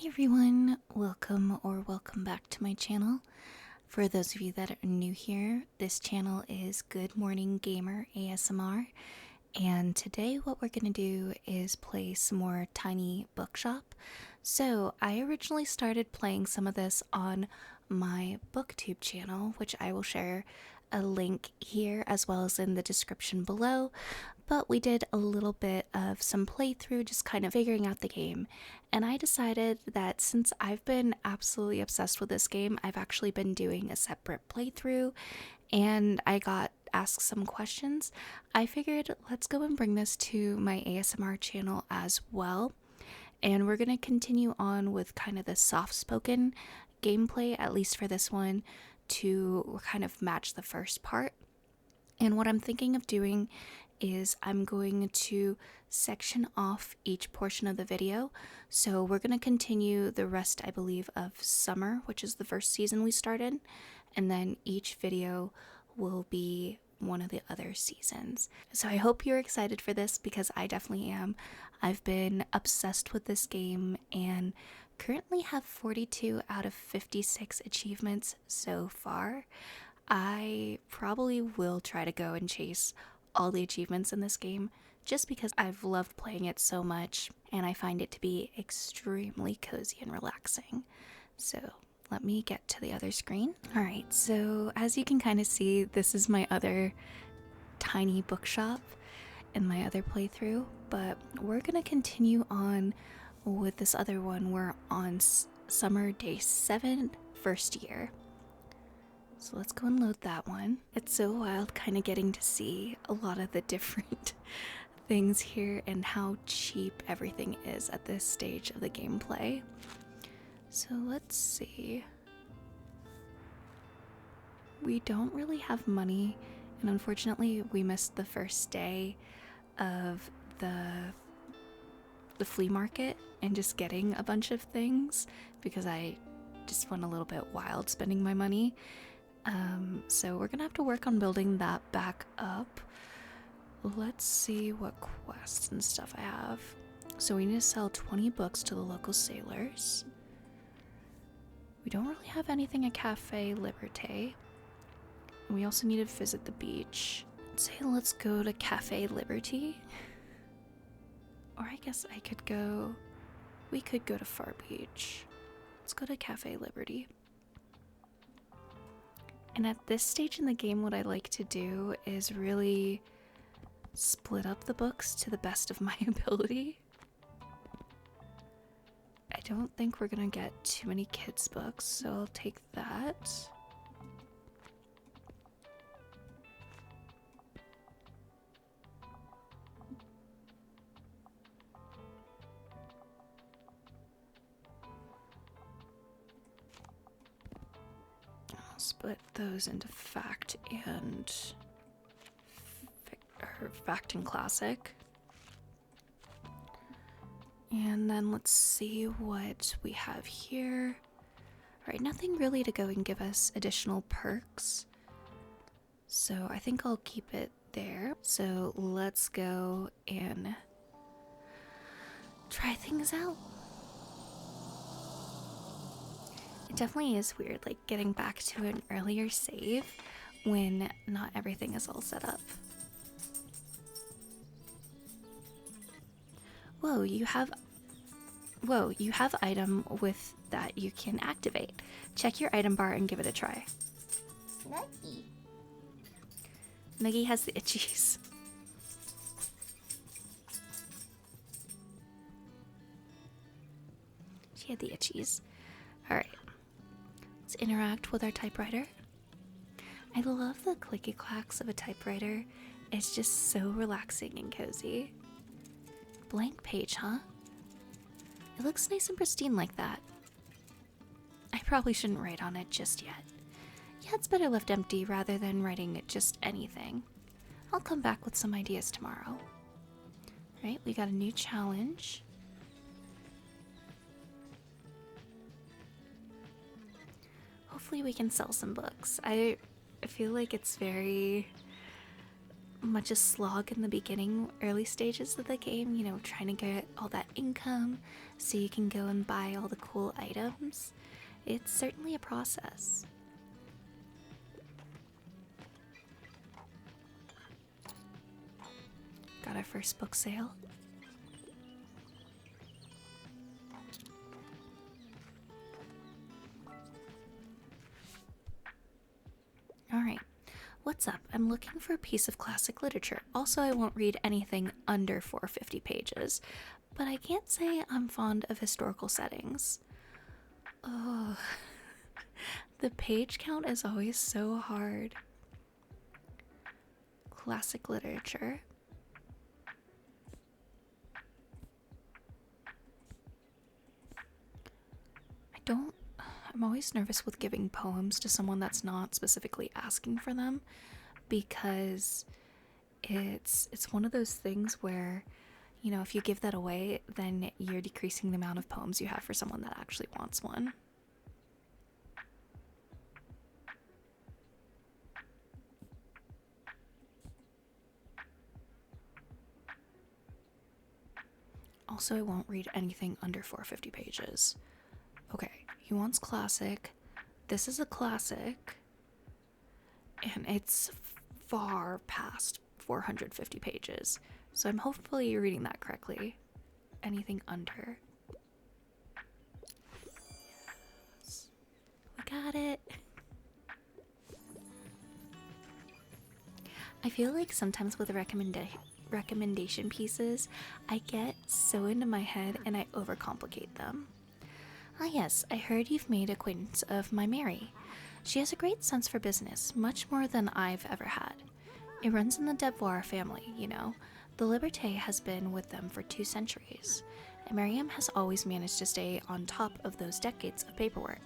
Hey everyone, welcome back to my channel. For those of you that are new here, this channel is Good Morning Gamer ASMR, and today what we're going to do is play some more Tiny Bookshop. So I originally started playing some of this on my Booktube channel, which I will share a link here as well as in the description below. But we did a little bit of some playthrough, just kind of figuring out the game. And I decided that since I've been absolutely obsessed with this game, I've actually been doing a separate playthrough and I got asked some questions. I figured let's go and bring this to my ASMR channel as well. And we're going to continue on with kind of the soft-spoken gameplay, at least for this one, to kind of match the first part. And what I'm thinking of doing is I'm going to section off each portion of the video. So we're going to continue the rest, I believe, of summer, which is the first season we started. And then each video will be one of the other seasons. So I hope you're excited for this because I definitely am. I've been obsessed with this game and currently have 42 out of 56 achievements so far. I probably will try to go and chase all the achievements in this game just because I've loved playing it so much and I find it to be extremely cozy and relaxing. So let me get to the other screen. Alright, so as you can kind of see, this is my other tiny bookshop in my other playthrough, but we're gonna continue on with this other one. We're on summer day 7, first year. So let's go and load that one. It's so wild kind of getting to see a lot of the different things here and how cheap everything is at this stage of the gameplay. So let's see. We don't really have money, and unfortunately we missed the first day of the flea market and just getting a bunch of things because I just went a little bit wild spending my money. So we're gonna have to work on building that back up. Let's see what quests and stuff I have. So we need to sell 20 books to the local sailors. We don't really have anything at Cafe Liberté. And we also need to visit the beach. I'd say let's go to Cafe Liberty. Or I guess we could go to Far Beach. Let's go to Cafe Liberty. And at this stage in the game, what I like to do is really split up the books to the best of my ability. I don't think we're gonna get too many kids' books, so I'll take that. Split those into fact and classic. And then let's see what we have here. Alright, nothing really to go and give us additional perks. So I think I'll keep it there. So let's go and try things out. It definitely is weird, like getting back to an earlier save when not everything is all set up. Whoa, you have item with that you can activate. Check your item bar and give it a try. Snuggy. Nuggy has the itchies. She had the itchies. Alright. Let's interact with our typewriter. I love the clicky clacks of a typewriter. It's just so relaxing and cozy. Blank page, huh? It looks nice and pristine like that. I probably shouldn't write on it just yet. Yeah, it's better left empty rather than writing just anything. I'll come back with some ideas tomorrow. Right, we got a new challenge. Hopefully we can sell some books. I feel like it's very much a slog in the beginning, early stages of the game, you know, trying to get all that income so you can go and buy all the cool items. It's certainly a process. Got our first book sale. Alright, what's up? I'm looking for a piece of classic literature. Also, I won't read anything under 450 pages, but I can't say I'm fond of historical settings. Oh, the page count is always so hard. Classic literature. I'm always nervous with giving poems to someone that's not specifically asking for them, because it's one of those things where, you know, if you give that away, then you're decreasing the amount of poems you have for someone that actually wants one. Also, I won't read anything under 450 pages. Okay, he wants classic. This is a classic. And it's far past 450 pages. So I'm hopefully reading that correctly. Anything under. Yes. We got it. I feel like sometimes with recommendation pieces, I get so into my head and I overcomplicate them. Ah yes, I heard you've made acquaintance of my Mary. She has a great sense for business, much more than I've ever had. It runs in the Devoir family, you know. The Liberté has been with them for 2 centuries, and Miriam has always managed to stay on top of those decades of paperwork,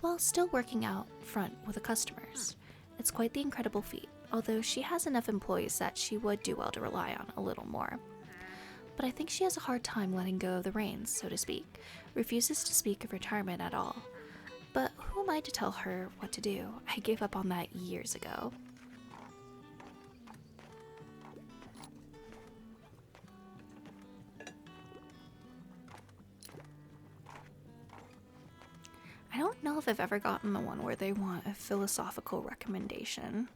while still working out front with the customers. It's quite the incredible feat, although she has enough employees that she would do well to rely on a little more. But I think she has a hard time letting go of the reins, so to speak, refuses to speak of retirement at all. But who am I to tell her what to do? I gave up on that years ago. I don't know if I've ever gotten the one where they want a philosophical recommendation.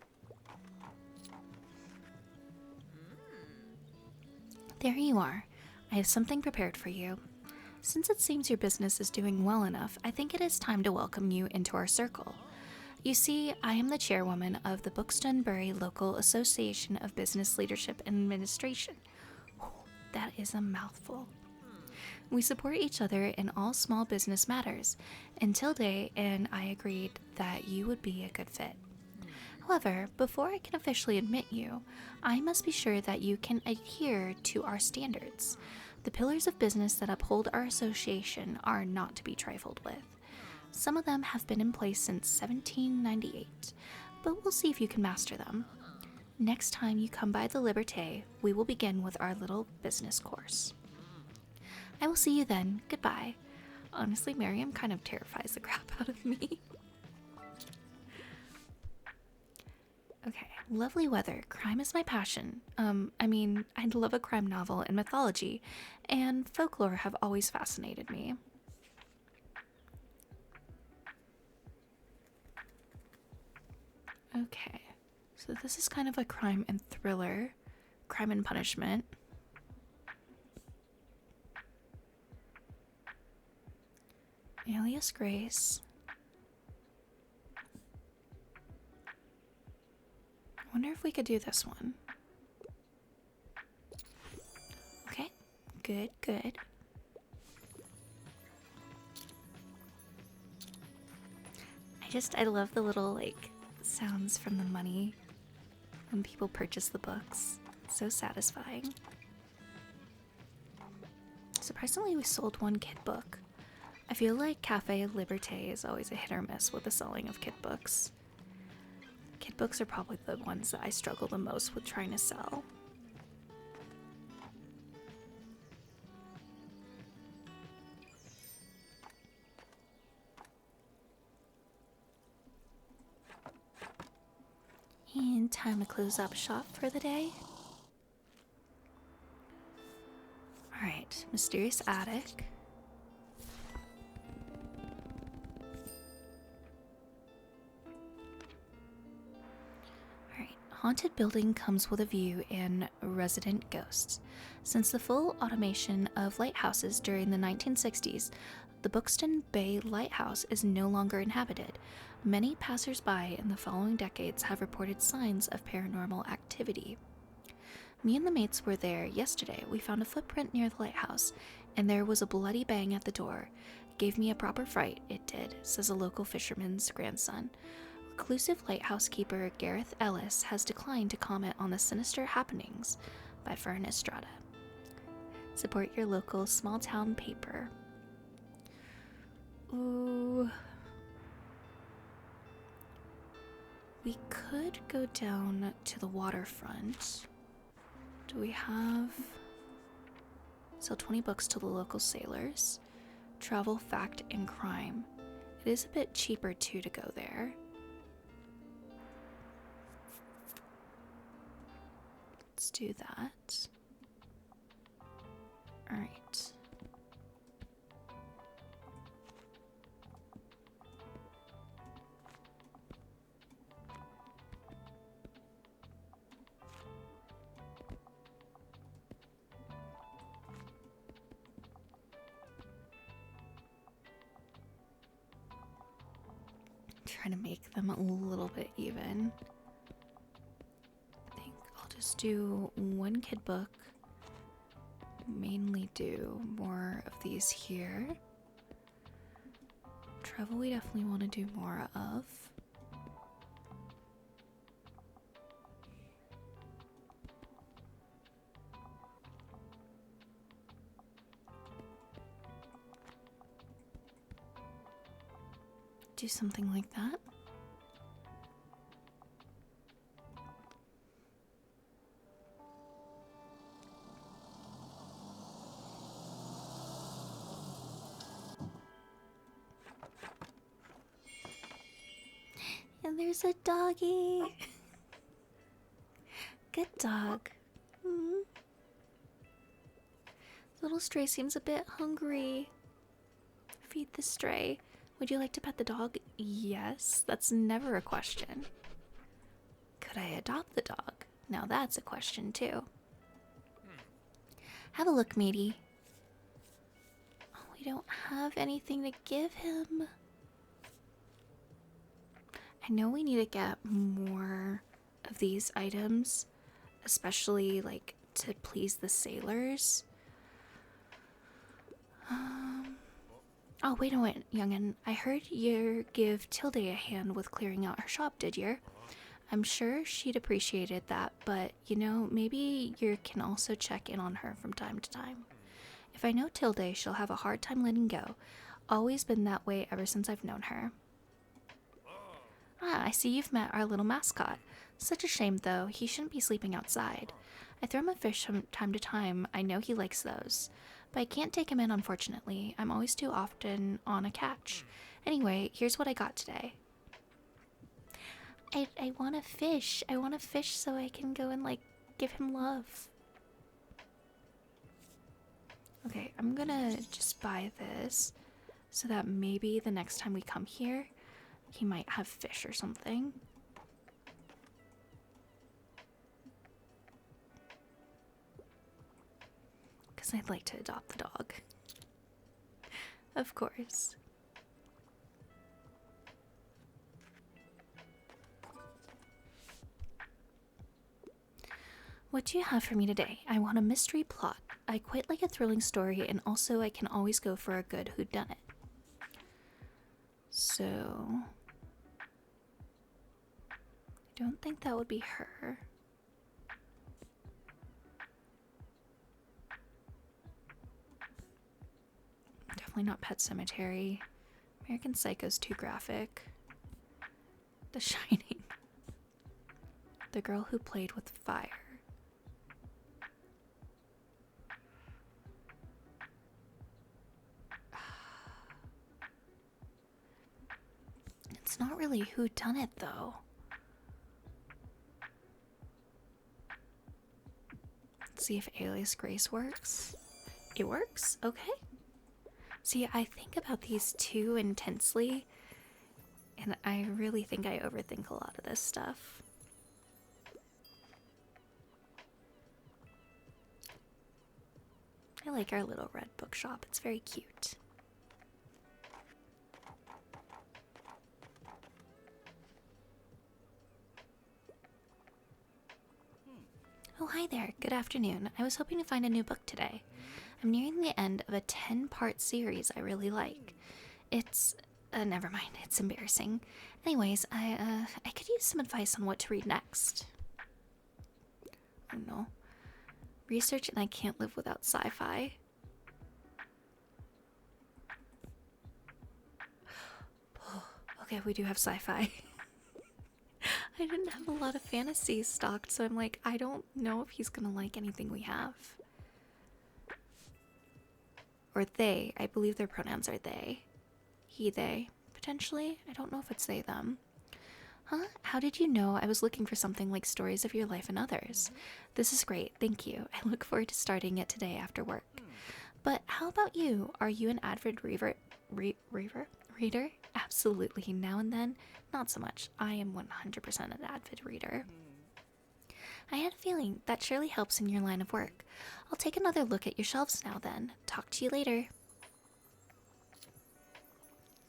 There you are. I have something prepared for you. Since it seems your business is doing well enough, I think it is time to welcome you into our circle. You see, I am the chairwoman of the Buxtonbury Local Association of Business Leadership and Administration. That is a mouthful. We support each other in all small business matters, and Tilde and I agreed that you would be a good fit. However, before I can officially admit you, I must be sure that you can adhere to our standards. The pillars of business that uphold our association are not to be trifled with. Some of them have been in place since 1798, but we'll see if you can master them. Next time you come by the Liberté, we will begin with our little business course. I will see you then. Goodbye. Honestly, Miriam kind of terrifies the crap out of me. Okay, lovely weather. Crime is my passion. I'd love a crime novel and mythology, and folklore have always fascinated me. Okay, so this is kind of a crime and thriller. Crime and Punishment. Alias Grace. I wonder if we could do this one. Okay, good, good. I love the little, sounds from the money when people purchase the books. It's so satisfying. Surprisingly, we sold 1 kid book. I feel like Cafe Liberté is always a hit or miss with the selling of kid books. Kid books are probably the ones that I struggle the most with trying to sell. And time to close up shop for the day. Alright, mysterious attic. Alright, haunted building comes with a view and resident ghosts. Since the full automation of lighthouses during the 1960s, the Buxton Bay Lighthouse is no longer inhabited. Many passers-by in the following decades have reported signs of paranormal activity. Me and the mates were there yesterday. We found a footprint near the lighthouse, and there was a bloody bang at the door. Gave me a proper fright, it did, says a local fisherman's grandson. Reclusive lighthouse keeper Gareth Ellis has declined to comment on the sinister happenings. By Fern Estrada. Support your local small-town paper. Ooh. We could go down to the waterfront. Do we have... Sell 20 books to the local sailors. Travel, fact, and crime. It is a bit cheaper too to go there. Let's do that. Alright. Trying to make them a little bit even. I think I'll just do one kid book. Mainly do more of these here. Travel we definitely want to do more of. Do something like that. And there's a doggy. Good dog. Mm. Little stray seems a bit hungry. Feed the stray. Would you like to pet the dog? Yes, that's never a question. Could I adopt the dog? Now that's a question too. Have a look, matey. Oh, we don't have anything to give him. I know we need to get more of these items, especially like to please the sailors. Oh, wait a minute, youngin'. I heard you give Tilde a hand with clearing out her shop, did you? I'm sure she'd appreciated that, but, you know, maybe you can also check in on her from time to time. If I know Tilde, she'll have a hard time letting go. Always been that way ever since I've known her. Ah, I see you've met our little mascot. Such a shame, though. He shouldn't be sleeping outside. I throw him a fish from time to time. I know he likes those. But I can't take him in, unfortunately. I'm always too often on a catch. Anyway, here's what I got today. I want a fish. I want a fish so I can go and, like, give him love. Okay, I'm gonna just buy this so that maybe the next time we come here, he might have fish or something. Because I'd like to adopt the dog. Of course. What do you have for me today? I want a mystery plot. I quite like a thrilling story, and also I can always go for a good whodunit. So... I don't think that would be her. Definitely not Pet Cemetery. American Psycho's too graphic. The Shining. The Girl Who Played with Fire. It's not really whodunit though. see if Alias Grace works. It works? Okay. See, I think about these too intensely, and I really think I overthink a lot of this stuff. I like our little red bookshop. It's very cute. Oh, hi there. Good afternoon. I was hoping to find a new book today. I'm nearing the end of a 10-part series I really like. It's... never mind. It's embarrassing. Anyways, I could use some advice on what to read next. Oh no. Research and I can't live without sci-fi. Okay, we do have sci-fi. I didn't have a lot of fantasy stocked, so I'm like, I don't know if he's gonna like anything we have. Or they. I believe their pronouns are they. He, they. Potentially. I don't know if it's they, them. Huh? How did you know I was looking for something like Stories of Your Life and Others? This is great, thank you. I look forward to starting it today after work. But how about you? Are you an avid reader? Absolutely. Now and then, not so much. I am 100% an avid reader. I had a feeling that surely helps in your line of work. I'll take another look at your shelves now then. Talk to you later.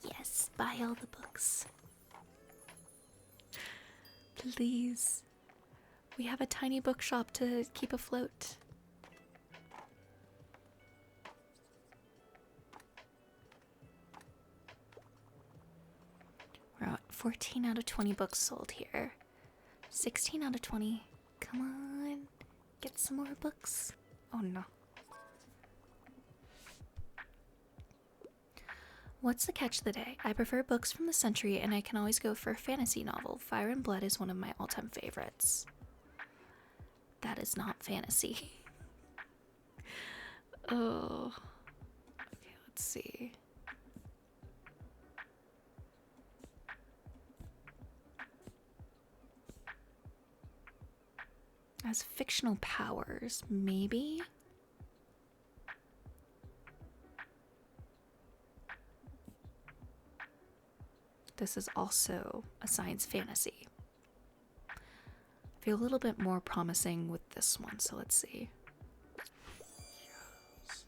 Yes, buy all the books. Please. We have a tiny bookshop to keep afloat. We're at 14 out of 20 books sold here. 16 out of 20. Come on. Get some more books. Oh no. What's the catch of the day? I prefer books from the century and I can always go for a fantasy novel. Fire and Blood is one of my all-time favorites. That is not fantasy. Oh. Okay, let's see. As fictional powers, maybe? This is also a science fantasy. I feel a little bit more promising with this one, so let's see. Yes.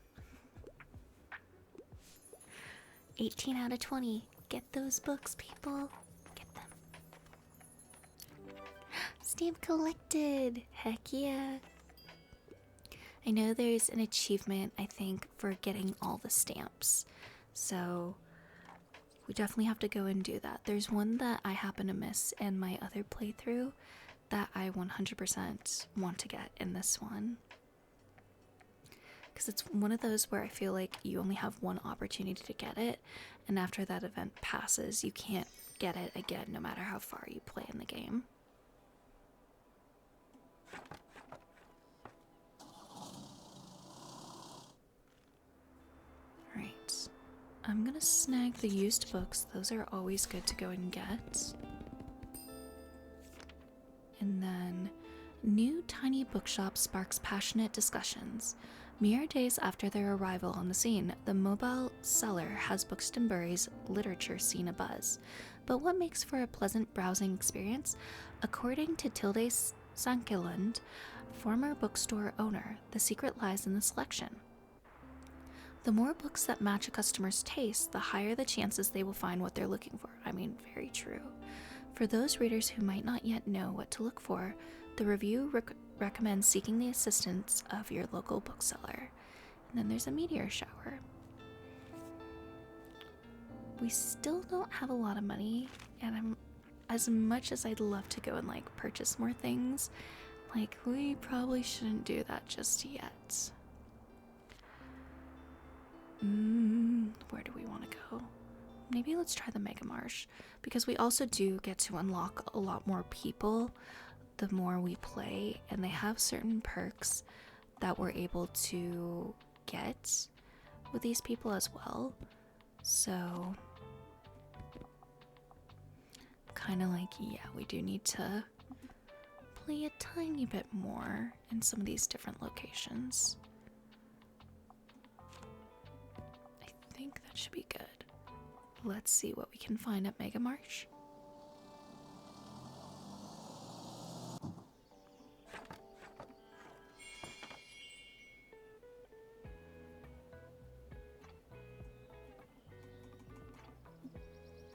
18 out of 20. Get those books, people. Get them. Stamp collected. Heck yeah. I know there's an achievement, I think, for getting all the stamps. So we definitely have to go and do that. There's one that I happen to miss in my other playthrough that I 100% want to get in this one. Because it's one of those where I feel like you only have one opportunity to get it, and after that event passes, you can't get it again no matter how far you play in the game. Alright. I'm gonna snag the used books. Those are always good to go and get. And then, new Tiny Bookshop sparks passionate discussions. Mere days after their arrival on the scene, the mobile seller has Buxtonbury's literature scene abuzz. But what makes for a pleasant browsing experience? According to Tilde Sankelund, former bookstore owner, the secret lies in the selection. The more books that match a customer's taste, the higher the chances they will find what they're looking for. I mean, very true. For those readers who might not yet know what to look for, the review recommends seeking the assistance of your local bookseller. And then there's a meteor shower. We still don't have a lot of money, and as much as I'd love to go and like purchase more things, like we probably shouldn't do that just yet. Where do we want to go? Maybe let's try the Mega Marsh, because we also do get to unlock a lot more people the more we play, and they have certain perks that we're able to get with these people as well. So kind of like, yeah, we do need to definitely a tiny bit more in some of these different locations. I think that should be good. Let's see what we can find at Mega Marsh.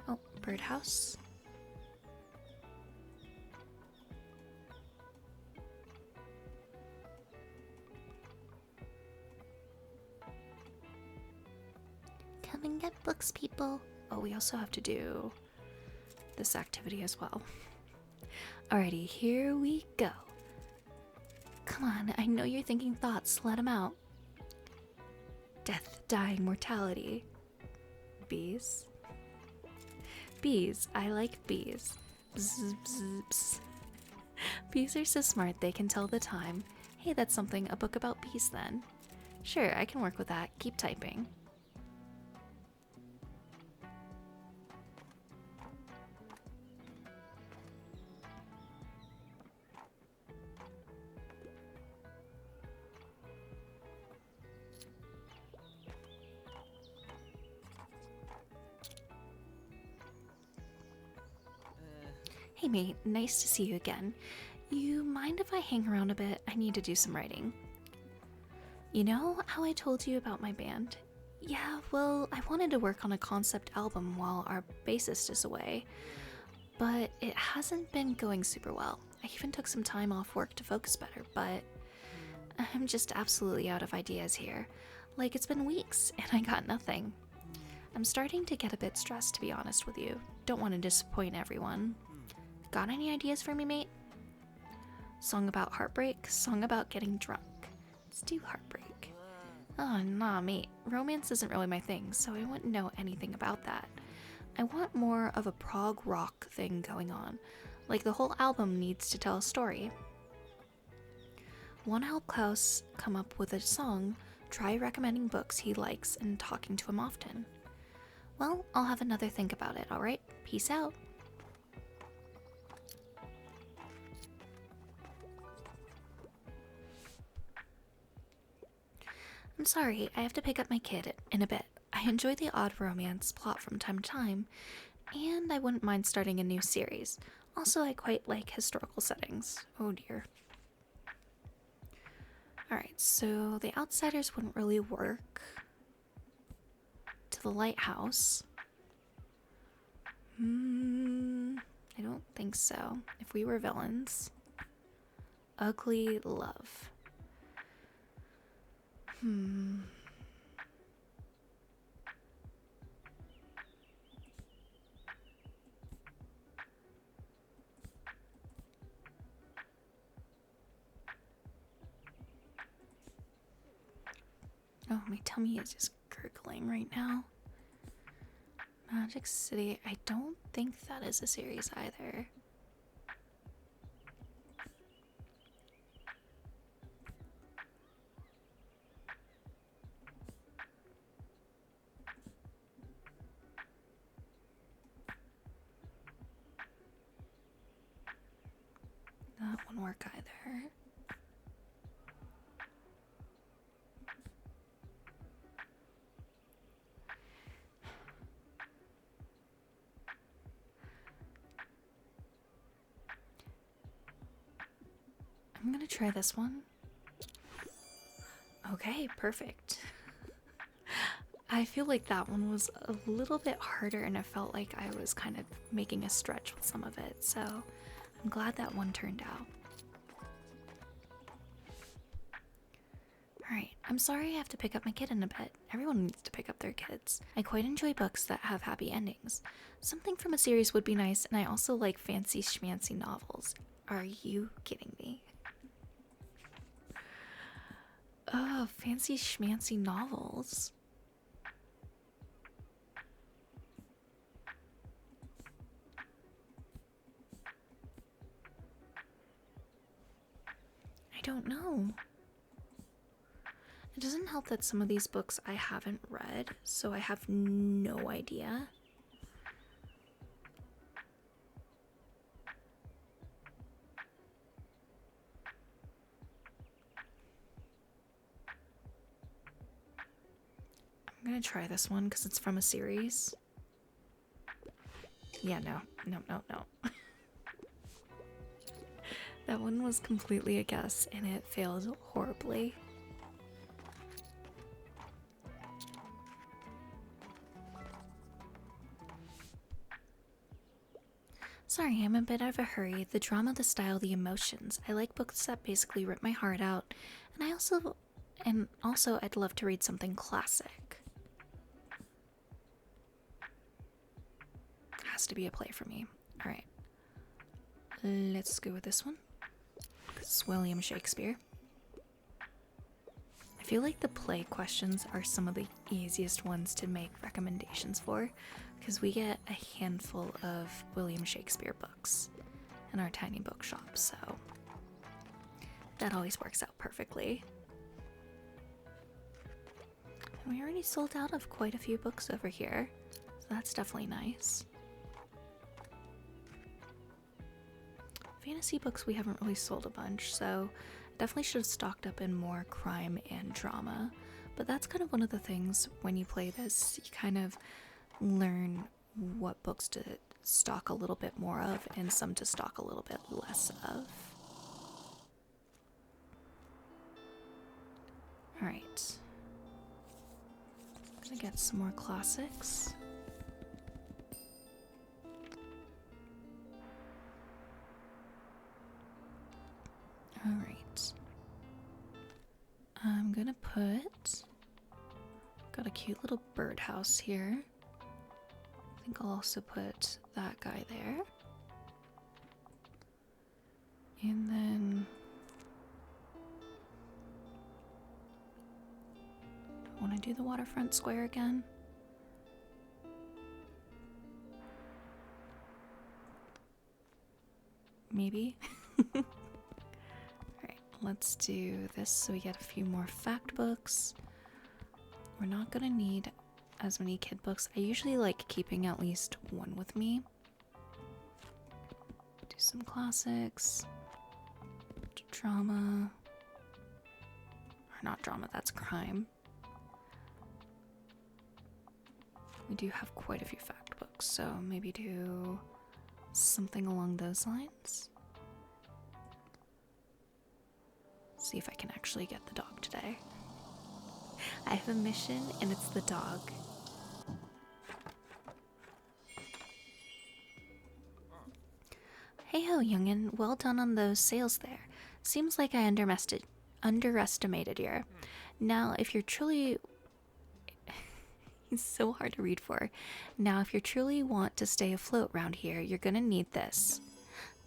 Oh, birdhouse. Come and get books, people. Oh, we also have to do this activity as well. Alrighty, here we go. Come on, I know you're thinking thoughts. Let them out. Death, dying, mortality. Bees. Bees. I like bees. Bzz, bzz, bzz. Bees are so smart they can tell the time. Hey, that's something, a book about bees then. Sure, I can work with that. Keep typing. Hey mate, nice to see you again. You mind if I hang around a bit? I need to do some writing. You know how I told you about my band? Yeah, well, I wanted to work on a concept album while our bassist is away, but it hasn't been going super well. I even took some time off work to focus better, but I'm just absolutely out of ideas here. Like, it's been weeks and I got nothing. I'm starting to get a bit stressed, to be honest with you. Don't want to disappoint everyone. Got any ideas for me, mate? Song about heartbreak, song about getting drunk. Let's do heartbreak. Oh, nah, mate. Romance isn't really my thing, so I wouldn't know anything about that. I want more of a prog rock thing going on. Like the whole album needs to tell a story. Want to help Klaus come up with a song? Try recommending books he likes and talking to him often. Well, I'll have another think about it, alright? Peace out. I'm sorry, I have to pick up my kid in a bit. I enjoy the odd romance plot from time to time, and I wouldn't mind starting a new series. Also, I quite like historical settings. Oh dear. Alright, so the outsiders wouldn't really work. To the lighthouse. I don't think so. If we were villains. Ugly love. Oh, my tummy is just gurgling right now. Magic City, I don't think that is a series either. That won't work either. I'm gonna try this one. Okay, perfect. I feel like that one was a little bit harder and it felt like I was kind of making a stretch with some of it, so I'm glad that one turned out. Alright, I'm sorry I have to pick up my kid in a bit. Everyone needs to pick up their kids. I quite enjoy books that have happy endings. Something from a series would be nice, and I also like fancy schmancy novels. Are you kidding me? Oh, fancy schmancy novels. I don't know. It doesn't help that some of these books I haven't read, so I have no idea. gonna try this one because it's from a series. Yeah, no. That one was completely a guess and it failed horribly. Sorry, I'm a bit of a hurry. The drama, the style, the emotions. I like books that basically rip my heart out, and also I'd love to read something classic. Has to be a play for me. All right. Let's go with this one. It's William Shakespeare. I feel like the play questions are some of the easiest ones to make recommendations for because we get a handful of William Shakespeare books in our tiny bookshop, so that always works out perfectly. And we already sold out of quite a few books over here, so that's definitely nice. Fantasy books we haven't really sold a bunch, so definitely should have stocked up in more crime and drama. But that's kind of one of the things when you play this, you kind of learn what books to stock a little bit more of and some to stock a little bit less of. Alright. Gonna get some more classics. Alright. I'm gonna got a cute little birdhouse here. I think I'll also put that guy there. And then I want to do the waterfront square again. Maybe. Alright, let's do this so we get a few more fact books. We're not gonna need as many kid books. I usually like keeping at least one with me. Do some classics. Drama. Or not drama, that's crime. We do have quite a few fact books, so maybe do something along those lines. See if I can actually get the dog today. I have a mission and it's the dog. Hey ho, youngin', well done on those sales there. Seems like I underestimated you. Now, if you're truly... He's so hard to read for. Now, if you truly want to stay afloat round here, you're gonna need this.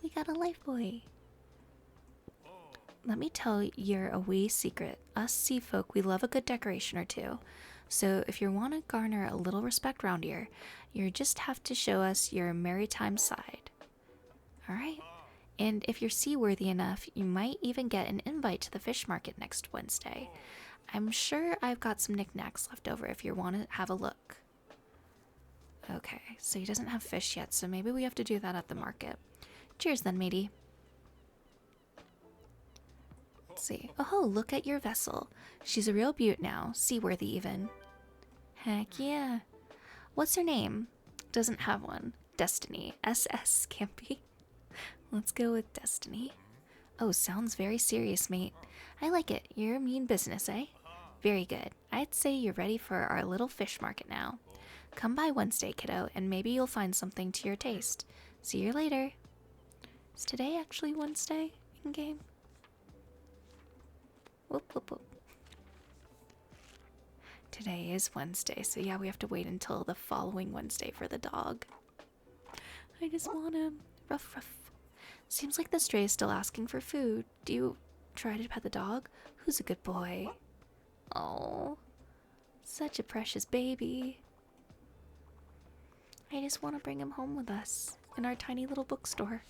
We got a life buoy. Let me tell you a wee secret. Us sea folk, we love a good decoration or two. So if you want to garner a little respect round here, you just have to show us your maritime side. Alright? And if you're seaworthy enough, you might even get an invite to the fish market next Wednesday. I'm sure I've got some knickknacks left over if you want to have a look. Okay, so he doesn't have fish yet, so maybe we have to do that at the market. Cheers then, matey. Let's see. Oh, look at your vessel. She's a real beaut now, seaworthy even. Heck yeah. What's her name? Doesn't have one. Destiny. SS Campy. Let's go with Destiny. Oh, sounds very serious, mate. I like it. You're a mean business, eh? Very good. I'd say you're ready for our little fish market now. Come by Wednesday, kiddo, and maybe you'll find something to your taste. See you later. Is today actually Wednesday in game? Whoop, whoop, whoop. Today is Wednesday, so yeah, we have to wait until the following Wednesday for the dog. I just want him. Ruff, ruff. Seems like the stray is still asking for food. Do you try to pet the dog? Who's a good boy? Oh, such a precious baby. I just want to bring him home with us in our tiny little bookstore.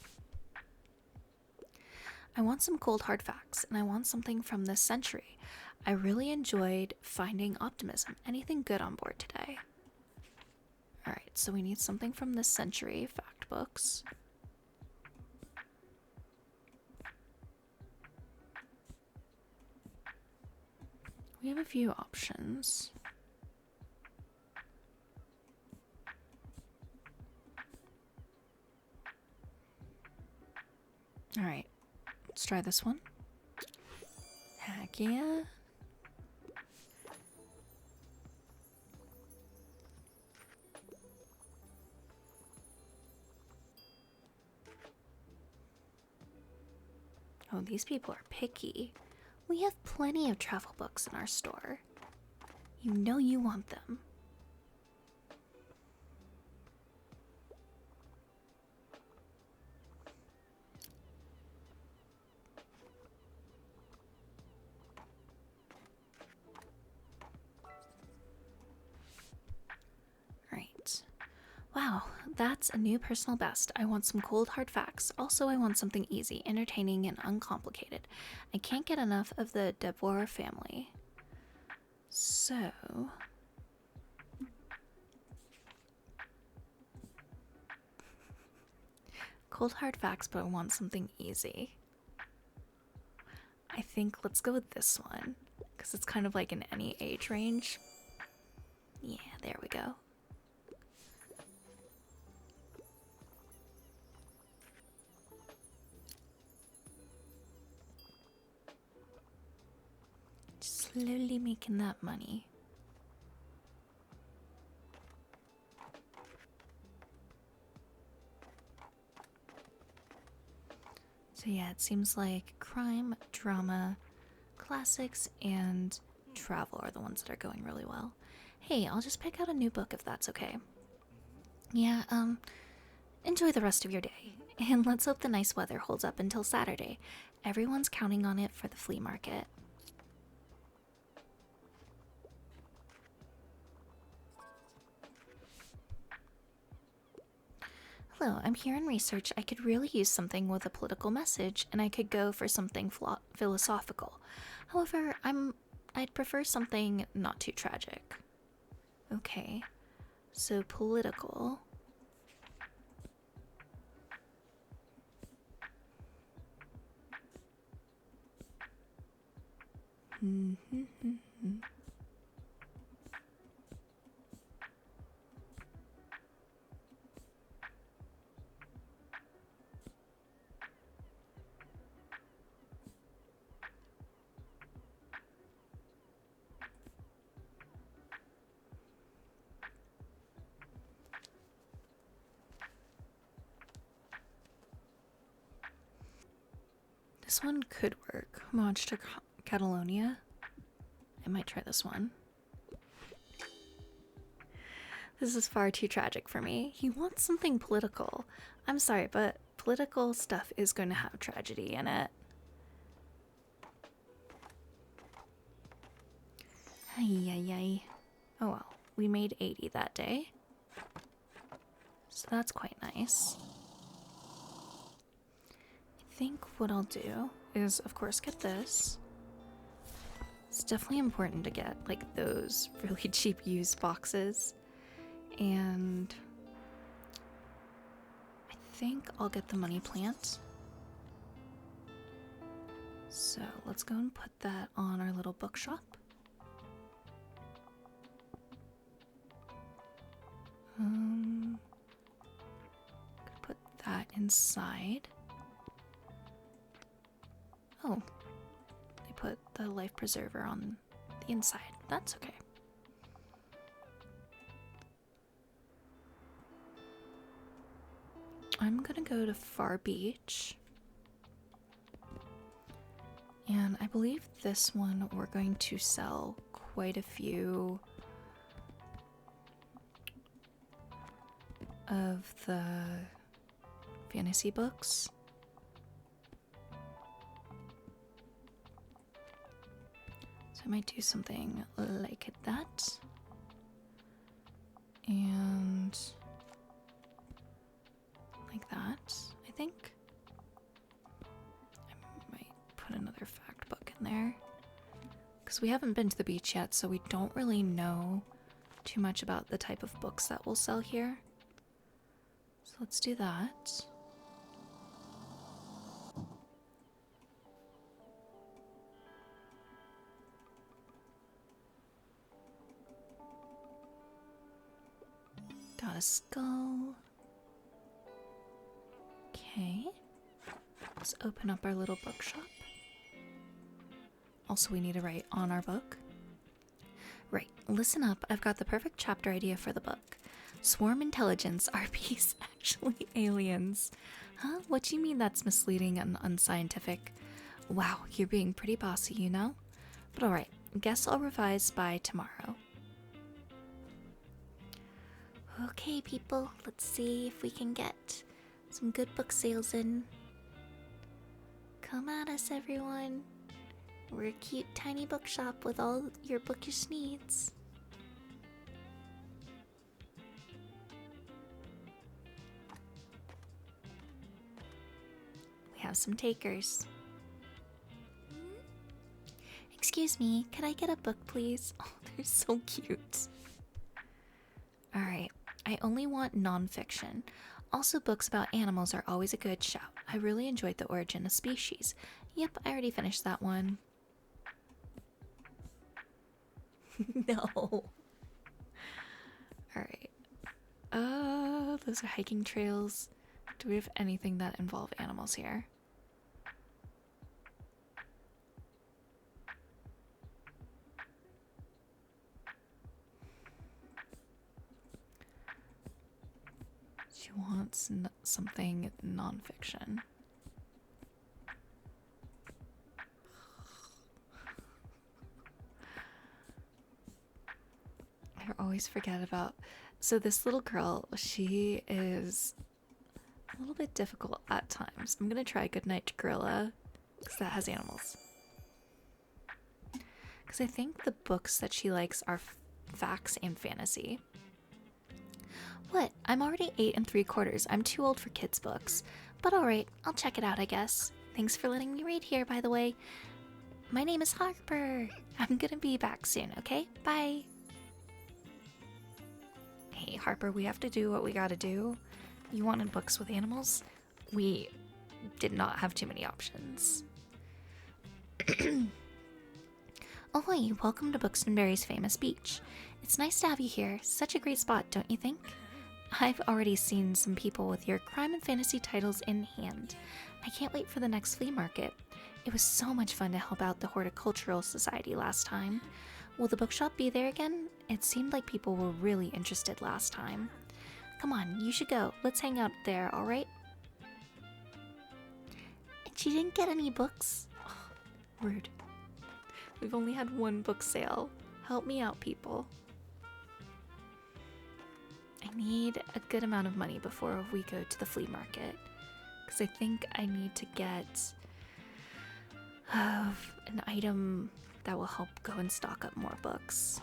I want some cold hard facts, and I want something from this century. I really enjoyed finding optimism. Anything good on board today? Alright, so we need something from this century fact books. We have a few options. Alright, let's try this one. Heck yeah. Oh, these people are picky. We have plenty of travel books in our store. You know you want them. Right. Wow, that's a new personal best. I want some cold hard facts. Also, I want something easy, entertaining, and uncomplicated. I can't get enough of the Deborah family. So... cold hard facts, but I want something easy. I think let's go with this one, because it's kind of like in any age range. Yeah, there we go. Slowly making that money. So yeah, it seems like crime, drama, classics, and travel are the ones that are going really well. Hey, I'll just pick out a new book if that's okay. Yeah, enjoy the rest of your day. And let's hope the nice weather holds up until Saturday. Everyone's counting on it for the flea market. Hello, I'm here in research. I could really use something with a political message, and I could go for something philosophical. However, I'd prefer something not too tragic. Okay, so political. This one could work. Homage to Catalonia. I might try this one. This is far too tragic for me. He wants something political. I'm sorry, but political stuff is going to have tragedy in it. Ay. Oh well, we made 80 that day. So that's quite nice. I think what I'll do is, of course, get this. It's definitely important to get, like, those really cheap used boxes. And I think I'll get the money plant. So let's go and put that on our little bookshop. Put that inside. Oh, they put the life preserver on the inside. That's okay. I'm gonna go to Far Beach. And I believe this one we're going to sell quite a few of the fantasy books. So I might do something like that. And like that, I think. I might put another fact book in there. Because we haven't been to the beach yet, so we don't really know too much about the type of books that we'll sell here. So let's do that. Got a skull. Okay. Let's open up our little bookshop. Also, we need to write on our book. Right, listen up. I've got the perfect chapter idea for the book. Swarm intelligence, RPs, actually aliens. Huh? What do you mean that's misleading and unscientific? Wow, you're being pretty bossy, you know? But alright, guess I'll revise by tomorrow. Okay, people, let's see if we can get some good book sales in. Come at us, everyone. We're a cute tiny bookshop with all your bookish needs. We have some takers. Excuse me, could I get a book, please? Oh, they're so cute. Alright, I only want nonfiction. Also, books about animals are always a good shout. I really enjoyed The Origin of Species. Yep, I already finished that one. No. Alright. Those are hiking trails. Do we have anything that involve animals here? She wants something nonfiction. I always forget about... So this little girl, she is a little bit difficult at times. I'm gonna try Goodnight Gorilla, because that has animals. Because I think the books that she likes are facts and fantasy. What? I'm already 8 3/4. I'm too old for kids' books. But alright, I'll check it out, I guess. Thanks for letting me read here, by the way. My name is Harper. I'm gonna be back soon, okay? Bye. Hey, Harper, we have to do what we gotta do. You wanted books with animals? We did not have too many options. Ahoy, welcome to Buxtonbury's famous beach. It's nice to have you here. Such a great spot, don't you think? I've already seen some people with your crime and fantasy titles in hand. I can't wait for the next flea market. It was so much fun to help out the Horticultural Society last time. Will the bookshop be there again? It seemed like people were really interested last time. Come on, you should go. Let's hang out there, alright? And she didn't get any books? Oh, rude. We've only had one book sale. Help me out, people. I need a good amount of money before we go to the flea market. Because I think I need to get an item that will help go and stock up more books.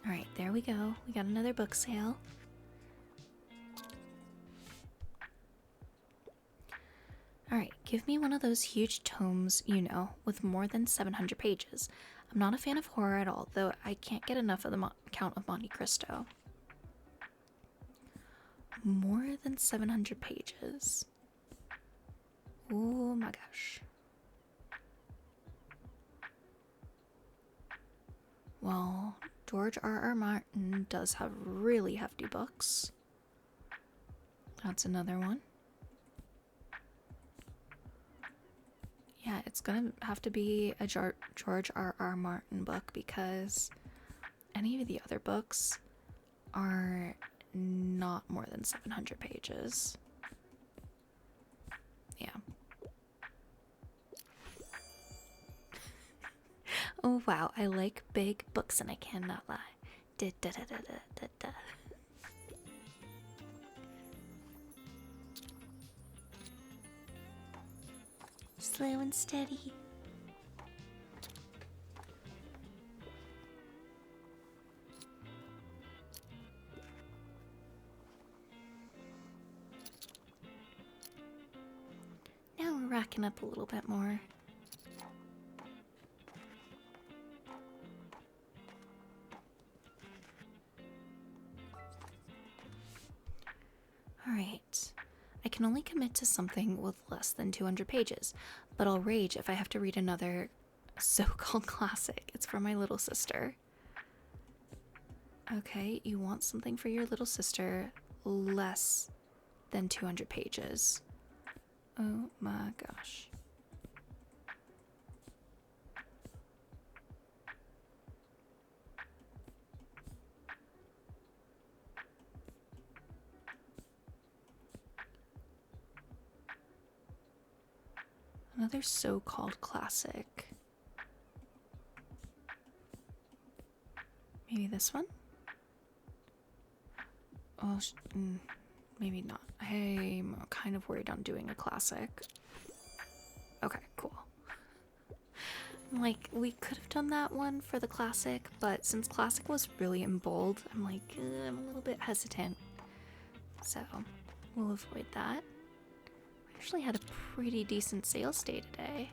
Alright, there we go. We got another book sale. Alright, give me one of those huge tomes, you know, with more than 700 pages. I'm not a fan of horror at all, though I can't get enough of the Count of Monte Cristo. More than 700 pages. Oh my gosh. Well, George R.R. Martin does have really hefty books. That's another one. Yeah, it's gonna have to be a George R.R. Martin book because any of the other books are not more than 700 pages. Yeah. Oh wow, I like big books and I cannot lie. Da, da, da, da, da, da. Slow and steady. Now we're racking up a little bit more. Alright. I can only commit to something with less than 200 pages, but I'll rage if I have to read another so-called classic. It's for my little sister. Okay, you want something for your little sister less than 200 pages. Oh my gosh. Another so-called classic. Maybe this one? Oh, maybe not. I'm kind of worried on doing a classic. Okay, cool. Like, we could have done that one for the classic, but since classic was really in bold, I'm like, I'm a little bit hesitant. So, we'll avoid that. We actually had a pretty decent sales day today.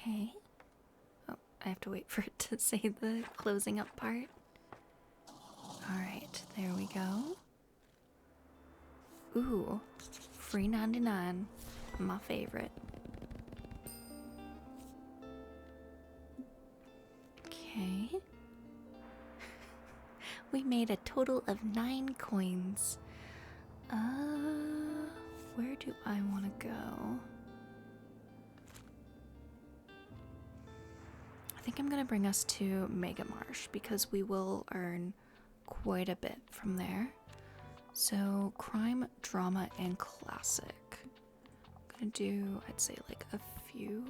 Okay. Oh, I have to wait for it to say the closing up part. Alright, there we go. Ooh, free 99. My favorite. Okay. We made a total of 9 coins. Where do I want to go? I think I'm going to bring us to Mega Marsh because we will earn quite a bit from there. So, crime, drama, and classic. I'm going to do, I'd say, like a few.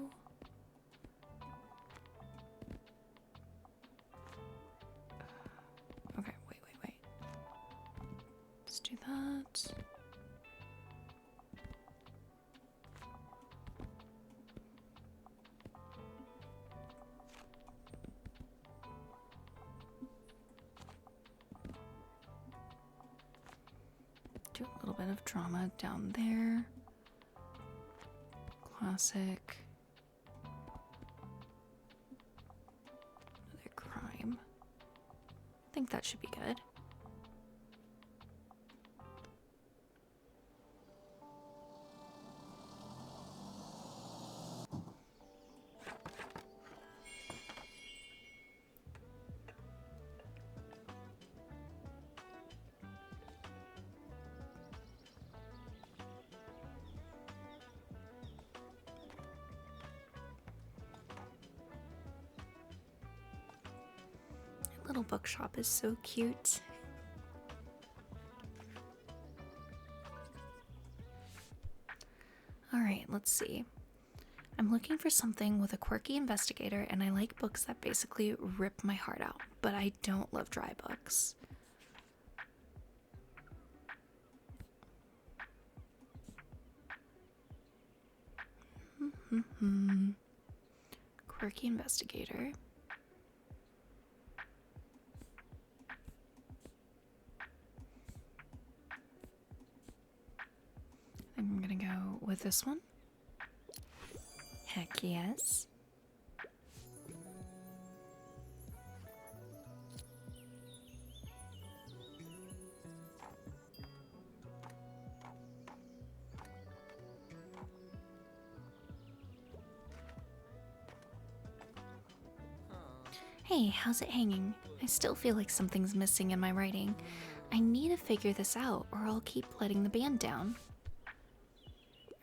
Okay, wait. Let's do that. Do a little bit of drama down there. Classic. Another crime. I think that should be good. Little bookshop is so cute. Alright, let's see. I'm looking for something with a quirky investigator, and I like books that basically rip my heart out, but I don't love dry books. Quirky investigator. I'm gonna go with this one. Heck yes. Hey, how's it hanging? I still feel like something's missing in my writing. I need to figure this out, or I'll keep letting the band down.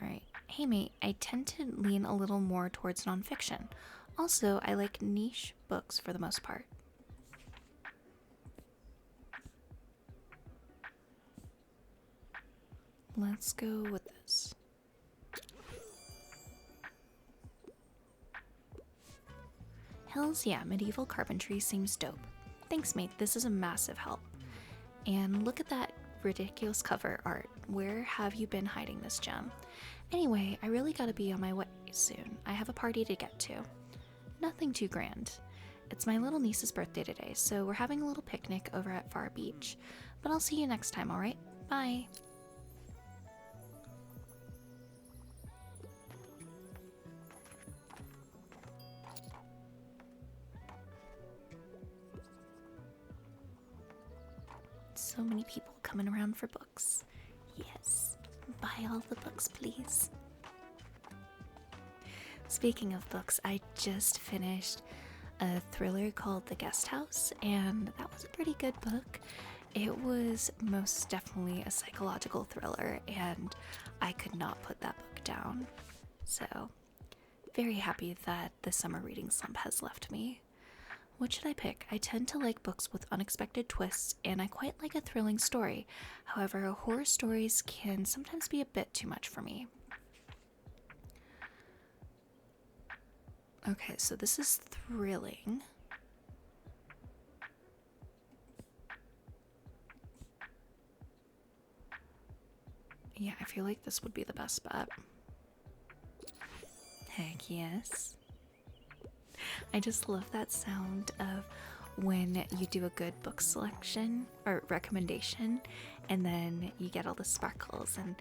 Alright. Hey mate, I tend to lean a little more towards nonfiction. Also, I like niche books for the most part. Let's go with this. Hells yeah, medieval carpentry seems dope. Thanks mate, this is a massive help. And look at that ridiculous cover art. Where have you been hiding this gem? Anyway, I really gotta be on my way soon. I have a party to get to. Nothing too grand. It's my little niece's birthday today, so we're having a little picnic over at Far Beach. But I'll see you next time, alright? Bye. So many people coming around for books. Yes, buy all the books, please. Speaking of books, I just finished a thriller called The Guest House, and that was a pretty good book. It was most definitely a psychological thriller, and I could not put that book down. So, very happy that the summer reading slump has left me. What should I pick? I tend to like books with unexpected twists, and I quite like a thrilling story. However, horror stories can sometimes be a bit too much for me. Okay, so this is thrilling. Yeah, I feel like this would be the best bet. Heck yes. I just love that sound of when you do a good book selection or recommendation and then you get all the sparkles and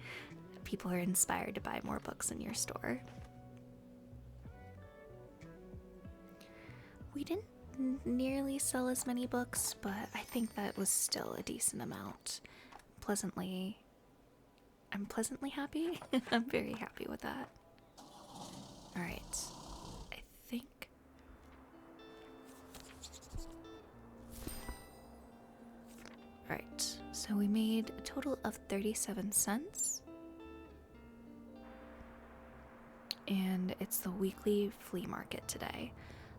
people are inspired to buy more books in your store. We didn't nearly sell as many books, but I think that was still a decent amount. I'm pleasantly happy. I'm very happy with that. Alright, I think... Alright, so we made a total of 37 cents. And it's the weekly flea market today.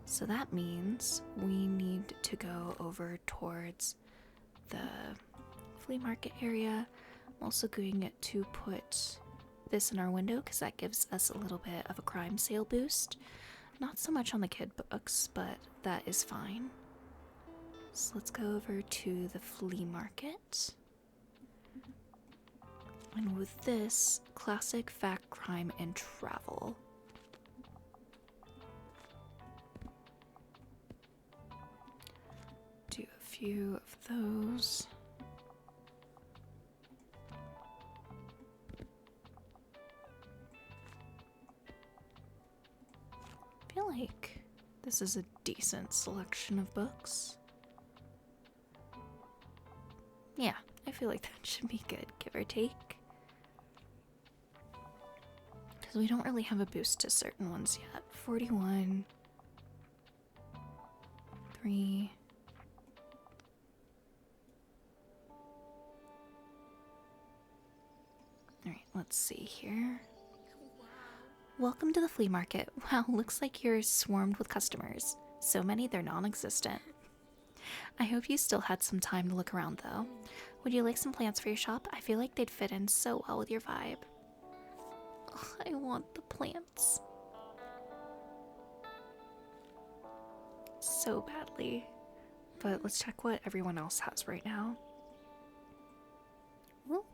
So that means we need to go over towards the flea market area. I'm also going to put this in our window because that gives us a little bit of a crime sale boost. Not so much on the kid books, but that is fine. So let's go over to the flea market. And with this, classic, fact, crime, and travel. Do a few of those. I feel like this is a decent selection of books. Yeah, I feel like that should be good, give or take. Because we don't really have a boost to certain ones yet. 41. 3. Alright, let's see here. Welcome to the flea market. Wow, looks like you're swarmed with customers. So many they're non-existent. I hope you still had some time to look around though. Would you like some plants for your shop? I feel like they'd fit in so well with your vibe. Ugh, I want the plants. So badly. But let's check what everyone else has right now. Ooh.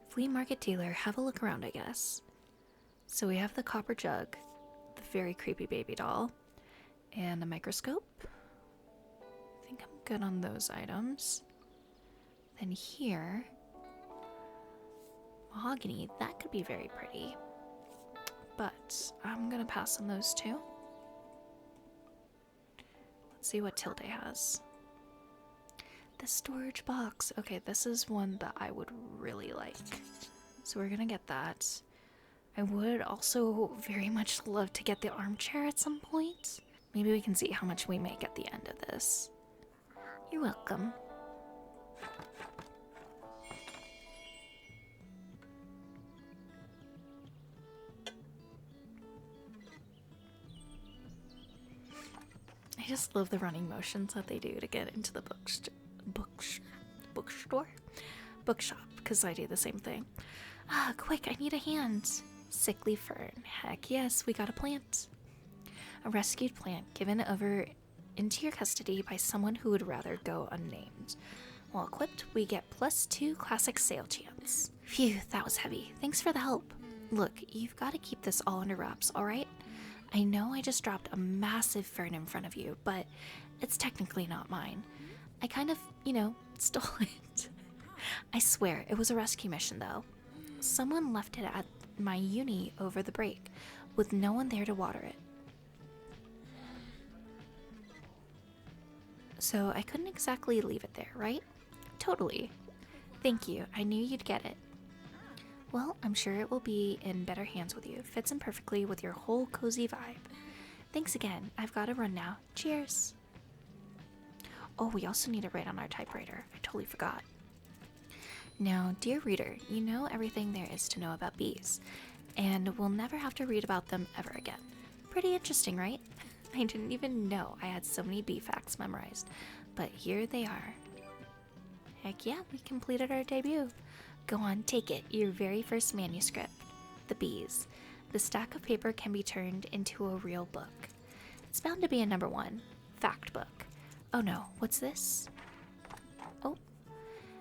Flea market dealer, have a look around, I guess. So we have the copper jug, the very creepy baby doll, and the microscope. I think I'm good on those items. Then here, mahogany, that could be very pretty. But I'm gonna pass on those two. Let's see what Tilde has. The storage box. Okay, this is one that I would really like. So we're gonna get that. I would also very much love to get the armchair at some point. Maybe we can see how much we make at the end of this. You're welcome. I just love the running motions that they do to get into the bookshop, because I do the same thing. Ah, quick, I need a hand. Sickly fern. Heck yes, we got a plant. A rescued plant given over into your custody by someone who would rather go unnamed. While equipped, we get +2 classic sale chance. Phew, that was heavy. Thanks for the help. Look, you've got to keep this all under wraps, alright? I know I just dropped a massive fern in front of you, but it's technically not mine. I kind of, stole it. I swear, it was a rescue mission though. Someone left it at my uni over the break, with no one there to water it. So I couldn't exactly leave it there, right? Totally. Thank you, I knew you'd get it. Well, I'm sure it will be in better hands with you. Fits in perfectly with your whole cozy vibe. Thanks again. I've got to run now. Cheers. Oh, we also need to write on our typewriter. I totally forgot. Now, dear reader, you know everything there is to know about bees, and we'll never have to read about them ever again. Pretty interesting, right? I didn't even know I had so many bee facts memorized, but here they are. Heck yeah, we completed our debut. Go on, take it, your very first manuscript. The bees. The stack of paper can be turned into a real book. It's bound to be a #1. Fact book. Oh no, what's this? Oh.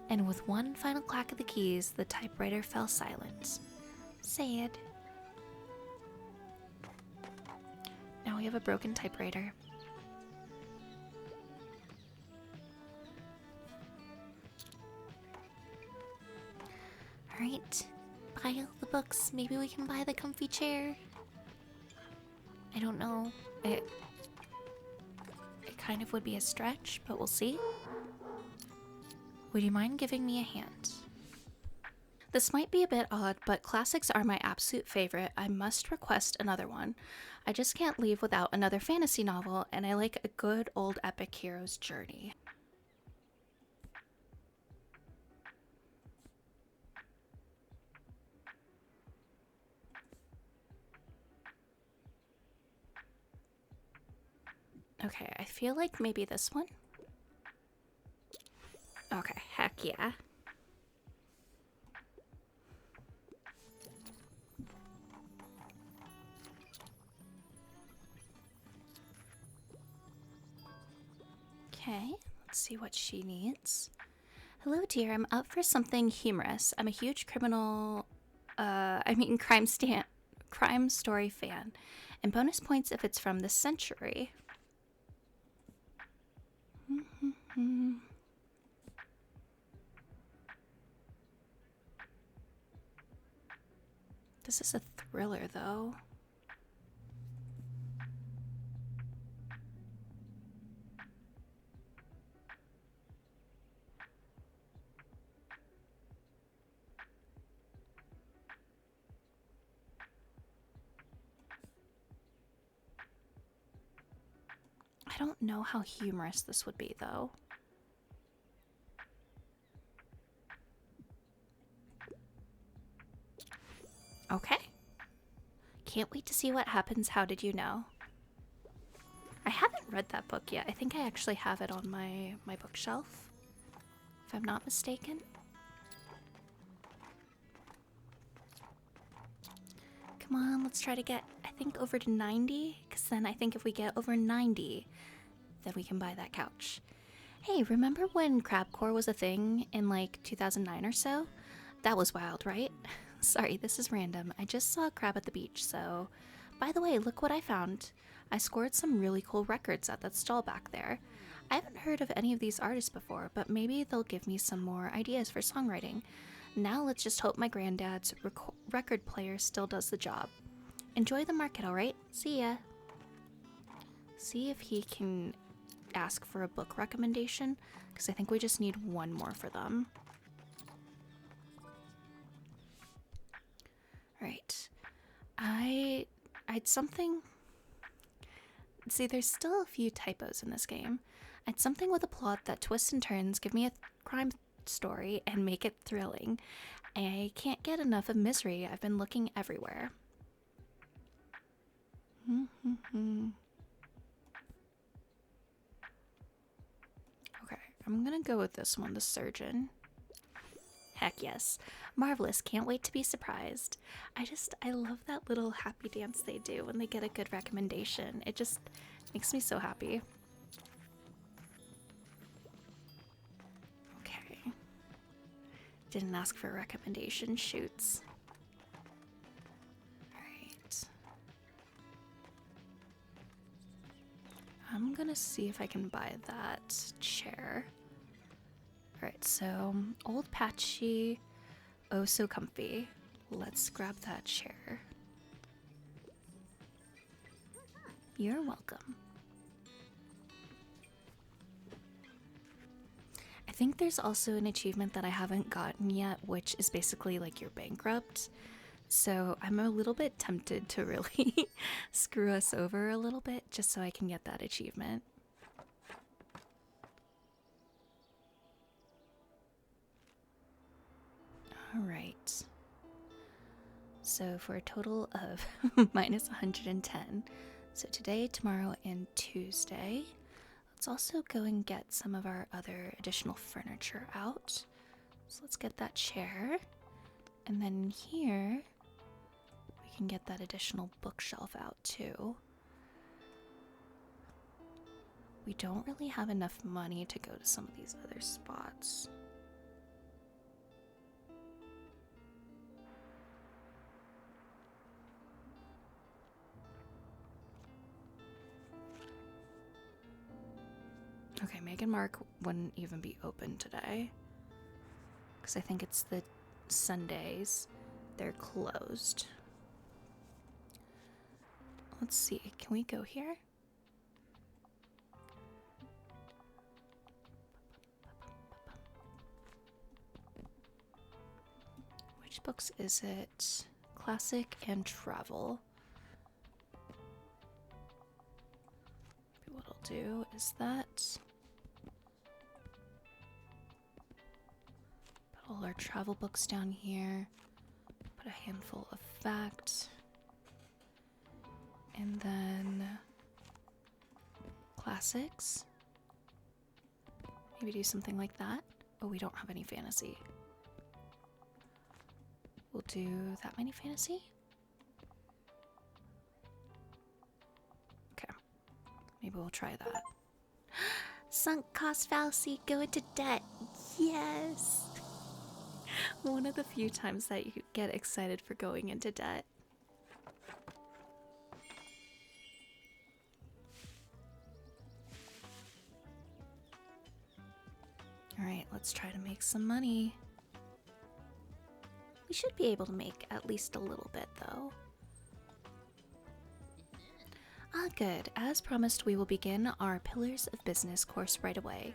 And with one final clack of the keys, the typewriter fell silent. Sad. Now we have a broken typewriter. Alright, pile the books. Maybe we can buy the comfy chair. I don't know. It kind of would be a stretch, but we'll see. Would you mind giving me a hand? This might be a bit odd, but classics are my absolute favorite. I must request another one. I just can't leave without another fantasy novel, and I like a good old epic hero's journey. Okay, I feel like maybe this one. Okay, heck yeah. Okay, let's see what she needs. Hello, dear. I'm up for something humorous. I'm a huge crime story fan. And bonus points if it's from this century. This is a thriller, though. I don't know how humorous this would be, though. Okay. Can't wait to see what happens. How did you know? I haven't read that book yet. I think I actually have it on my bookshelf, if I'm not mistaken. Come on, let's try to get, I think, over to 90, because then I think if we get over 90, then we can buy that couch. Hey, remember when crabcore was a thing in like 2009 or so? That was wild, right? Sorry, this is random. I just saw a crab at the beach, so... By the way, look what I found. I scored some really cool records at that stall back there. I haven't heard of any of these artists before, but maybe they'll give me some more ideas for songwriting. Now let's just hope my granddad's record player still does the job. Enjoy the market, alright? See ya. See if he can ask for a book recommendation, because I think we just need one more for them. Right. I'd something... See, there's still a few typos in this game. I'd something with a plot that twists and turns, give me a crime story, and make it thrilling. I can't get enough of misery. I've been looking everywhere. Okay, I'm gonna go with this one, the surgeon. Heck yes. Marvelous, can't wait to be surprised. I love that little happy dance they do when they get a good recommendation. It just makes me so happy. Okay. Didn't ask for a recommendation. Shoots. Alright. I'm gonna see if I can buy that chair. Alright, so old patchy, oh so comfy. Let's grab that chair. You're welcome. I think there's also an achievement that I haven't gotten yet, which is basically like you're bankrupt. So I'm a little bit tempted to really screw us over a little bit just so I can get that achievement. Alright. So for a total of minus 110. So today, tomorrow, and Tuesday. Let's also go and get some of our other additional furniture out. So let's get that chair. And then here, we can get that additional bookshelf out too. We don't really have enough money to go to some of these other spots. Okay, Meg and Mark wouldn't even be open today. Because I think it's the Sundays. They're closed. Let's see, can we go here? Which books is it? Classic and travel. Maybe what I'll do is that. Put all our travel books down here. Put a handful of fact. And then classics. Maybe do something like that. Oh, we don't have any fantasy. We'll do that many fantasy. Okay. Maybe we'll try that. Sunk cost fallacy, go into debt. Yes! One of the few times that you get excited for going into debt. Alright, let's try to make some money. We should be able to make at least a little bit, though. Ah, good. As promised, we will begin our Pillars of Business course right away.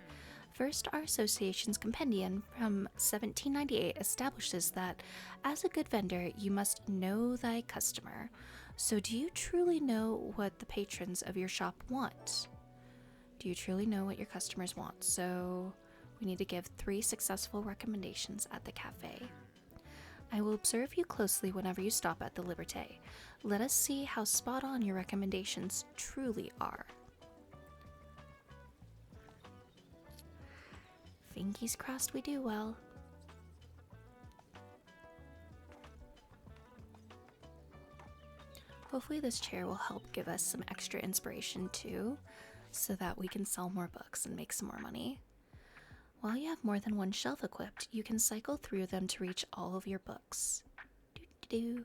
First, our association's compendium from 1798 establishes that, as a good vendor, you must know thy customer. So do you truly know what the patrons of your shop want? Do you truly know what your customers want? So we need to give 3 successful recommendations at the cafe. I will observe you closely whenever you stop at the Liberté. Let us see how spot on your recommendations truly are. Fingies crossed we do well. Hopefully this chair will help give us some extra inspiration too, so that we can sell more books and make some more money. While you have more than one shelf equipped, you can cycle through them to reach all of your books. Alright,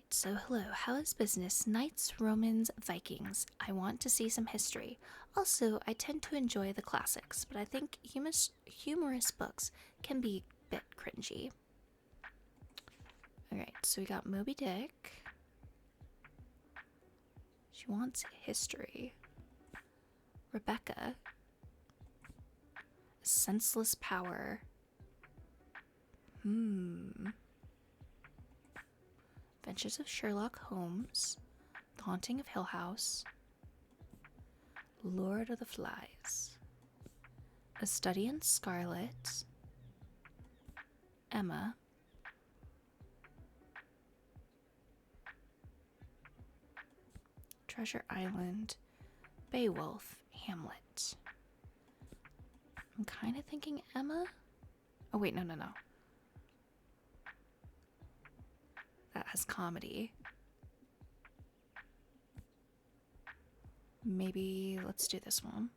so hello, how is business? Knights, Romans, Vikings. I want to see some history. Also, I tend to enjoy the classics, but I think humorous books can be a bit cringy. Alright, so we got Moby Dick. She wants history. Rebecca. Senseless power. Adventures of Sherlock Holmes. The Haunting of Hill House. Lord of the Flies. A Study in Scarlet. Emma. Treasure Island. Beowulf. Hamlet. I'm kind of thinking Emma. Oh, wait, no. That has comedy. Maybe let's do this one.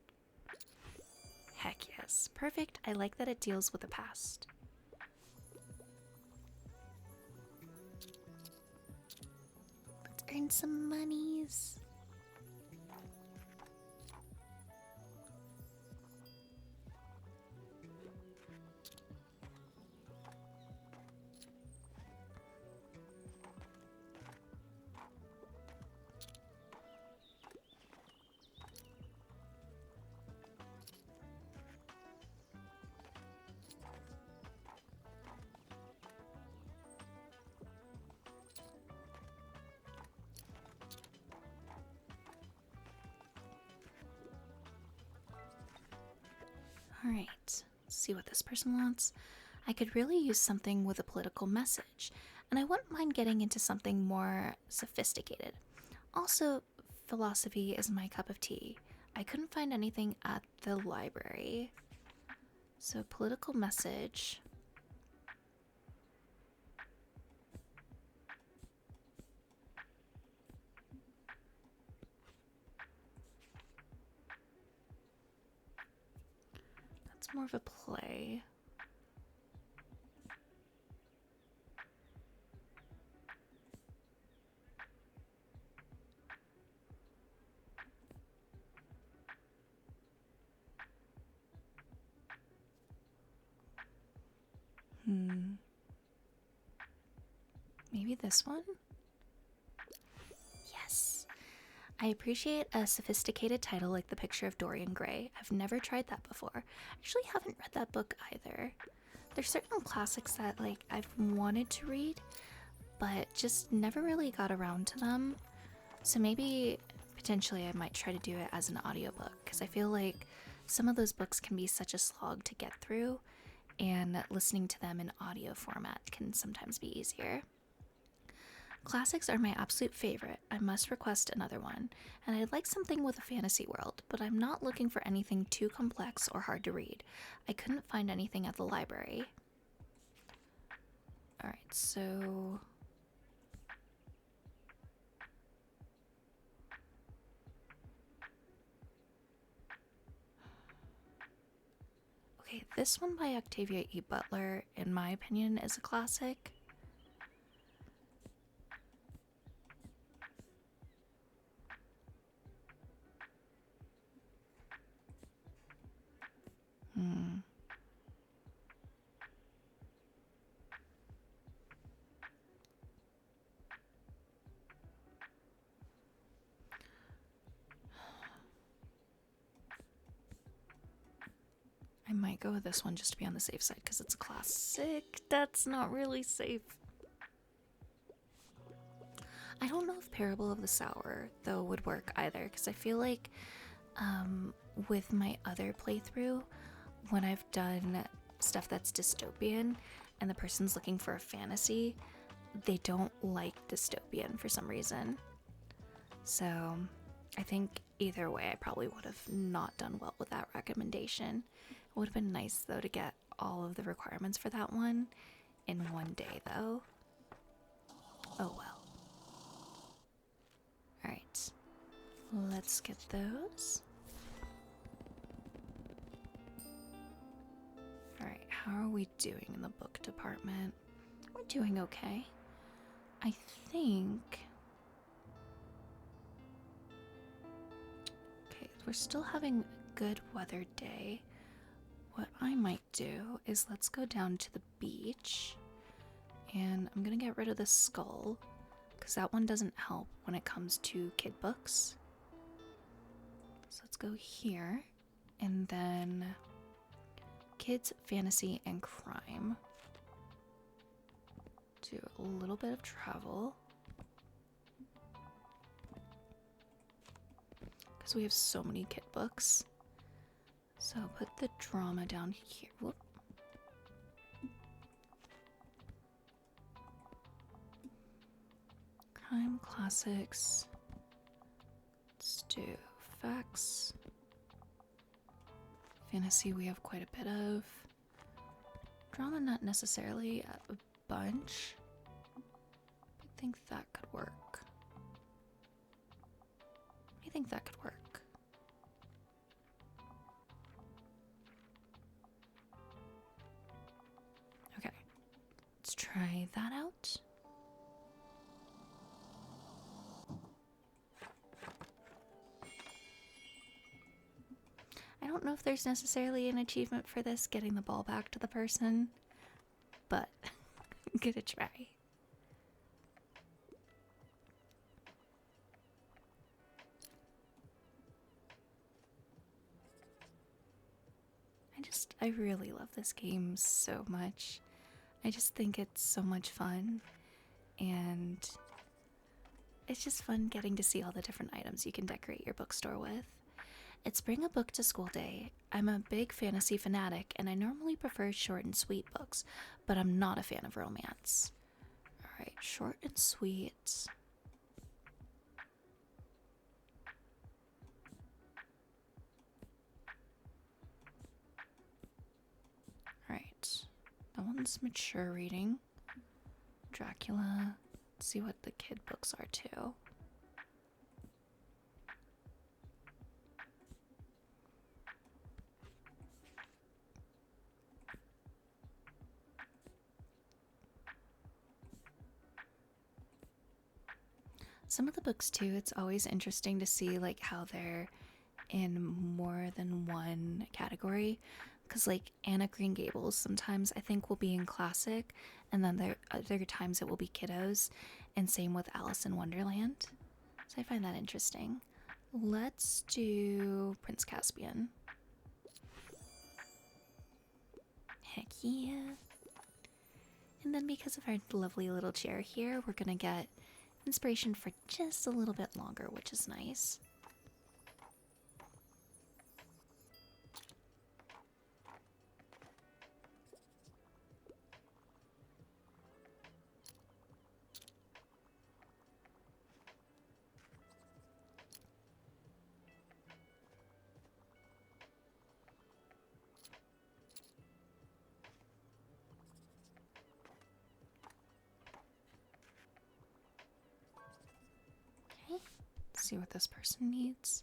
Heck yes. Perfect. I like that it deals with the past. earn some monies. Alright, let's see what this person wants. I could really use something with a political message, and I wouldn't mind getting into something more sophisticated. Also, philosophy is my cup of tea. I couldn't find anything at the library. So, political message. That's more of a play. Maybe this one? Yes. I appreciate a sophisticated title like The Picture of Dorian Gray. I've never tried that before. I actually haven't read that book either. There's certain classics that I've wanted to read, but just never really got around to them. So maybe potentially I might try to do it as an audiobook, because I feel like some of those books can be such a slog to get through, and listening to them in audio format can sometimes be easier. Classics are my absolute favorite. I must request another one, and I'd like something with a fantasy world, but I'm not looking for anything too complex or hard to read. I couldn't find anything at the library. Alright, so... okay, this one by Octavia E. Butler, in my opinion, is a classic. I might go with this one just to be on the safe side because it's a classic. That's not really safe. I don't know if Parable of the Sower, though, would work either, because I feel like with my other playthrough, when I've done stuff that's dystopian and the person's looking for a fantasy, they don't like dystopian for some reason. So I think either way, I probably would have not done well with that recommendation. It would have been nice, though, to get all of the requirements for that one in one day, though. Oh well. Alright. Let's get those. Alright, how are we doing in the book department? We're doing okay. I think... okay, we're still having a good weather day. What I might do is let's go down to the beach, and I'm gonna get rid of the skull because that one doesn't help when it comes to kid books. So let's go here, and then kids, fantasy, and crime. Do a little bit of travel because we have so many kid books. So I'll put the drama down here. Whoop. Crime, classics. Let's do facts. Fantasy we have quite a bit of. Drama not necessarily a bunch. I think that could work. I think that could work. Okay, let's try that out. don't know if there's necessarily an achievement for this, getting the ball back to the person, but I'm gonna try. I really love this game so much. I just think it's so much fun, and it's just fun getting to see all the different items you can decorate your bookstore with. It's Bring a Book to School Day. I'm a big fantasy fanatic, and I normally prefer short and sweet books, but I'm not a fan of romance. Alright, short and sweet. Alright, that one's mature reading. Dracula. Let's see what the kid books are too. Some of the books too, it's always interesting to see like how they're in more than one category, because like Anna Green Gables sometimes I think will be in classic, and then there are other times it will be kiddos, and same with Alice in Wonderland. So I find that interesting. Let's do Prince Caspian. Heck yeah. And then because of our lovely little chair here, we're gonna get inspiration for just a little bit longer, which is nice. Okay, let's see what this person needs.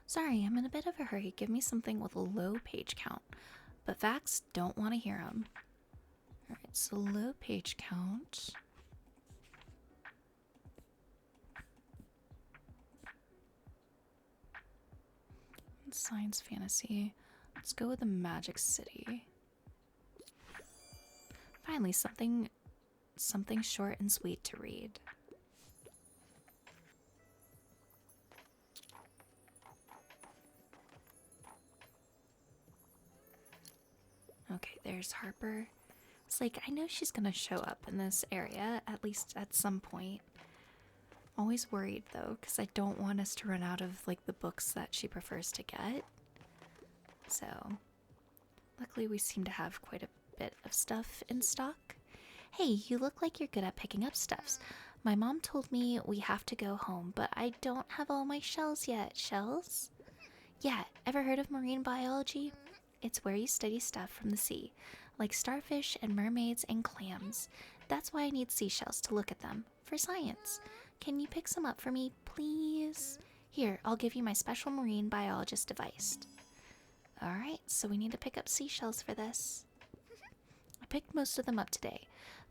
Sorry, I'm in a bit of a hurry. Give me something with a low page count. But Vax don't want to hear them. Alright, so low page count. Science fantasy. Let's go with the Magic City. Finally, something short and sweet to read. Okay, there's Harper. It's like, I know she's gonna show up in this area, at least at some point. Always worried though, because I don't want us to run out of like the books that she prefers to get. So, luckily we seem to have quite a bit of stuff in stock. Hey, you look like you're good at picking up stuffs. My mom told me we have to go home, but I don't have all my shells yet. Shells? Yeah, ever heard of marine biology? It's where you study stuff from the sea, like starfish and mermaids and clams. That's why I need seashells to look at them, for science. Can you pick some up for me, please? Here, I'll give you my special marine biologist device. Alright, so we need to pick up seashells for this. I picked most of them up today,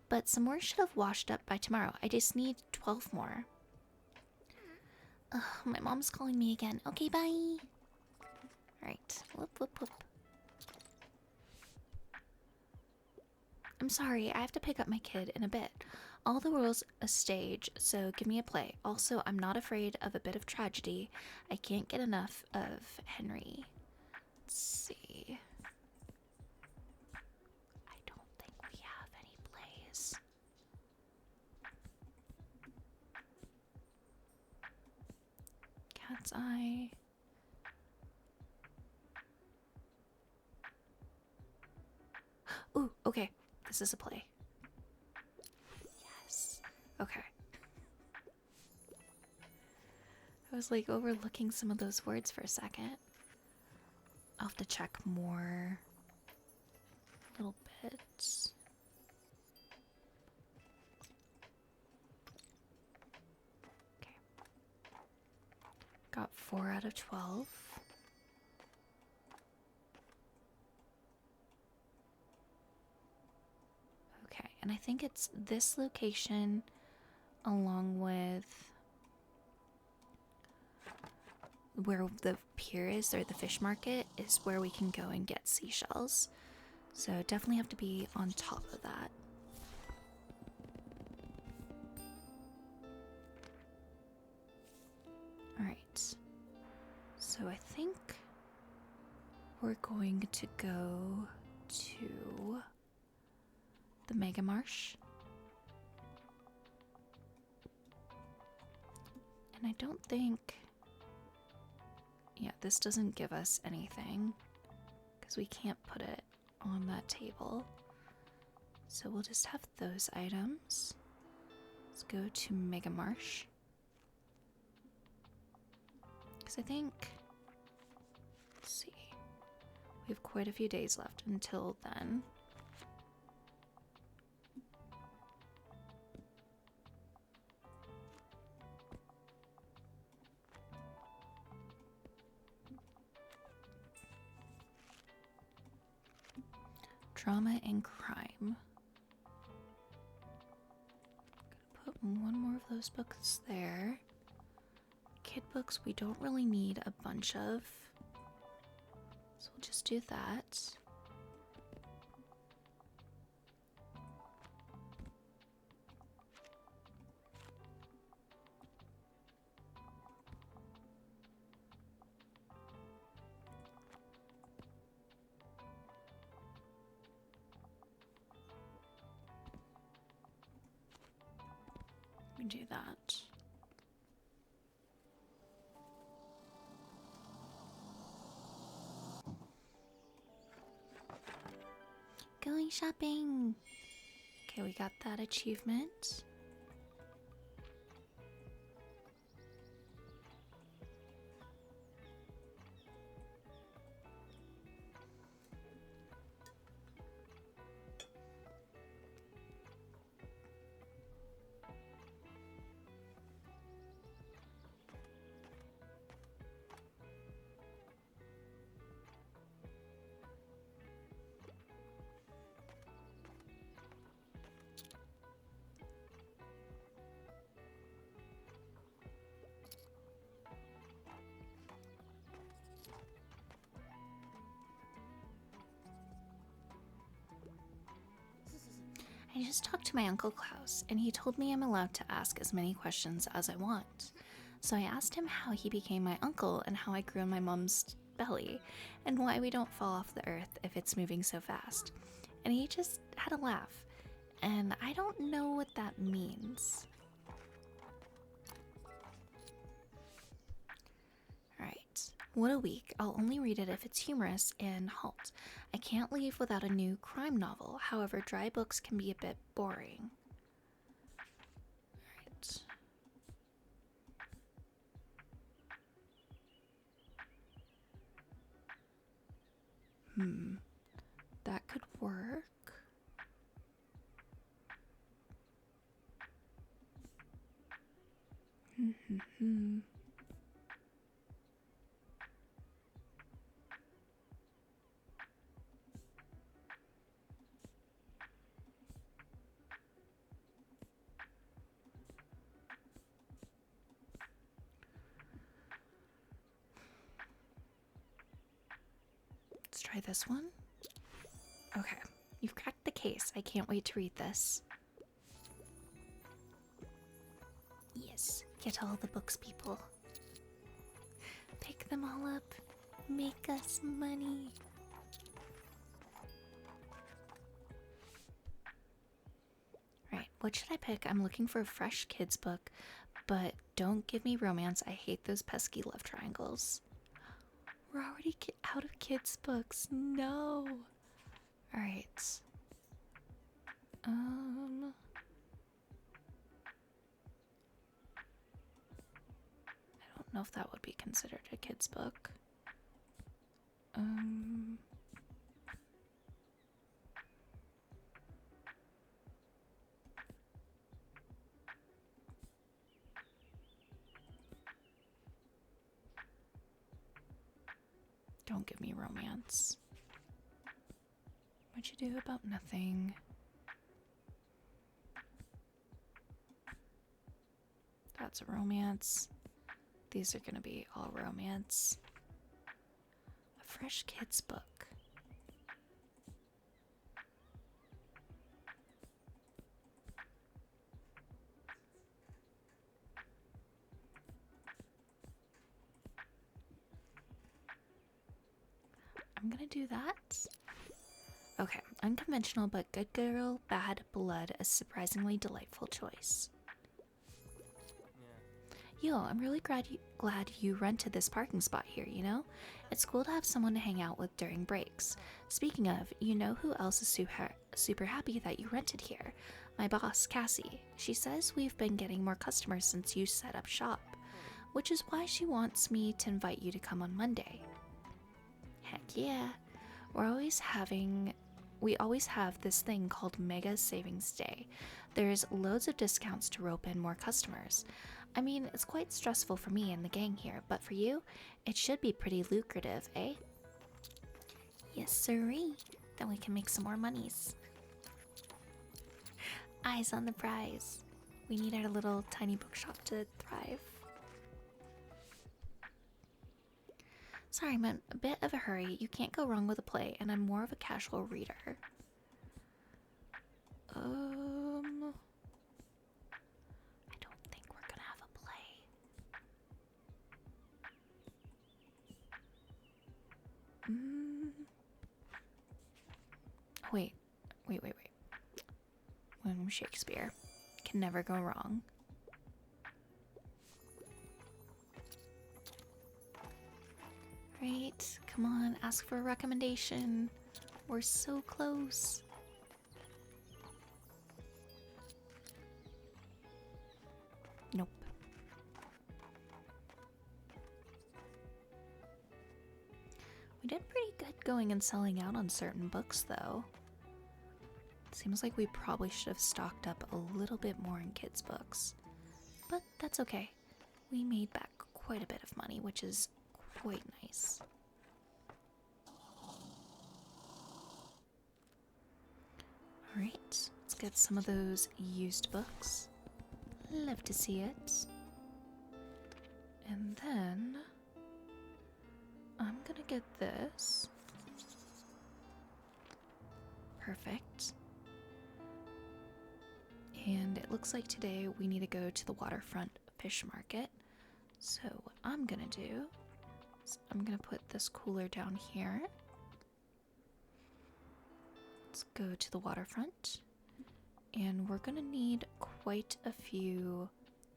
but some more should have washed up by tomorrow. I just need 12 more. Ugh, my mom's calling me again. Okay, bye. Alright, whoop, whoop, whoop. I'm sorry, I have to pick up my kid in a bit. All the world's a stage, so give me a play. Also, I'm not afraid of a bit of tragedy. I can't get enough of Henry. Let's see. I don't think we have any plays. Cat's Eye. Ooh, okay. This is a play. Yes. Okay. I was like overlooking some of those words for a second. I'll have to check more little bits. Okay. Got 4 out of 12. Okay, and I think it's this location along with where the pier is, or the fish market, is where we can go and get seashells. So definitely have to be on top of that. Alright. So I think we're going to go to the Mega Marsh. And I don't think... Yeah, this doesn't give us anything because we can't put it on that table. So we'll just have those items. Let's go to Mega Marsh. Because I think... Let's see. We have quite a few days left until then. Drama and crime. Gonna put one more of those books there. Kid books we don't really need a bunch of, so we'll just do that. We do that. Going shopping. Okay, we got that achievement. I just talked to my Uncle Klaus, and he told me I'm allowed to ask as many questions as I want. So I asked him how he became my uncle and how I grew in my mom's belly, and why we don't fall off the earth if it's moving so fast. And he just had a laugh, and I don't know what that means. Alright, what a week. I'll only read it if it's humorous and halt. I can't leave without a new crime novel. However, dry books can be a bit boring. Alright. That could work. Let's try this one. Okay, you've cracked the case. I can't wait to read this. Yes, get all the books, people. Pick them all up. Make us money. Right, what should I pick? I'm looking for a fresh kids book, but don't give me romance. I hate those pesky love triangles. We're already out of kids' books. No. Alright. I don't know if that would be considered a kid's book. Don't give me romance. What'd you do about nothing? That's a romance. these are gonna be all romance. A fresh kid's book. I'm gonna do that. Okay, unconventional but good girl, bad blood, a surprisingly delightful choice. Yo, I'm really glad you rented this parking spot here, you know? It's cool to have someone to hang out with during breaks. Speaking of, you know who else is super happy that you rented here? My boss, Cassie. She says we've been getting more customers since you set up shop, which is why she wants me to invite you to come on Monday. Heck yeah. We always have this thing called Mega Savings Day. There's loads of discounts to rope in more customers. I mean, it's quite stressful for me and the gang here, but for you, it should be pretty lucrative, eh? Yes, sirree. Then we can make some more monies. Eyes on the prize. We need our little tiny bookshop to thrive. Sorry, I'm in a bit of a hurry. You can't go wrong with a play, and I'm more of a casual reader. I don't think we're gonna have a play. Wait. William Shakespeare. Can never go wrong. Right, come on, ask for a recommendation. We're so close. Nope. We did pretty good going and selling out on certain books, though. Seems like we probably should have stocked up a little bit more in kids' books. But that's okay. We made back quite a bit of money, which is quite nice. Alright, let's get some of those used books. Love to see it. And then I'm gonna get this. Perfect. And it looks like today we need to go to the waterfront fish market. So what I'm gonna do is I'm gonna put this cooler down here. Let's go to the waterfront. And we're gonna need quite a few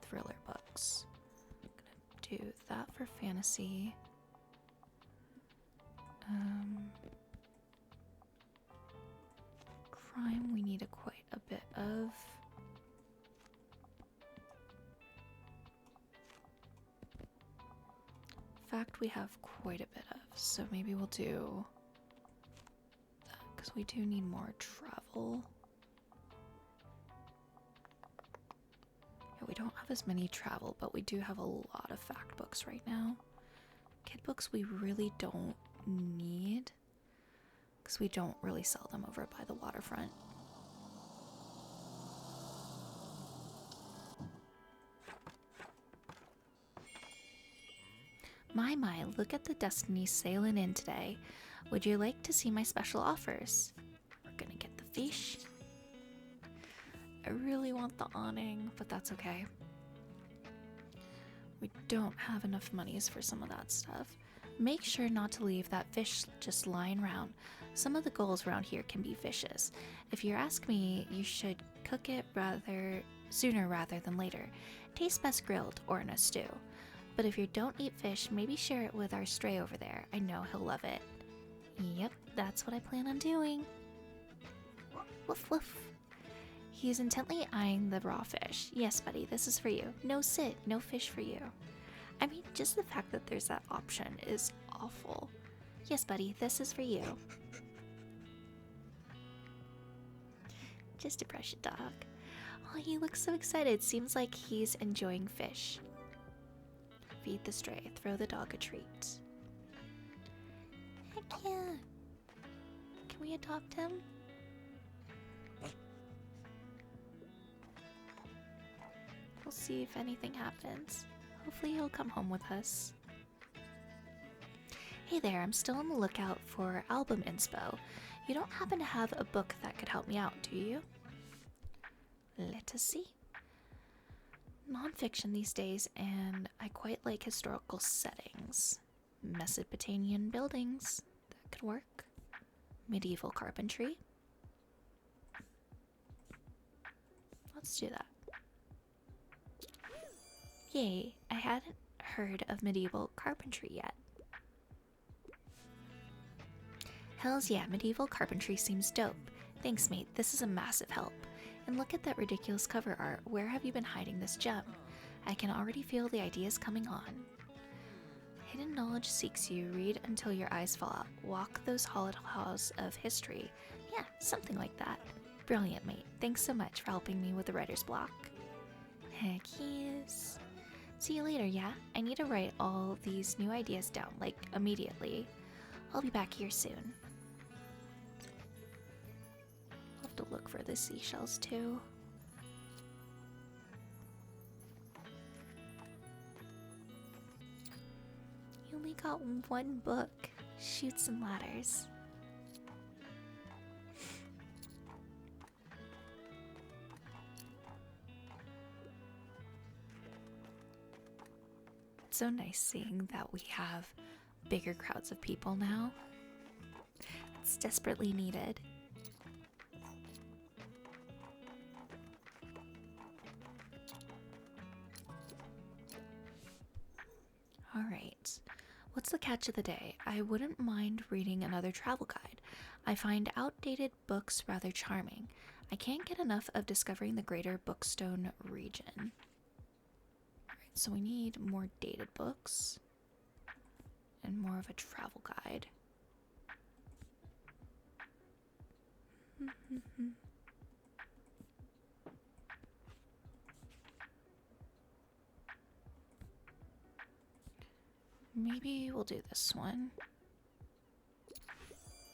thriller books. I'm gonna do that for fantasy. Crime we need quite a bit of. Fact we have quite a bit of, so maybe we'll do that because we do need more travel. Yeah, we don't have as many travel, but we do have a lot of fact books right now. Kid books we really don't need because we don't really sell them over by the waterfront. My, look at the Destiny sailing in today. Would you like to see my special offers? We're gonna get the fish. I really want the awning, but that's okay. We don't have enough monies for some of that stuff. Make sure not to leave that fish just lying around. Some of the goals around here can be vicious. If you ask me, you should cook it sooner rather than later. Tastes best grilled or in a stew. But if you don't eat fish, maybe share it with our stray over there. I know he'll love it. Yep, that's what I plan on doing. Woof woof. He's intently eyeing the raw fish. Yes, buddy, this is for you. No sit, no fish for you. I mean, just the fact that there's that option is awful. Yes, buddy, this is for you. Just a precious dog. Oh, he looks so excited. Seems like he's enjoying fish. Feed the stray. Throw the dog a treat. Heck yeah. Can we adopt him? We'll see if anything happens. Hopefully he'll come home with us. Hey there, I'm still on the lookout for album inspo. You don't happen to have a book that could help me out, do you? Let us see. Nonfiction these days, and I quite like historical settings. Mesopotamian buildings, that could work. Medieval carpentry. Let's do that. Yay, I hadn't heard of medieval carpentry yet. Hells yeah, medieval carpentry seems dope. Thanks, mate, this is a massive help. And look at that ridiculous cover art. Where have you been hiding this gem? I can already feel the ideas coming on. Hidden knowledge seeks you. Read until your eyes fall out. Walk those hollowed halls of history. Yeah, something like that. Brilliant, mate. Thanks so much for helping me with the writer's block. Heck yes. See you later, yeah? I need to write all these new ideas down, like, immediately. I'll be back here soon. I'll have to look for the seashells, too. You only got one book. Chutes and ladders. It's so nice seeing that we have bigger crowds of people now. It's desperately needed. Alright, what's the catch of the day? I wouldn't mind reading another travel guide. I find outdated books rather charming. I can't get enough of discovering the greater Bookstone region. Alright, so we need more dated books and more of a travel guide. Maybe we'll do this one.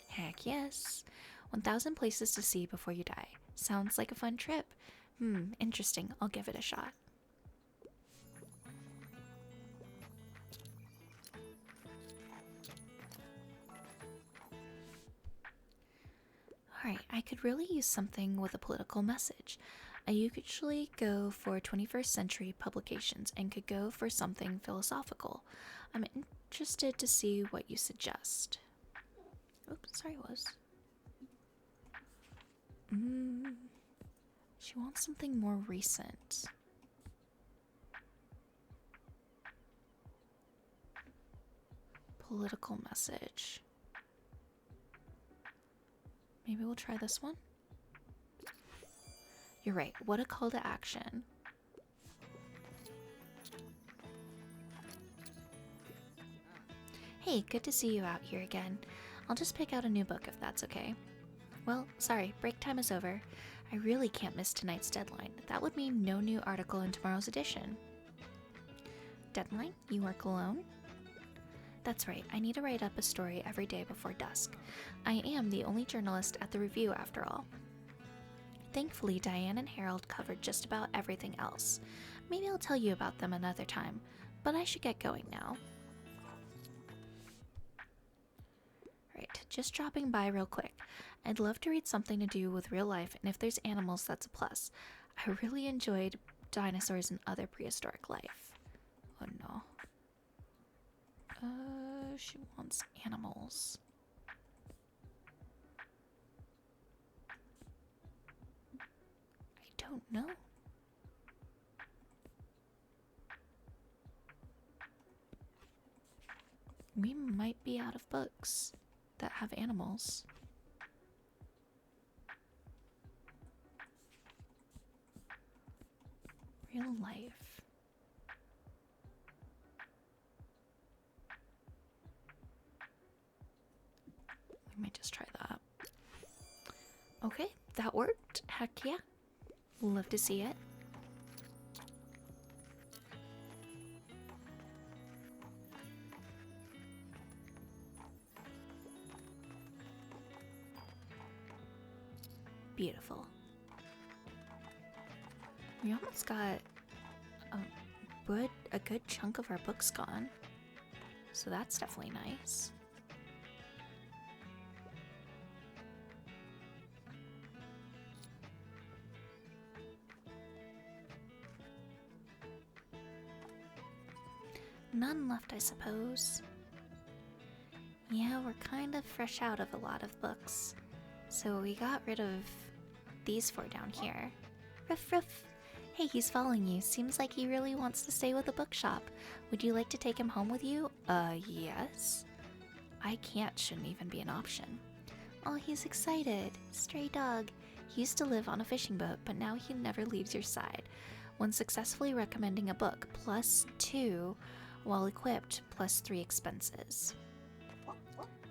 Heck yes. 1,000 places to see before you die. Sounds like a fun trip. Interesting. I'll give it a shot. Alright, I could really use something with a political message. I usually go for 21st century publications and could go for something philosophical. I'm interested to see what you suggest. Oops, sorry, was. She wants something more recent. Political message. Maybe we'll try this one. You're right, what a call to action. Hey, good to see you out here again. I'll just pick out a new book if that's okay. Well, sorry, break time is over. I really can't miss tonight's deadline. That would mean no new article in tomorrow's edition. Deadline? You work alone? That's right, I need to write up a story every day before dusk. I am the only journalist at the review after all. Thankfully, Diane and Harold covered just about everything else. Maybe I'll tell you about them another time, but I should get going now. Right, just dropping by real quick. I'd love to read something to do with real life, and if there's animals, that's a plus. I really enjoyed dinosaurs and other prehistoric life. Oh no. She wants animals. I don't know. We might be out of books that have animals. Real life. We might just try that. Okay, that worked. Heck yeah. Love to see it. Beautiful. We almost got a good chunk of our books gone. So that's definitely nice. None left, I suppose. Yeah, we're kind of fresh out of a lot of books. So we got rid of these 4 down here. Ruff ruff. Hey, he's following you. Seems like he really wants to stay with the bookshop. Would you like to take him home with you? Yes. I can't shouldn't even be an option. Oh, he's excited. Stray dog. He used to live on a fishing boat, but now he never leaves your side. When successfully recommending a book, +2, while equipped, +3 expenses.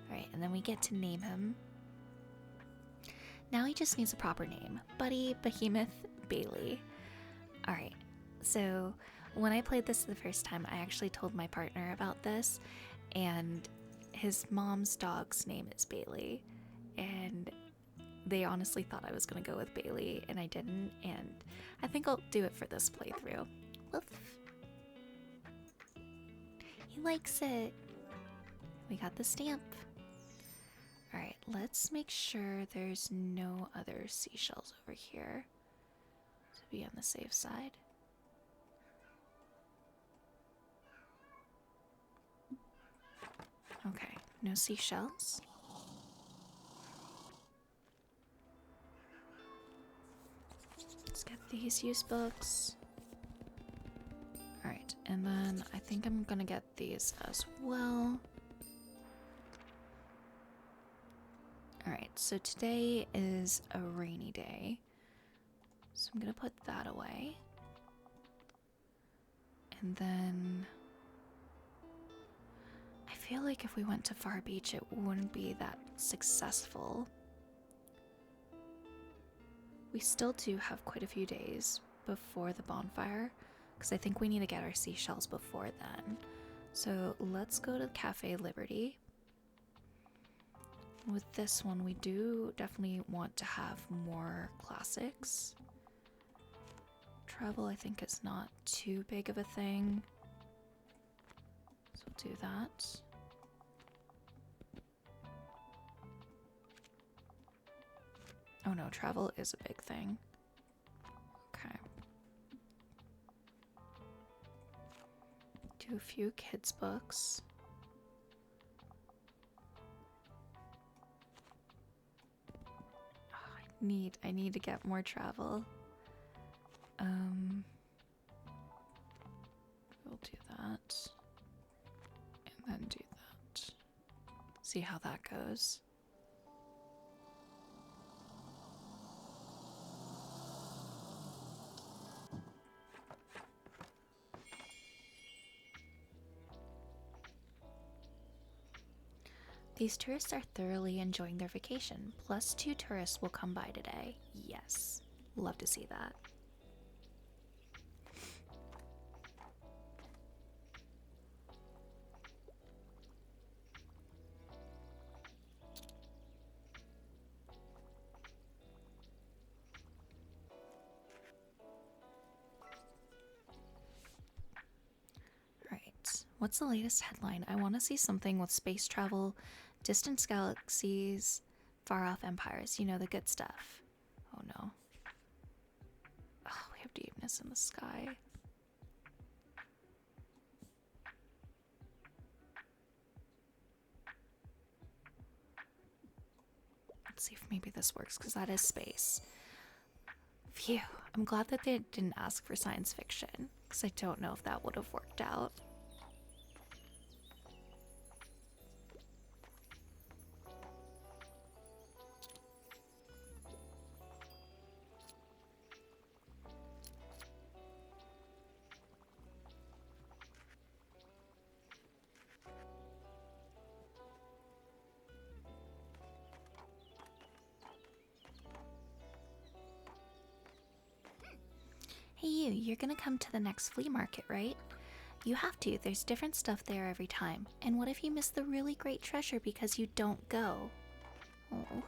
Alright, and then we get to name him. Now he just needs a proper name. Buddy, Behemoth, Bailey. Alright, so when I played this the first time, I actually told my partner about this, and his mom's dog's name is Bailey, and they honestly thought I was going to go with Bailey, and I didn't, and I think I'll do it for this playthrough. Woof. He likes it. We got the stamp. Alright, let's make sure there's no other seashells over here to be on the safe side. Okay, no seashells. Let's get these used books. Alright, and then I think I'm gonna get these as well. Alright, so today is a rainy day. So I'm gonna put that away. And then I feel like if we went to Far Beach, it wouldn't be that successful. We still do have quite a few days before the bonfire, because I think we need to get our seashells before then. So let's go to Cafe Liberty. With this one, we do definitely want to have more classics. Travel, I think, is not too big of a thing. So we'll do that. Oh no, travel is a big thing. Okay. Do a few kids' books. I need to get more travel. We'll do that. And then do that. See how that goes. These tourists are thoroughly enjoying their vacation. +2 tourists will come by today. Yes. Love to see that. Alright. What's the latest headline? I want to see something with space travel, distant galaxies, far off empires. You know, the good stuff. Oh no. Oh, we have deepness in the sky. Let's see if maybe this works, because that is space. Phew. I'm glad that they didn't ask for science fiction, because I don't know if that would have worked out. Hey you, you're gonna come to the next flea market, right? You have to, there's different stuff there every time. And what if you miss the really great treasure because you don't go? Oh,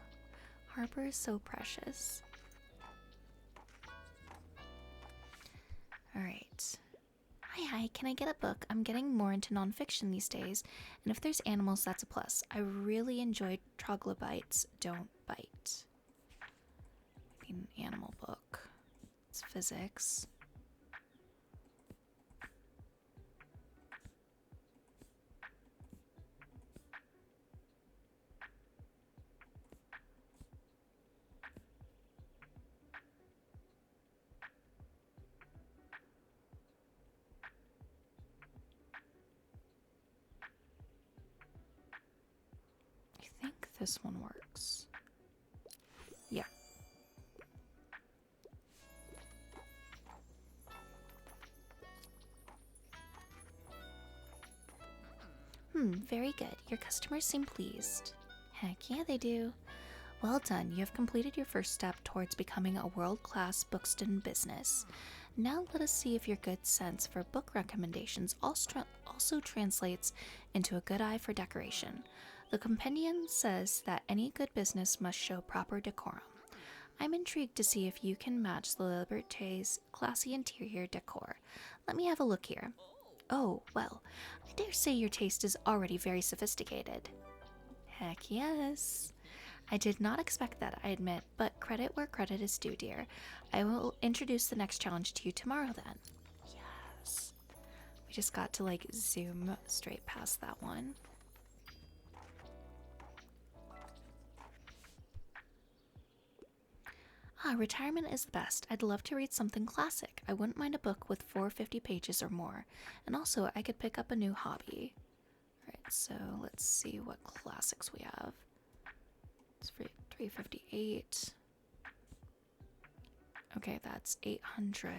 Harper is so precious. Alright. Hi Hi, can I get a book? I'm getting more into nonfiction these days, and if there's animals, that's a plus. I really enjoyed Troglobites Don't Bite. An animal book. It's physics. I think this one works. Yeah. Very good. Your customers seem pleased. Heck yeah, they do. Well done. You have completed your first step towards becoming a world-class Bookston business. Now let us see if your good sense for book recommendations also translates into a good eye for decoration. The compendium says that any good business must show proper decorum. I'm intrigued to see if you can match the Liberté's classy interior decor. Let me have a look here. Oh, well, I dare say your taste is already very sophisticated. Heck yes. I did not expect that, I admit, but credit where credit is due, dear. I will introduce the next challenge to you tomorrow then. Yes. We just got to, like, zoom straight past that one. Retirement is the best. I'd love to read something classic. I wouldn't mind a book with 450 pages or more. And also, I could pick up a new hobby. Alright, so let's see what classics we have. It's for 358. Okay, that's 800.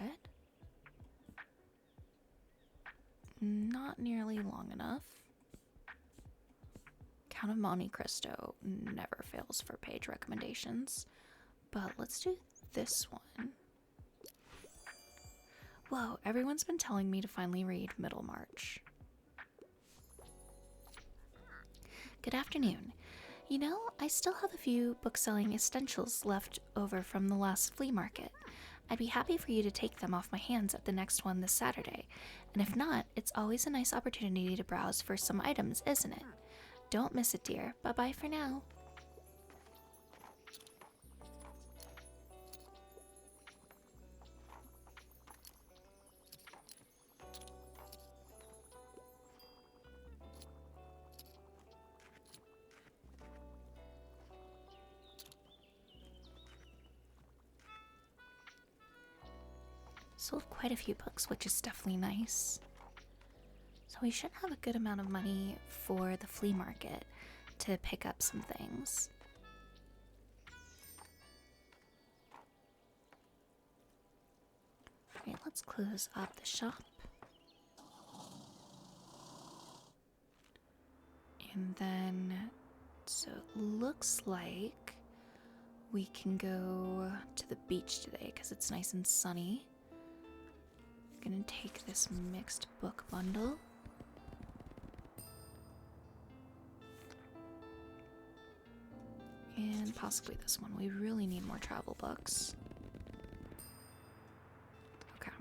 Not nearly long enough. Count of Monte Cristo never fails for page recommendations. But let's do this one. Whoa, everyone's been telling me to finally read Middlemarch. Good afternoon. You know, I still have a few book-selling essentials left over from the last flea market. I'd be happy for you to take them off my hands at the next one this Saturday. And if not, it's always a nice opportunity to browse for some items, isn't it? Don't miss it, dear. Bye-bye for now. Sold quite a few books, which is definitely nice. So we should have a good amount of money for the flea market to pick up some things. Alright, let's close up the shop. And then, so it looks like we can go to the beach today because it's nice and sunny. I'm gonna take this mixed book bundle. And possibly this one. We really need more travel books. Okay.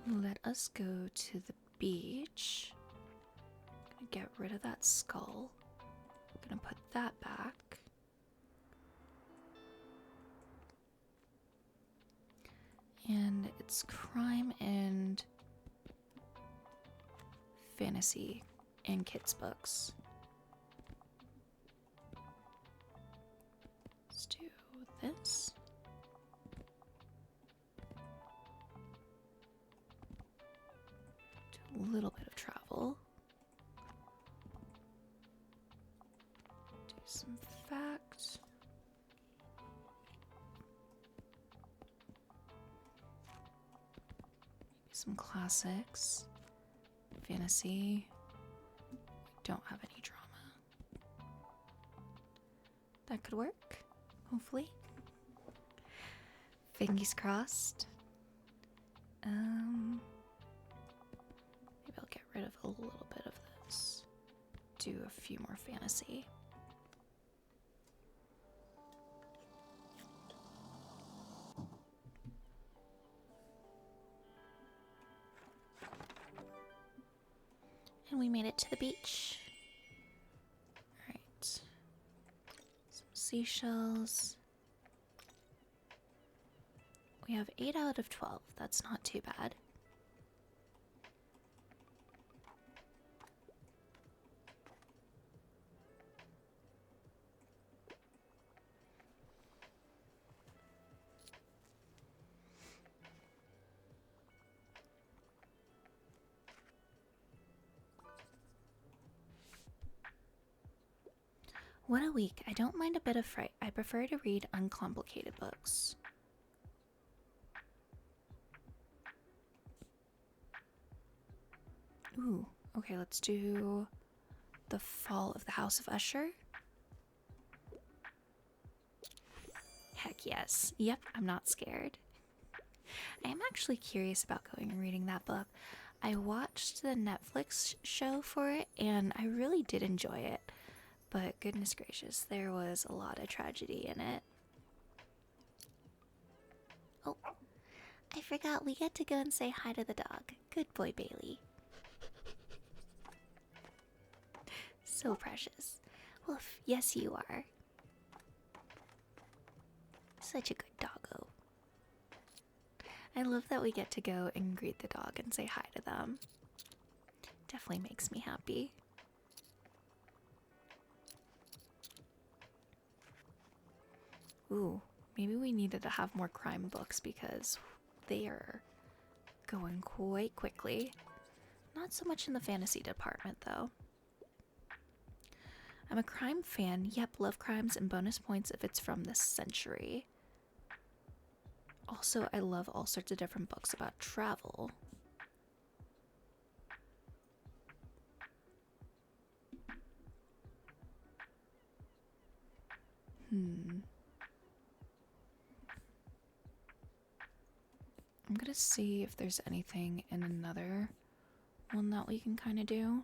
Let us go to the beach. Get rid of that skull. Gonna put that back. And it's crime and fantasy and kids books. Let's do this. Do a little bit of travel. Do some facts. Some classics. Fantasy. I don't have any drama. That could work, hopefully. Fingers crossed. Maybe I'll get rid of a little bit of this. Do a few more fantasy. And we made it to the beach. Alright. Some seashells. We have 8 out of 12. That's not too bad. What a week. I don't mind a bit of fright. I prefer to read uncomplicated books. Ooh, okay, let's do The Fall of the House of Usher. Heck yes. Yep, I'm not scared. I am actually curious about going and reading that book. I watched the Netflix show for it and I really did enjoy it. But goodness gracious, there was a lot of tragedy in it. Oh, I forgot we get to go and say hi to the dog. Good boy, Bailey. So precious. Woof, yes you are. Such a good doggo. I love that we get to go and greet the dog and say hi to them. Definitely makes me happy. Ooh, maybe we needed to have more crime books because they are going quite quickly. Not so much in the fantasy department, though. I'm a crime fan. Yep, love crimes and bonus points if it's from this century. Also, I love all sorts of different books about travel. I'm gonna see if there's anything in another one that we can kind of do.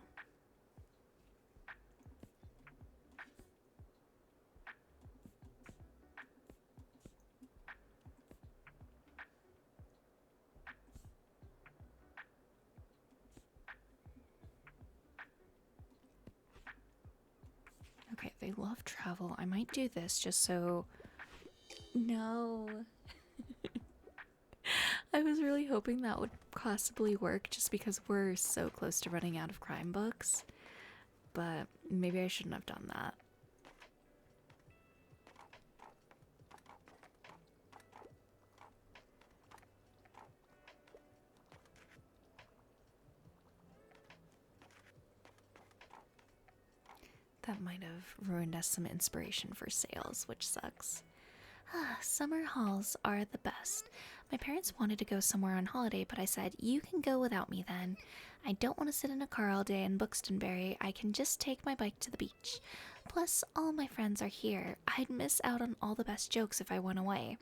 Okay, they love travel. I might do this just so... No. I was really hoping that would possibly work just because we're so close to running out of crime books. But maybe I shouldn't have done that. That might have ruined us some inspiration for sales, which sucks. Summer hauls are the best. My parents wanted to go somewhere on holiday, but I said, you can go without me then. I don't want to sit in a car all day in Buxtonbury. I can just take my bike to the beach. Plus, all my friends are here. I'd miss out on all the best jokes if I went away.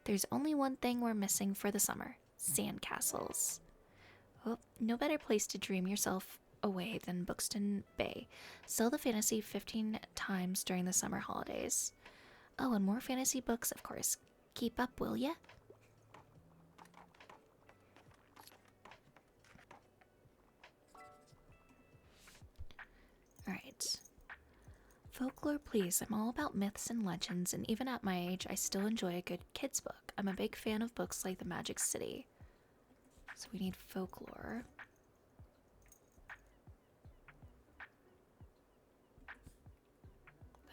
There's only one thing we're missing for the summer. Sandcastles. Well, no better place to dream yourself away than Buxton Bay. Sell the fantasy 15 times during the summer holidays. Oh, and more fantasy books, of course. Keep up, will ya? Alright. Folklore, please. I'm all about myths and legends, and even at my age, I still enjoy a good kids book. I'm a big fan of books like The Magic City. So we need folklore.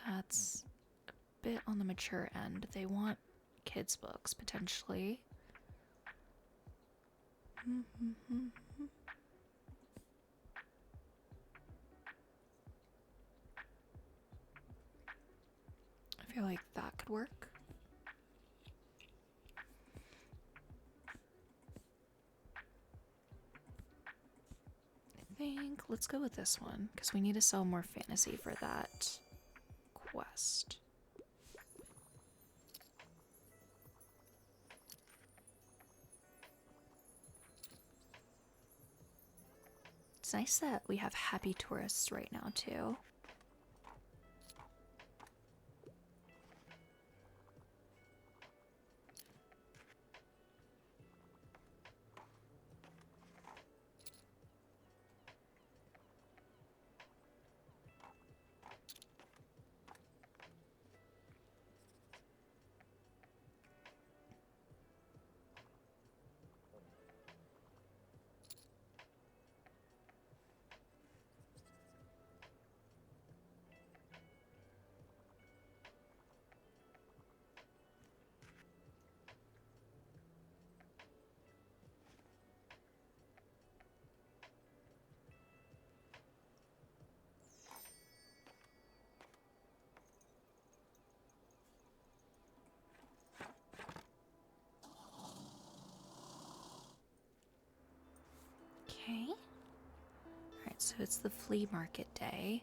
That's a bit on the mature end. They want kids books, potentially. I feel like that could work. I think let's go with this one because we need to sell more fantasy for that quest. It's nice that we have happy tourists right now too. it's the flea market day.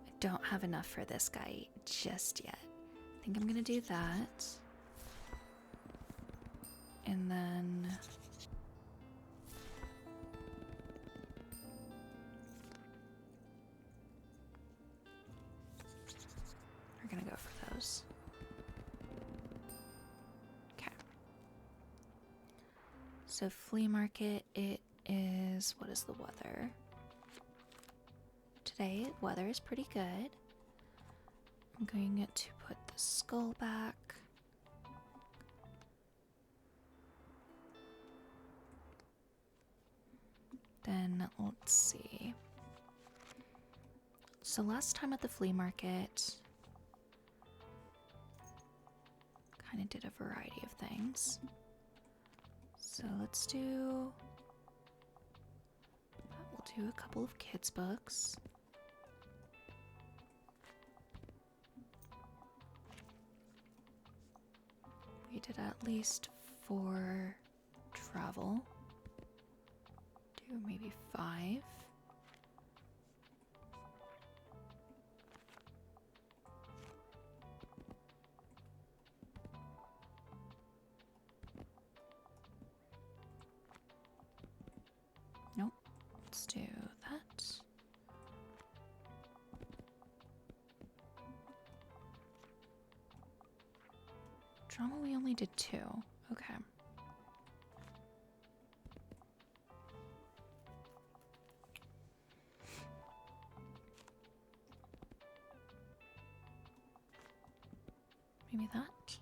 I don't have enough for this guy just yet. I think I'm gonna do that. And then we're gonna go for those. Okay. So flea market, it is, what is the weather? Today, weather is pretty good. I'm going to put the skull back. Then let's see. So last time at the flea market, kind of did a variety of things. So let's do, we'll do a couple of kids' books. We did at least 4 travel. Do maybe 5. Nope. Let's do that. Drama, we only did 2. Okay. Maybe that.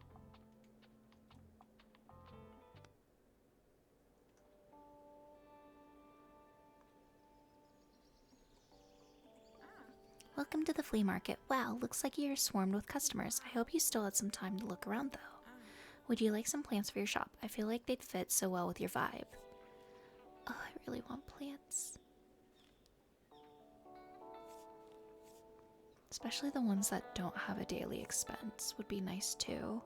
Welcome to the flea market. Wow, looks like you're swarmed with customers. I hope you still had some time to look around, though. Would you like some plants for your shop? I feel like they'd fit so well with your vibe. Oh, I really want plants. Especially the ones that don't have a daily expense would be nice too.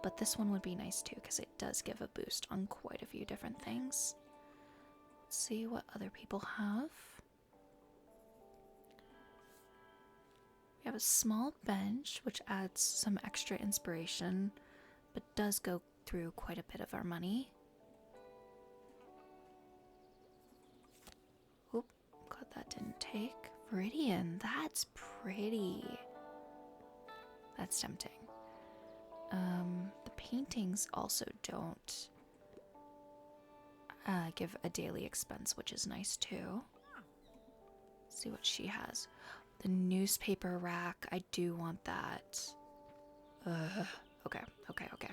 But this one would be nice too because it does give a boost on quite a few different things. Let's see what other people have. We have a small bench which adds some extra inspiration, but does go through quite a bit of our money. Oop, God, that didn't take. Viridian, that's pretty. That's tempting. The paintings also don't give a daily expense, which is nice too. Let's see what she has. The newspaper rack, I do want that. Okay.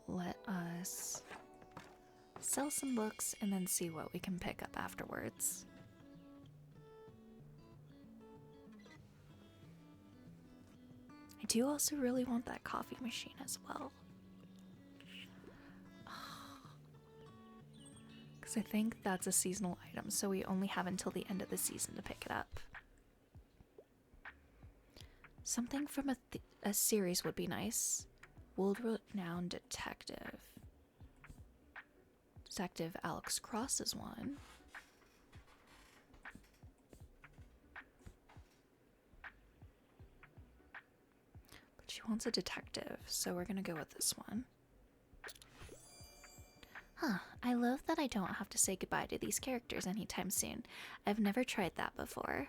Let us sell some books and then see what we can pick up afterwards. I do also really want that coffee machine as well. Because I think that's a seasonal item, so we only have until the end of the season to pick it up. Something from a series would be nice. World-renowned detective. Detective Alex Cross is one. But she wants a detective, so we're gonna go with this one. Huh, I love that I don't have to say goodbye to these characters anytime soon. I've never tried that before.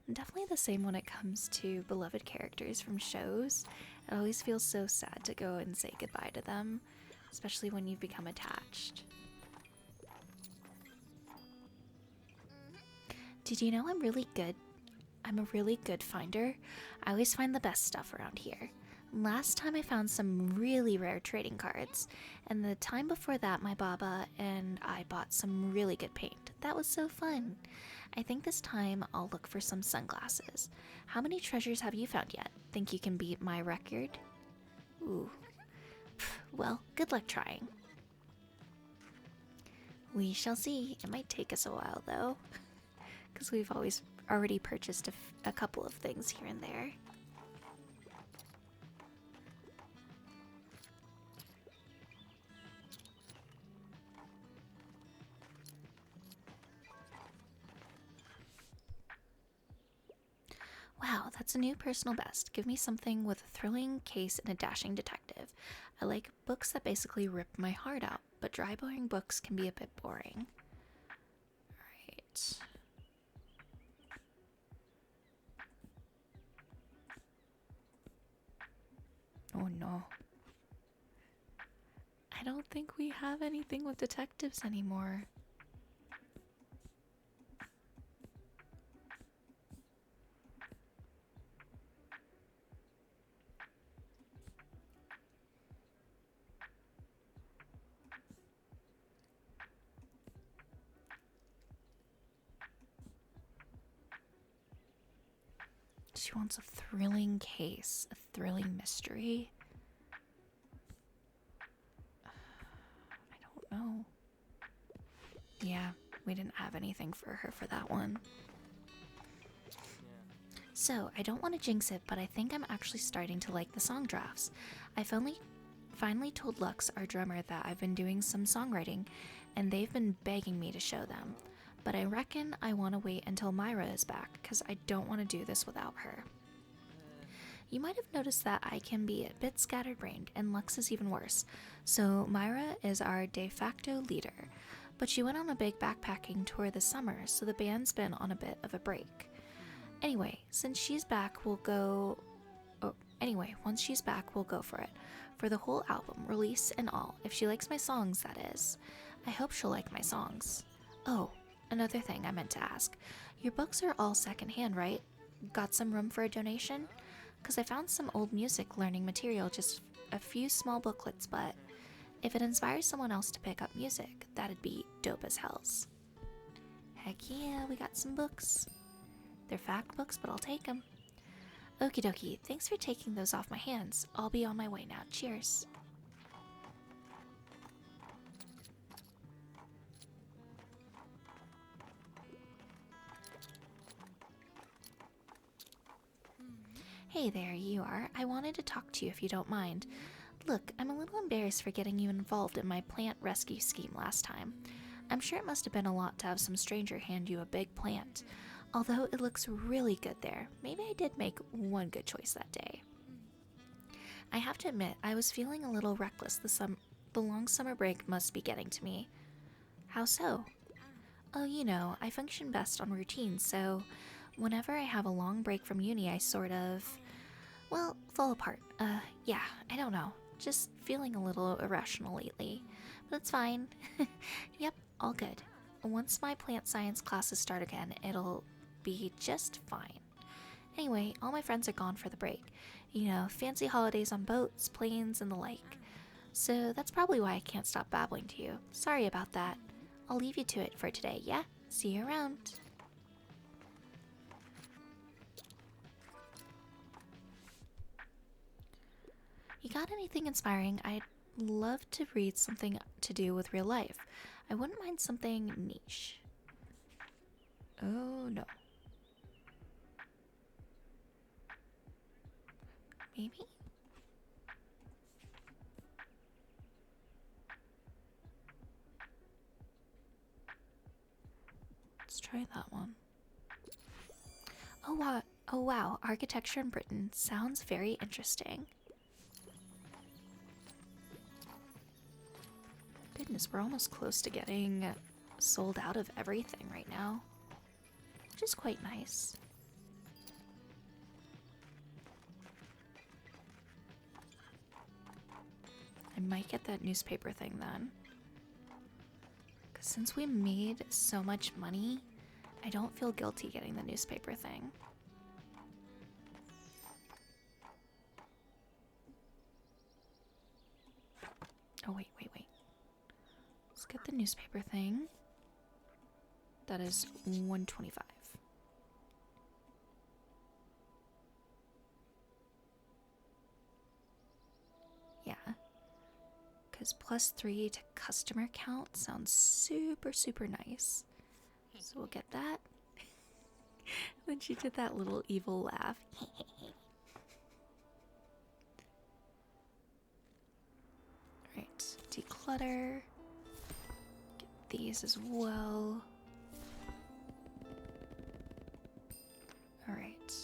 I'm definitely the same when it comes to beloved characters from shows. It always feels so sad to go and say goodbye to them, especially when you've become attached. Did you know I'm really good? I'm a really good finder. I always find the best stuff around here. Last time I found some really rare trading cards, and the time before that my baba and I bought some really good paint. That was so fun. I think this time I'll look for some sunglasses. How many treasures have you found yet? Think you can beat my record? Ooh. Well, good luck trying. We shall see. It might take us a while though, because we've already purchased a couple of things here and there. that's a new personal best. Give me something with a thrilling case and a dashing detective. I like books that basically rip my heart out, but dry, boring books can be a bit boring. Alright. Oh no. I don't think we have anything with detectives anymore. She wants a thrilling case, a thrilling mystery. I don't know. Yeah, we didn't have anything for her for that one. So, I don't want to jinx it, but I think I'm actually starting to like the song drafts. I finally told Lux, our drummer, that I've been doing some songwriting, and they've been begging me to show them. But I reckon I want to wait until Myra is back, because I don't want to do this without her. You might have noticed that I can be a bit scatterbrained, and Lux is even worse. So Myra is our de facto leader, but she went on a big backpacking tour this summer, so the band's been on a bit of a break. Anyway, once she's back, we'll go for it. For the whole album, release and all, if she likes my songs, that is. I hope she'll like my songs. Oh, another thing I meant to ask. Your books are all secondhand, right? Got some room for a donation? Because I found some old music learning material, just a few small booklets, but if it inspires someone else to pick up music, that'd be dope as hells. Heck yeah, we got some books. They're fact books, but I'll take them. Okie dokie, thanks for taking those off my hands. I'll be on my way now. Cheers. Hey there, you are. I wanted to talk to you if you don't mind. Look, I'm a little embarrassed for getting you involved in my plant rescue scheme last time. I'm sure it must have been a lot to have some stranger hand you a big plant. Although it looks really good there, maybe I did make one good choice that day. I have to admit, I was feeling a little reckless. The long summer break must be getting to me. How so? Oh, you know, I function best on routine, so whenever I have a long break from uni, I sort of, well, fall apart. Yeah, I don't know. Just feeling a little irrational lately. But it's fine. Yep, all good. Once my plant science classes start again, it'll be just fine. Anyway, all my friends are gone for the break. You know, fancy holidays on boats, planes, and the like. So that's probably why I can't stop babbling to you. Sorry about that. I'll leave you to it for today, yeah? See you around. You got anything inspiring? I'd love to read something to do with real life. I wouldn't mind something niche. Oh no. Maybe? Let's try that one. Oh wow, architecture in Britain sounds very interesting. Goodness, we're almost close to getting sold out of everything right now, which is quite nice. I might get that newspaper thing then. Because since we made so much money, I don't feel guilty getting the newspaper thing. Oh, wait. Let's get the newspaper thing. That is $125. Yeah. Because +3 to customer count sounds super, super nice. So we'll get that. Then she did that little evil laugh. Alright, declutter. Get these as well. Alright.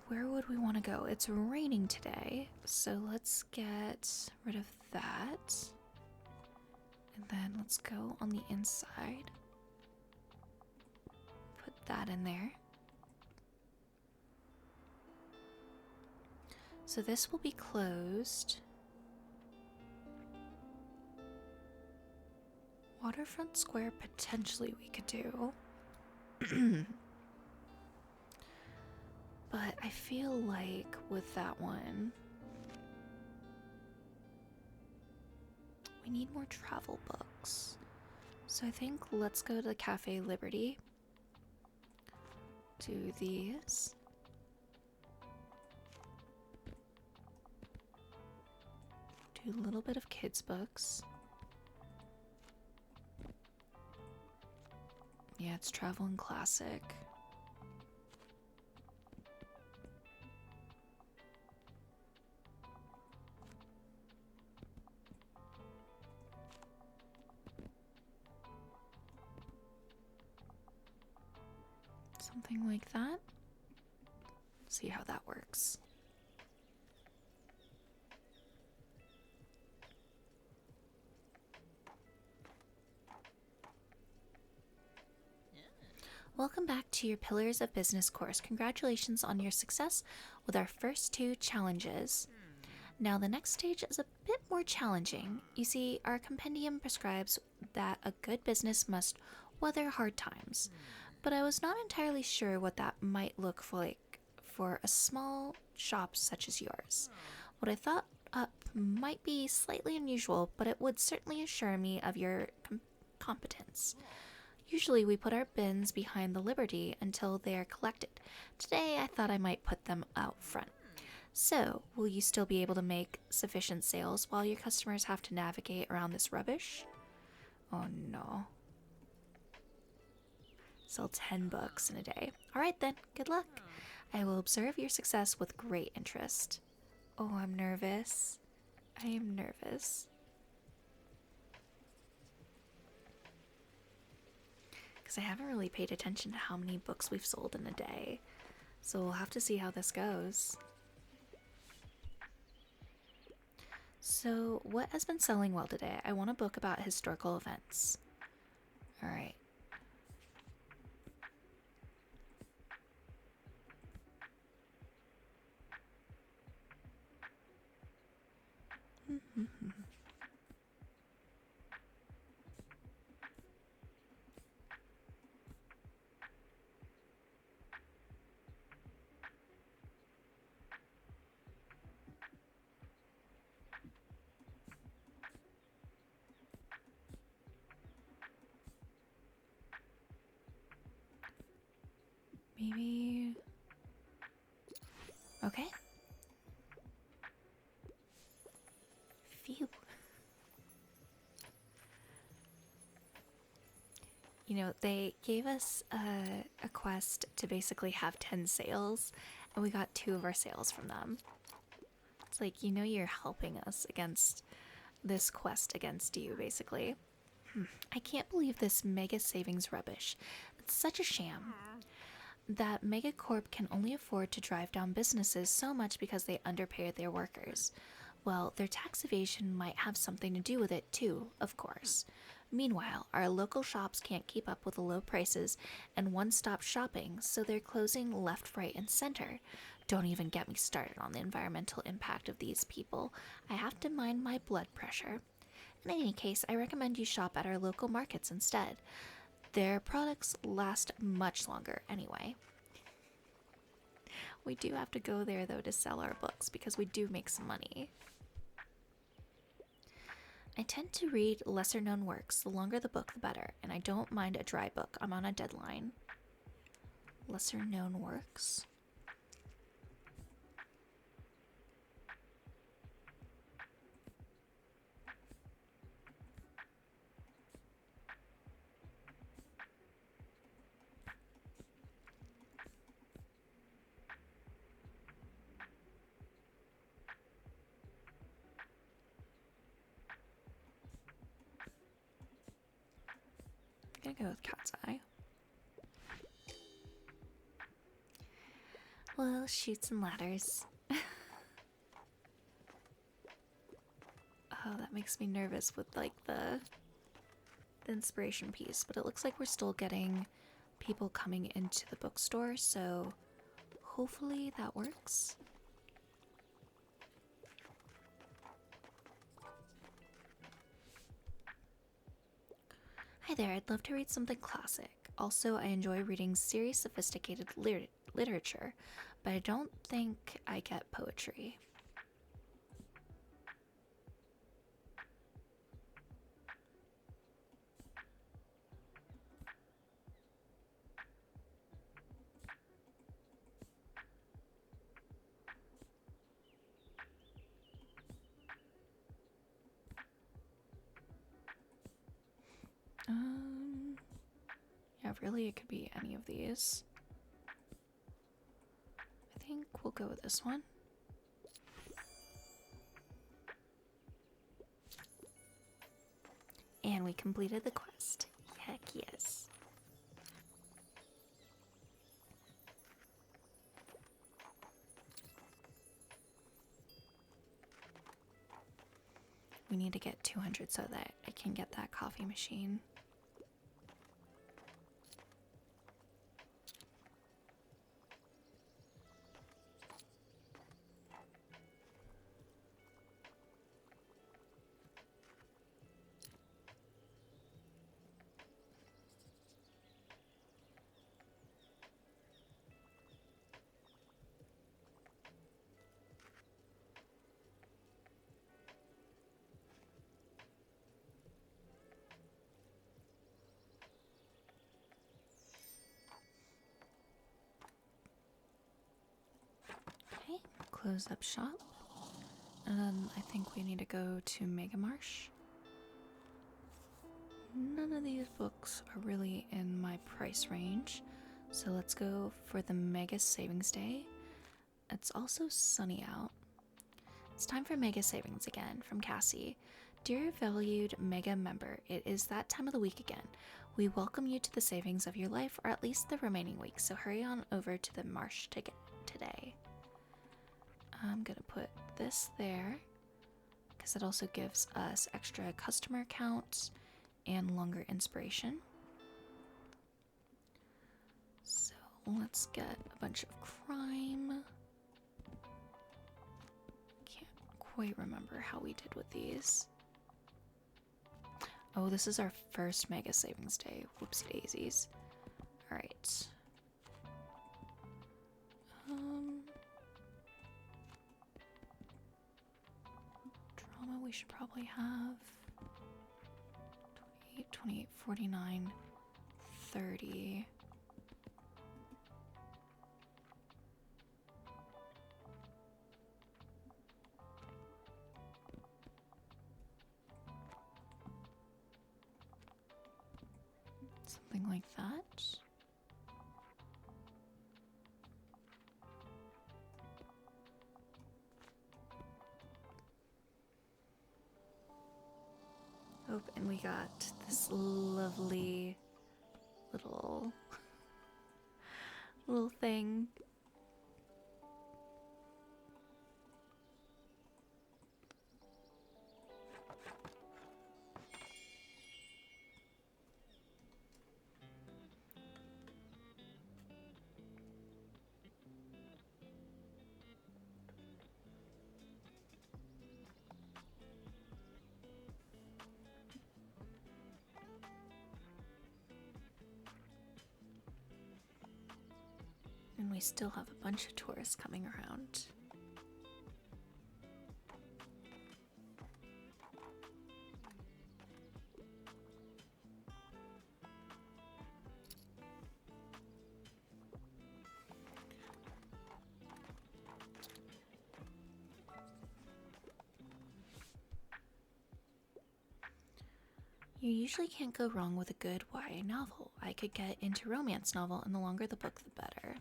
where would we want to go? It's raining today, so let's get rid of that. And then let's go on the inside. Put that in there. So this will be closed. Waterfront Square, potentially we could do. But I feel like with that one, we need more travel books. So I think let's go to the Cafe Liberty. Do these. Do a little bit of kids' books. Yeah, it's travel and classic. Something like that. See how that works. Welcome back to your Pillars of Business course. Congratulations on your success with our first 2 challenges. Now the next stage is a bit more challenging. You see, our compendium prescribes that a good business must weather hard times, but I was not entirely sure what that might look like for a small shop such as yours. What I thought up might be slightly unusual, but it would certainly assure me of your competence. Usually we put our bins behind the Liberty until they are collected. Today I thought I might put them out front. So, will you still be able to make sufficient sales while your customers have to navigate around this rubbish? Oh no. Sell 10 books in a day. Alright then, good luck. I will observe your success with great interest. Oh, I'm nervous. I am nervous. Because I haven't really paid attention to how many books we've sold in a day. So we'll have to see how this goes. So what has been selling well today? I want a book about historical events. Alright. Maybe... Okay. Phew. You know, they gave us a quest to basically have 10 sales, and we got 2 of our sales from them. It's like, you know, you're helping us against this quest against you, basically. I can't believe this mega savings rubbish. It's such a sham. That megacorp can only afford to drive down businesses so much because they underpay their workers. Well, their tax evasion might have something to do with it too, of course. Meanwhile, our local shops can't keep up with the low prices and one-stop shopping, so they're closing left, right, and center. Don't even get me started on the environmental impact of these people. I have to mind my blood pressure. In any case, I recommend you shop at our local markets instead. Their products last much longer anyway. We do have to go there though to sell our books because we do make some money. I tend to read lesser known works. The longer the book, the better, and I don't mind a dry book. I'm on a deadline. Lesser known works. I'm gonna go with Cat's Eye. Well, shoots and ladders. Oh, that makes me nervous with like the inspiration piece, but it looks like we're still getting people coming into the bookstore, so hopefully that works. Hi there, I'd love to read something classic. Also, I enjoy reading serious, sophisticated literature, but I don't think I get poetry. Yeah, really, it could be any of these. I think we'll go with this one. And we completed the quest. Heck yes. We need to get 200 so that I can get that coffee machine. Okay, close up shop. And then I think we need to go to Mega Marsh. None of these books are really in my price range, so let's go for the Mega Savings Day. It's also sunny out. It's time for Mega Savings again from Cassie. Dear valued Mega member, it is that time of the week again. We welcome you to the savings of your life, or at least the remaining week, so hurry on over to the marsh ticket today. I'm gonna put this there because it also gives us extra customer counts and longer inspiration. So let's get a bunch of crime. Can't quite remember how we did with these. Oh, this is our first Mega Savings Day. Whoopsie daisies. Alright. Drama we should probably have 28, 28, 49, 30. Something like that. Oh, and we got this lovely little thing. And we still have a bunch of tourists coming around. You usually can't go wrong with a good YA novel. I could get into romance novel, and the longer the book, the better.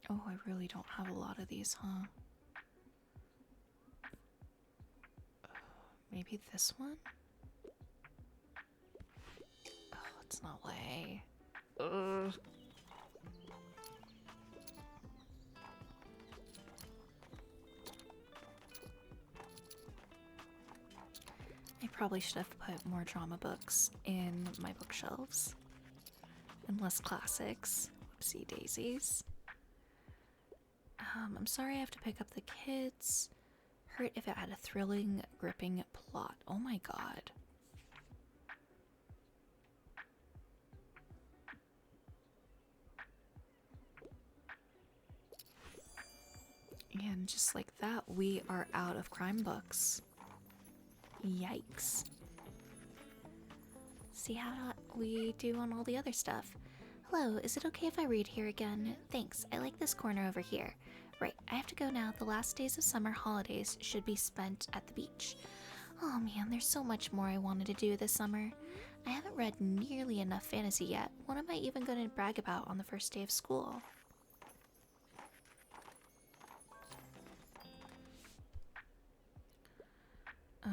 Oh, I really don't have a lot of these, huh? Maybe Maybe this one? Oh, it's not way. Ugh. I probably should have put more drama books in my bookshelves and less classics. Whoopsie daisies. I'm sorry I have to pick up the kids. Hurt if it had a thrilling, gripping plot. Oh my god. And just like that, we are out of crime books. Yikes. See how we do on all the other stuff. Hello, is it okay if I read here again? Thanks, I like this corner over here. Right, I have to go now. The last days of summer holidays should be spent at the beach. Oh man, there's so much more I wanted to do this summer. I haven't read nearly enough fantasy yet. What am I even going to brag about on the first day of school? I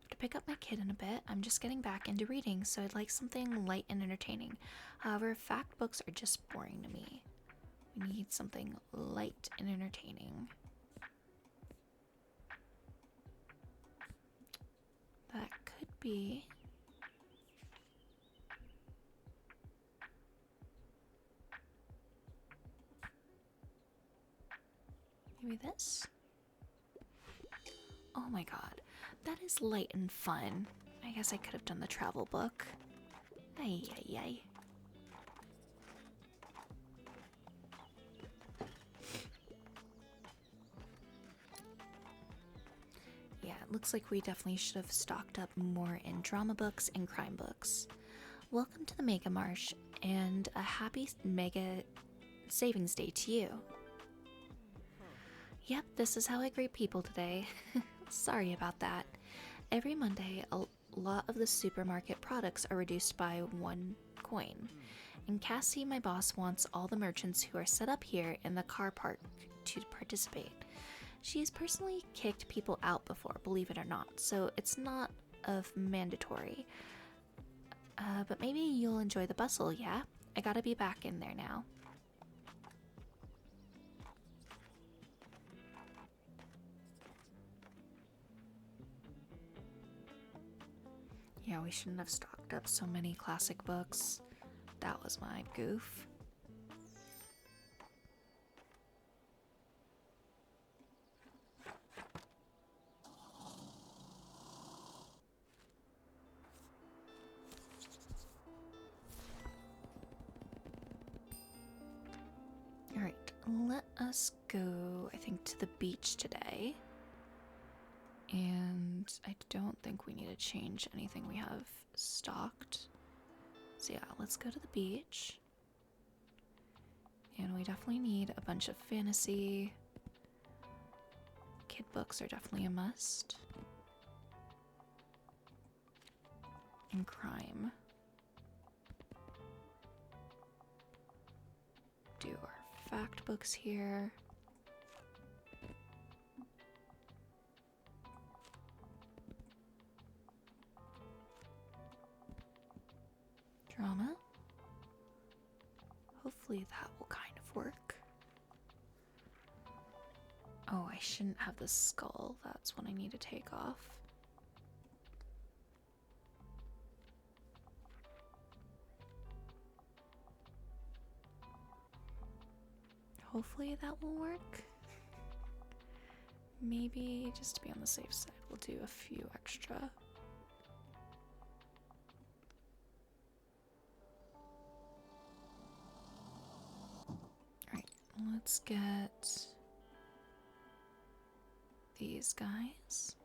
have to pick up my kid in a bit. I'm just getting back into reading, so I'd like something light and entertaining. However, fact books are just boring to me. We need something light and entertaining. That could be... maybe this? Oh my god, that is light and fun. I guess I could have done the travel book. Ay, ay, ay. Yeah, it looks like we definitely should have stocked up more in drama books and crime books. Welcome to the Mega Marsh, and a happy Mega Savings Day to you. Yep, this is how I greet people today. Sorry about that. Every Monday, a lot of the supermarket products are reduced by 1 coin. And Cassie, my boss, wants all the merchants who are set up here in the car park to participate. She's personally kicked people out before, believe it or not, so it's not of mandatory. But maybe you'll enjoy the bustle, yeah? I gotta be back in there now. Yeah, we shouldn't have stocked up so many classic books. That was my goof. Alright, let us go, I think, to the beach today. And I don't think we need to change anything we have stocked. So yeah, let's go to the beach. And we definitely need a bunch of fantasy. Kid books are definitely a must. And crime. Do our fact books here. Drama. Hopefully that will kind of work. Oh, I shouldn't have the skull. That's what I need to take off. Hopefully that will work. Maybe just to be on the safe side, we'll do a few extra. Alright, let's get these guys.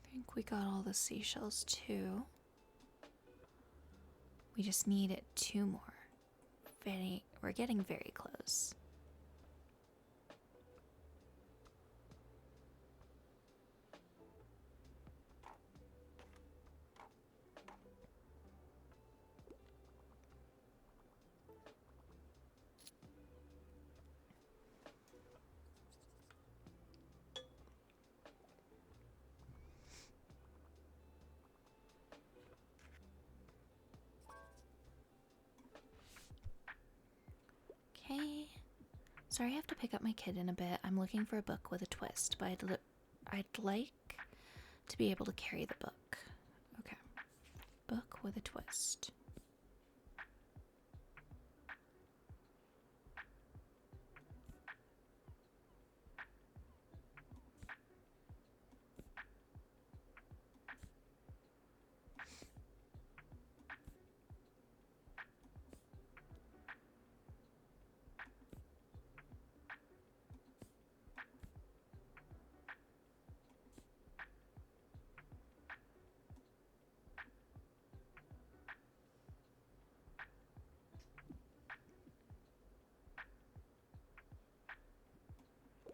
I think we got all the seashells too. We just need 2 more. We're getting very close. Sorry I have to pick up my kid in a bit. I'm looking for a book with a twist, but I'd like to be able to carry the book. Okay. Book with a twist.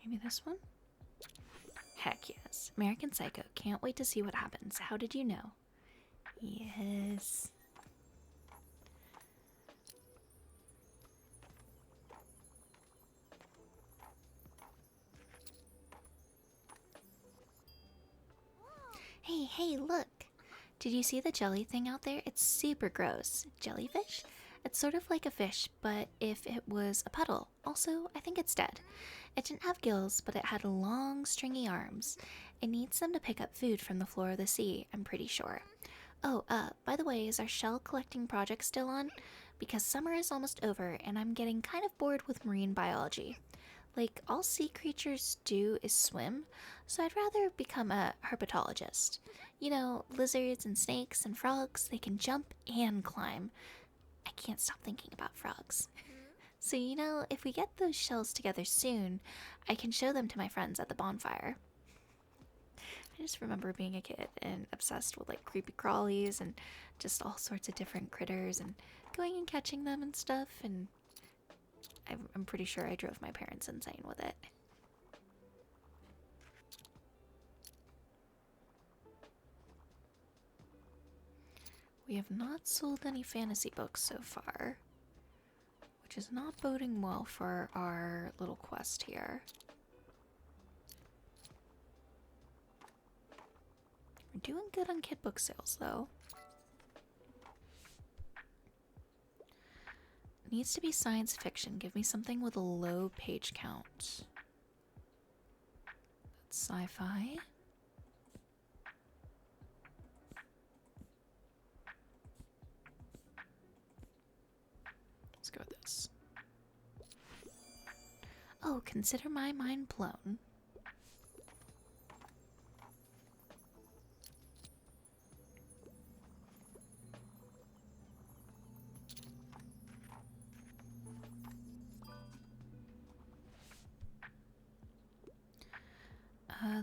Maybe this one? Heck yes. American Psycho. Can't wait to see what happens. How did you know? Yes. Hey, look! Did you see the jelly thing out there? It's super gross. Jellyfish? It's sort of like a fish, but if it was a puddle. Also, I think it's dead. It didn't have gills, but it had long, stringy arms. It needs them to pick up food from the floor of the sea, I'm pretty sure. Oh, by the way, is our shell collecting project still on? Because summer is almost over, and I'm getting kind of bored with marine biology. Like, all sea creatures do is swim, so I'd rather become a herpetologist. You know, lizards and snakes and frogs, they can jump and climb. I can't stop thinking about frogs. So, you know, if we get those shells together soon, I can show them to my friends at the bonfire. I just remember being a kid and obsessed with like creepy crawlies and just all sorts of different critters and going and catching them and stuff, and I'm pretty sure I drove my parents insane with it. We have not sold any fantasy books so far, which is not boding well for our little quest here. We're doing good on kid book sales, though. Needs to be science fiction. Give me something with a low page count. That's sci-fi. Let's go with this. Oh, consider my mind blown.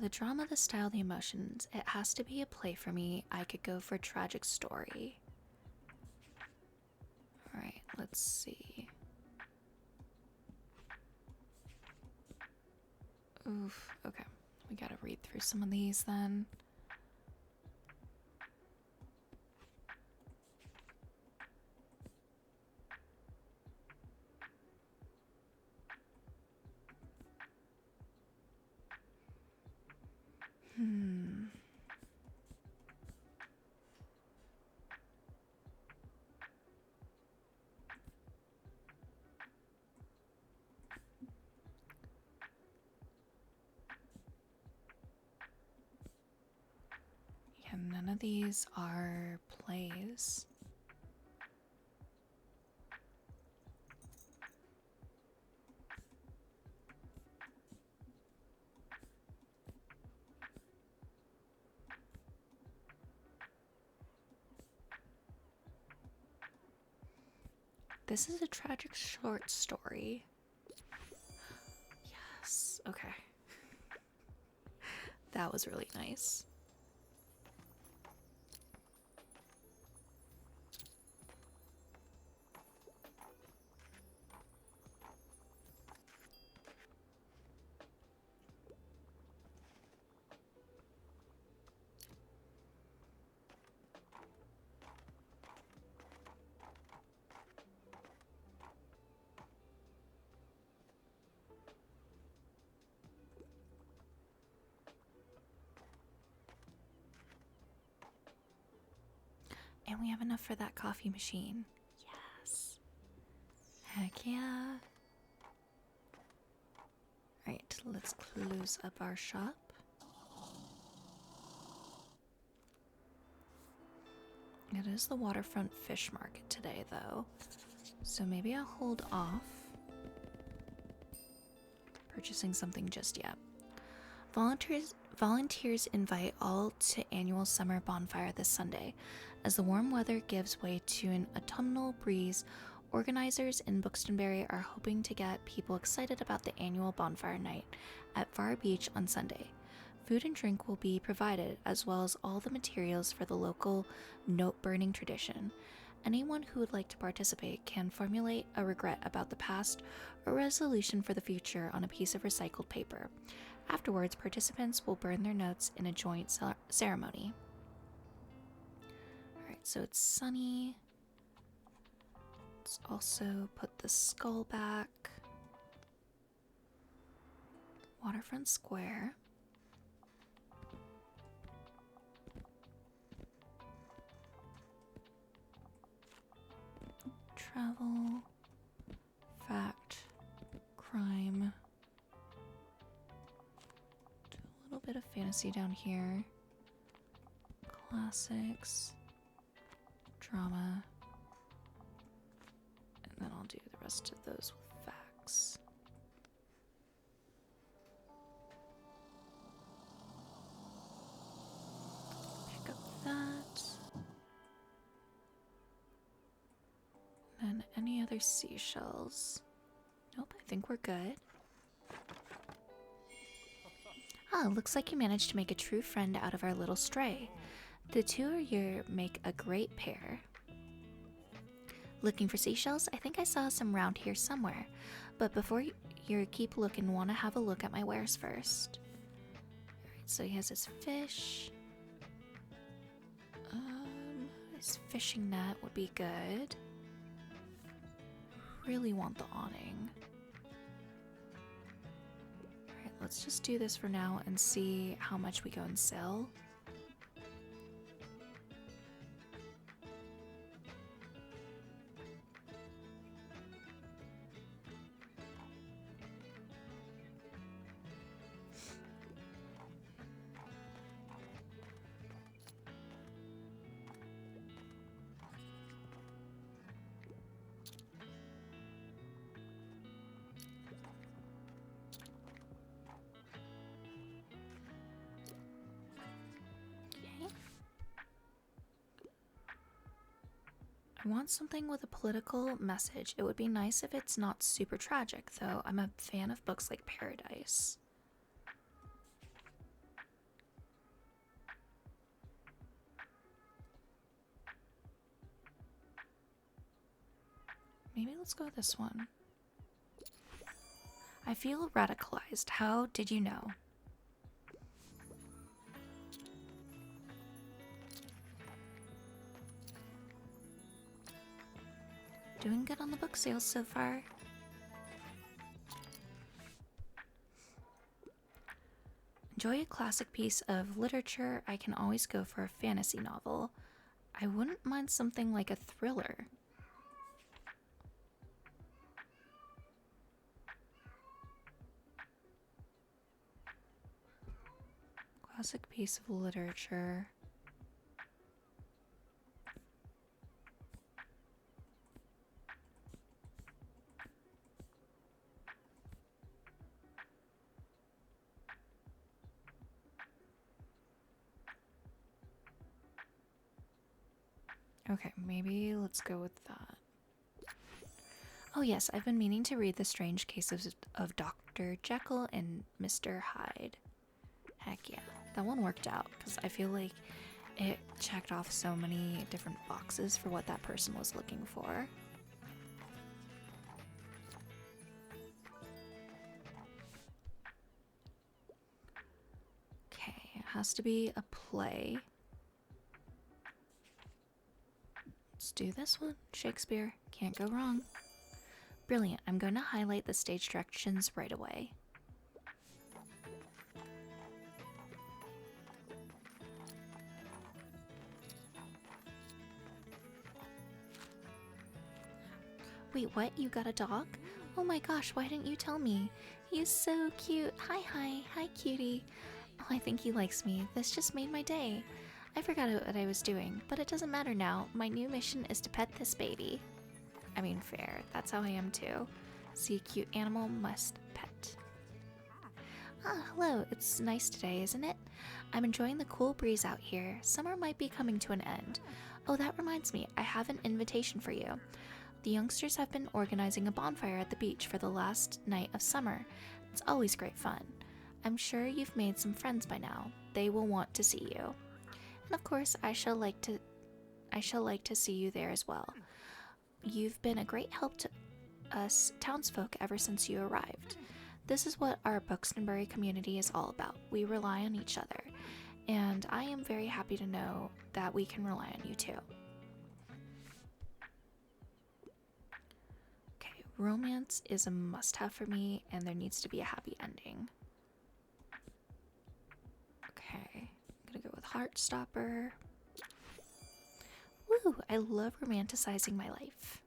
The drama, the style, the emotions. It has to be a play for me. I could go for a tragic story. Alright, let's see. Oof, okay. We gotta read through some of these then. Yeah, none of these are plays. This is a tragic short story. Yes, okay. That was really nice. And we have enough for that coffee machine. Yes. Heck yeah. Alright, let's close up our shop. It is the waterfront fish market today, though, so maybe I'll hold off purchasing something just yet. Volunteers invite all to annual summer bonfire this Sunday. As the warm weather gives way to an autumnal breeze, organizers in Buxtonbury are hoping to get people excited about the annual bonfire night at Var Beach on Sunday. Food and drink will be provided, as well as all the materials for the local note-burning tradition. Anyone who would like to participate can formulate a regret about the past or resolution for the future on a piece of recycled paper. Afterwards, participants will burn their notes in a joint ceremony. Alright, so it's sunny. Let's also put the skull back. Waterfront Square. Travel, fact, crime. Do a little bit of fantasy down here. Classics, drama, and then I'll do the rest of those with facts. Pick up that. And any other seashells? Nope, I think we're good. Ah, looks like you managed to make a true friend out of our little stray. The two of you make a great pair. Looking for seashells? I think I saw some round here somewhere. But before you keep looking, want to have a look at my wares first. Alright, so he has his fish. His fishing net would be good. Really want the awning. Alright, let's just do this for now and see how much we go and sell. I want something with a political message. It would be nice if it's not super tragic, though. I'm a fan of books like Paradise. Maybe let's go with this one. I feel radicalized. How did you know? Doing good on the book sales so far. Enjoy a classic piece of literature. I can always go for a fantasy novel. I wouldn't mind something like a thriller. Classic piece of literature. Okay, maybe let's go with that. Oh yes, I've been meaning to read The Strange Cases of Dr. Jekyll and Mr. Hyde. Heck yeah, that one worked out because I feel like it checked off so many different boxes for what that person was looking for. Okay, it has to be a play. Let's do this one. Shakespeare. Can't go wrong. Brilliant. I'm going to highlight the stage directions right away. Wait, what? You got a dog? Oh my gosh, why didn't you tell me? He's so cute. Hi, cutie. Oh, I think he likes me. This just made my day. I forgot what I was doing, but it doesn't matter now. My new mission is to pet this baby. I mean, fair. That's how I am too. See a cute animal, must pet. Ah, hello. It's nice today, isn't it? I'm enjoying the cool breeze out here. Summer might be coming to an end. Oh, that reminds me. I have an invitation for you. The youngsters have been organizing a bonfire at the beach for the last night of summer. It's always great fun. I'm sure you've made some friends by now. They will want to see you. And of course, I shall like to see you there as well. You've been a great help to us townsfolk ever since you arrived. This is what our Buxtonbury community is all about. We rely on each other, and I am very happy to know that we can rely on you too. Okay, romance is a must-have for me, and there needs to be a happy ending. Okay, I'm gonna go with Heartstopper. Woo! I love romanticizing my life.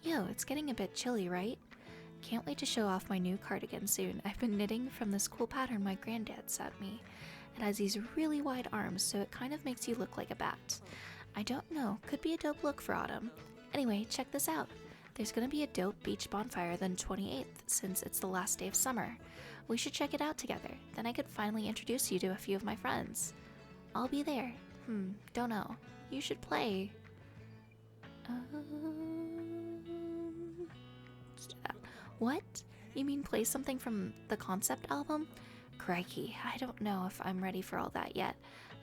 Yo, it's getting a bit chilly, right? Can't wait to show off my new cardigan soon. I've been knitting from this cool pattern my granddad sent me. It has these really wide arms, so it kind of makes you look like a bat. I don't know, could be a dope look for autumn. Anyway, check this out. There's gonna be a dope beach bonfire the 28th, since it's the last day of summer. We should check it out together, then I could finally introduce you to a few of my friends. I'll be there. Don't know. You should play. Let's do that. What? You mean play something from the concept album? Crikey, I don't know if I'm ready for all that yet,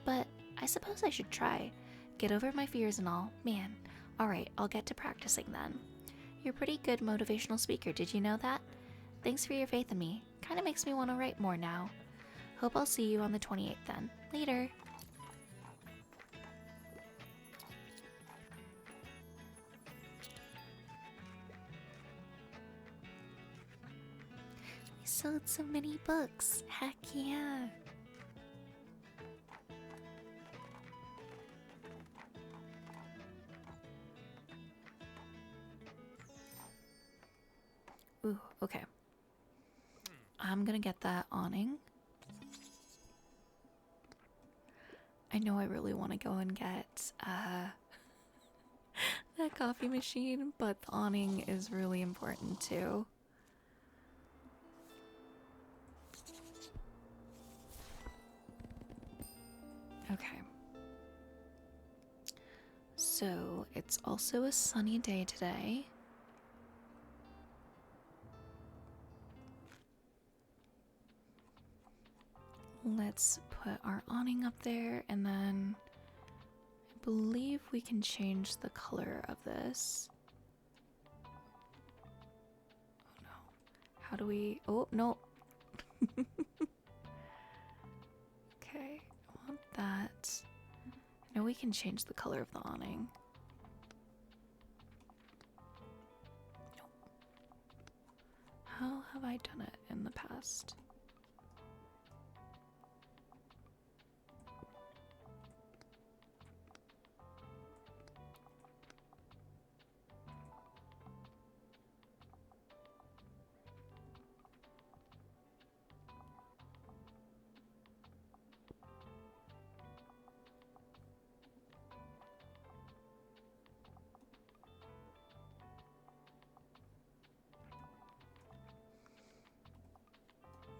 but I suppose I should try. Get over my fears and all. Man, alright, I'll get to practicing then. You're a pretty good motivational speaker, did you know that? Thanks for your faith in me. Kinda makes me want to write more now. Hope I'll see you on the 28th then. Later. We sold so many books. Heck yeah. Ooh, okay. I'm gonna get that awning. I know I really want to go and get that coffee machine, but the awning is really important too. Okay. So it's also a sunny day today. Let's put our awning up there, and then I believe we can change the color of this. Oh no. How do we... Oh, no. Okay, I want that. I know we can change the color of the awning. Nope. How have I done it in the past?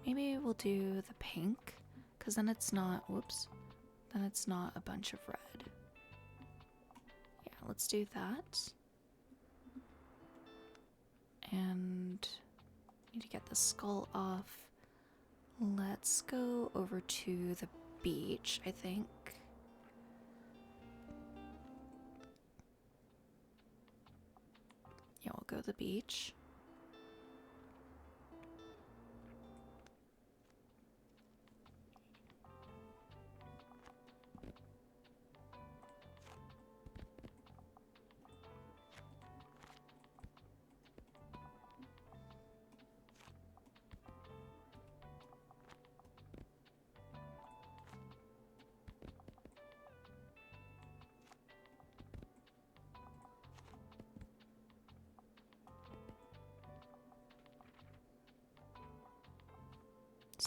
Maybe we'll do the pink, because then it's not, whoops, then it's not a bunch of red. Yeah, let's do that. And need to get the skull off. Let's go over to the beach, I think. Yeah, we'll go to the beach.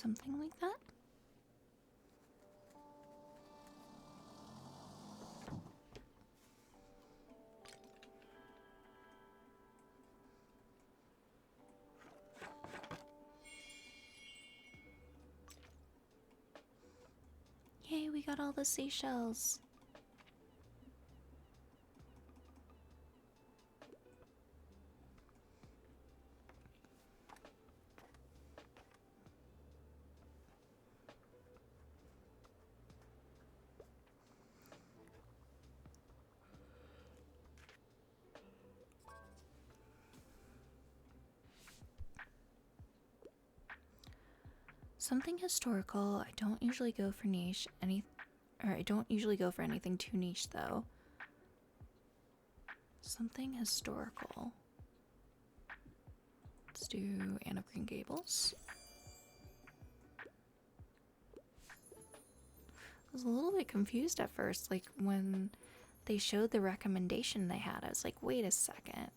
Something like that. Yay, we got all the seashells. Something historical. I don't usually go for niche I don't usually go for anything too niche though. Something historical. Let's do Anne of Green Gables. I was a little bit confused at first, like when they showed the recommendation they had. I was like, wait a second.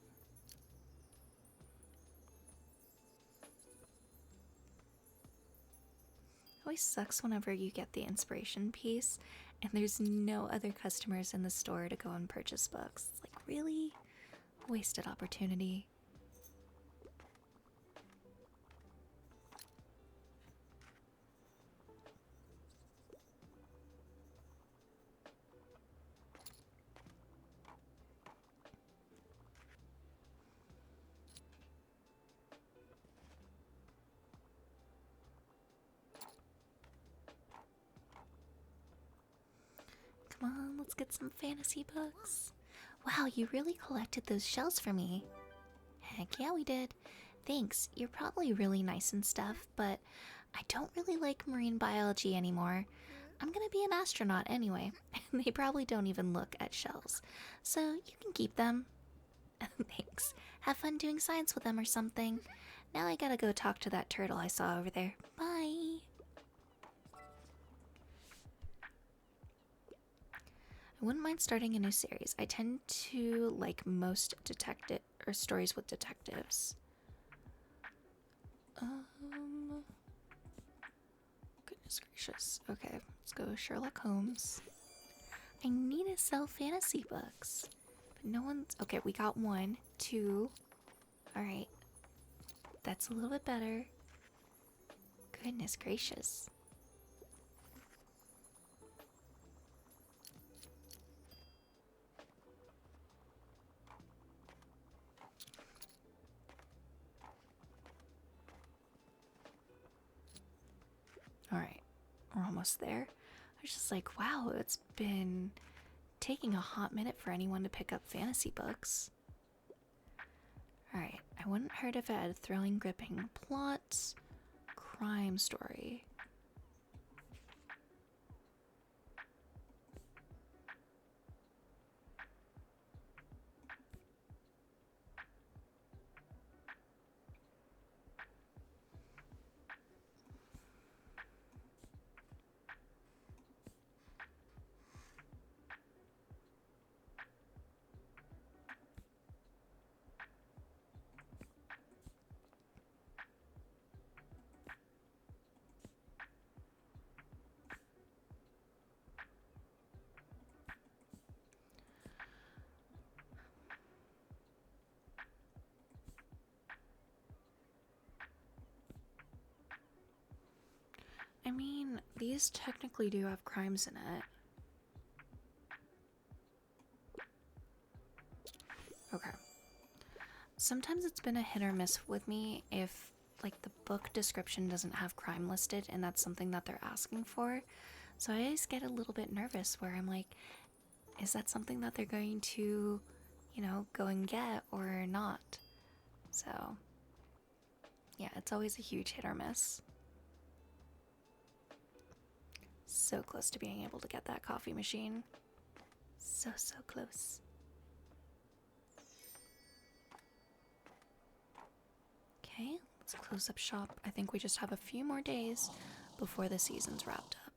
It always sucks whenever you get the inspiration piece and there's no other customers in the store to go and purchase books. It's like, really? Wasted opportunity. Come on, let's get some fantasy books. Wow, you really collected those shells for me. Heck yeah, we did. Thanks, you're probably really nice and stuff, but I don't really like marine biology anymore. I'm gonna be an astronaut anyway, and they probably don't even look at shells. So you can keep them. Thanks. Have fun doing science with them or something. Now I gotta go talk to that turtle I saw over there. Bye. I wouldn't mind starting a new series. I tend to like most detective or stories with detectives. Goodness gracious. Okay, let's go Sherlock Holmes. I need to sell fantasy books. But no one's okay, we got 1, 2. Alright. That's a little bit better. Goodness gracious. Alright, we're almost there. I was just like, wow, it's been taking a hot minute for anyone to pick up fantasy books. Alright, I wouldn't hurt if it had a thrilling, gripping plot, crime story. I mean, these technically do have crimes in it. Okay. Sometimes it's been a hit or miss with me if, like, the book description doesn't have crime listed and that's something that they're asking for. So I always get a little bit nervous where I'm like, is that something that they're going to, go and get or not? So, yeah, it's always a huge hit or miss. So close to being able to get that coffee machine. So close. Okay, let's close up shop. I think we just have a few more days before the season's wrapped up.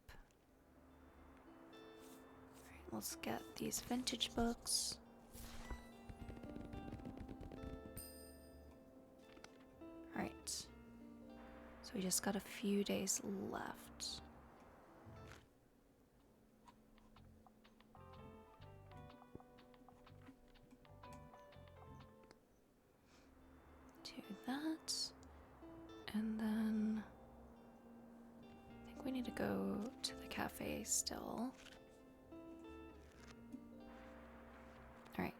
Alright, let's get these vintage books. Alright. So we just got a few days left. Do that. And then I think we need to go to the cafe still. Alright,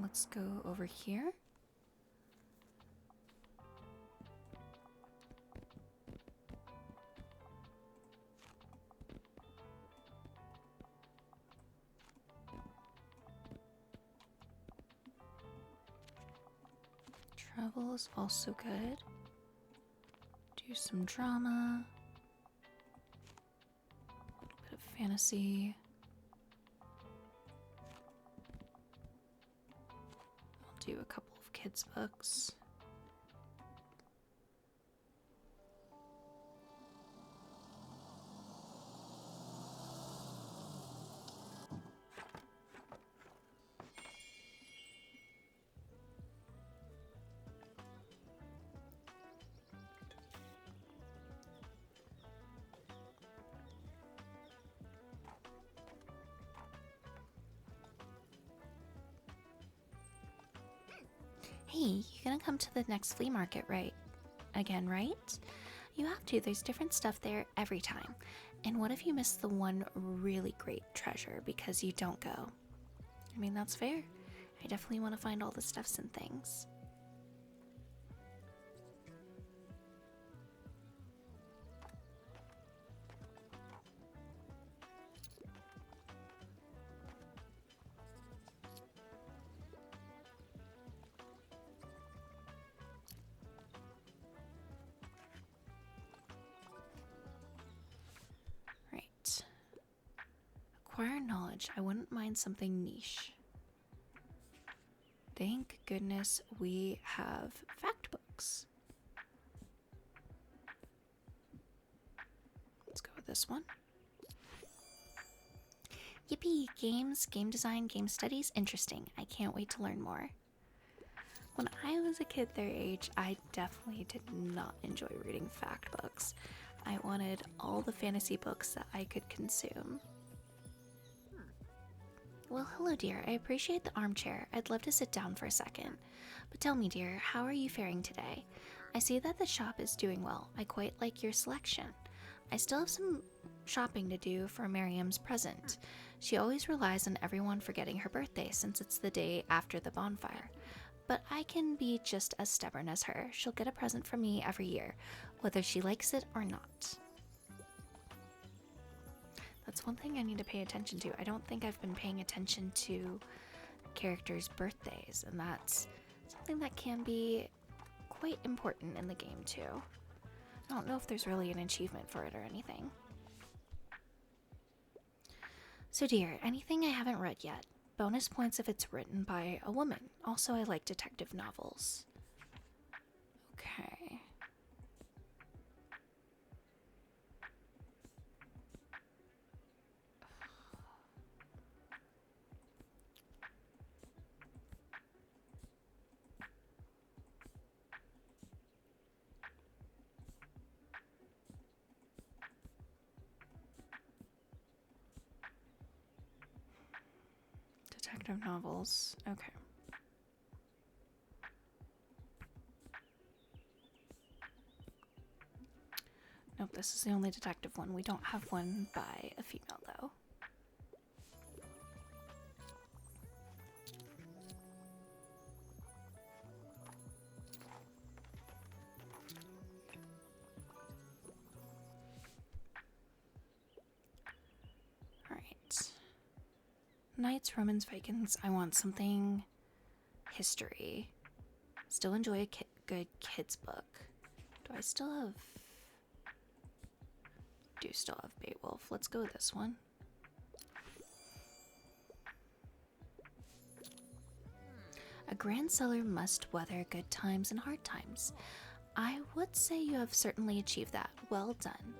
let's go over here. Travel is also good. Do some drama. A little bit of fantasy. I'll do a couple of kids' books. Hey, you're gonna come to the next flea market, right? Again, right? You have to. There's different stuff there every time. And what if you miss the one really great treasure because you don't go? I mean, that's fair. I definitely want to find all the stuffs and things. Acquire knowledge. I wouldn't mind something niche. Thank goodness we have fact books. Let's go with this one. Yippee! Games, game design, game studies, interesting. I can't wait to learn more. When I was a kid their age, I definitely did not enjoy reading fact books. I wanted all the fantasy books that I could consume. Well, hello, dear. I appreciate the armchair. I'd love to sit down for a second. But tell me, dear, how are you faring today? I see that the shop is doing well. I quite like your selection. I still have some shopping to do for Miriam's present. She always relies on everyone forgetting her birthday since it's the day after the bonfire. But I can be just as stubborn as her. She'll get a present from me every year, whether she likes it or not. That's one thing I need to pay attention to. I don't think I've been paying attention to characters' birthdays, and that's something that can be quite important in the game too. I don't know if there's really an achievement for it or anything. So dear, anything I haven't read yet. Bonus points if it's written by a woman. Also, I like detective novels. Okay. Detective novels. Okay. Nope, this is the only detective one. We don't have one by a female, though. Alright. Knights, Romans, Vikings. I want something history. Still enjoy a good kids book. Do I still have... do still have Beowulf. Let's go with this one. A grand seller must weather good times and hard times. I would say you have certainly achieved that. Well done.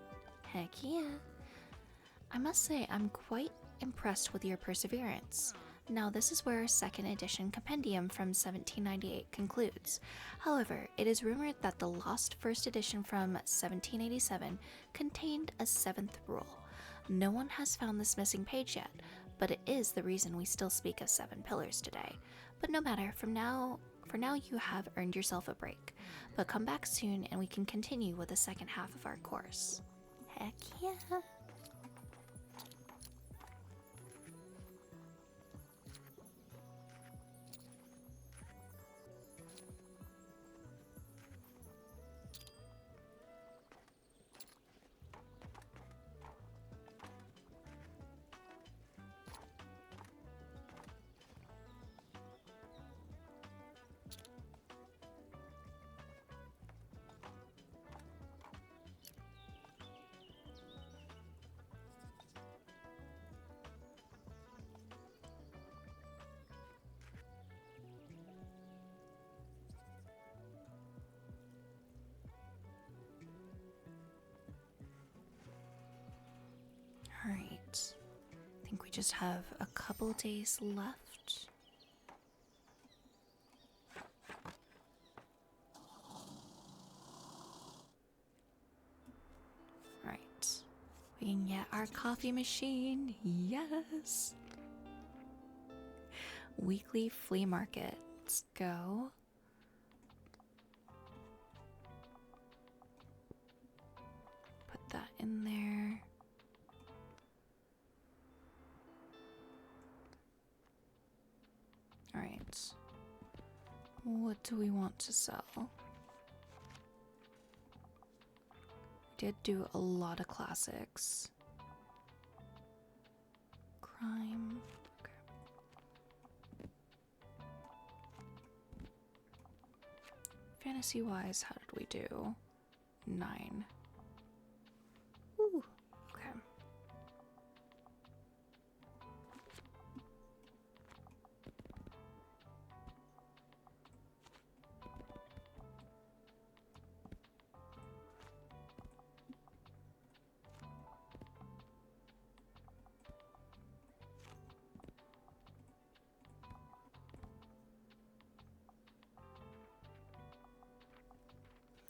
Heck yeah. I must say I'm quite impressed with your perseverance. Now, this is where our second edition compendium from 1798 concludes. However, it is rumored that the lost first edition from 1787 contained a seventh rule. No one has found this missing page yet, but it is the reason we still speak of 7 pillars today. But no matter, for now you have earned yourself a break. But come back soon and we can continue with the second half of our course. Heck yeah. Alright, I think we just have a couple days left. Alright, we can get our coffee machine, yes! Weekly flea market, let's go. Put that in there. Alright, what do we want to sell? Did do a lot of classics. Crime. Okay. Fantasy wise, how did we do? 9. Ooh, okay.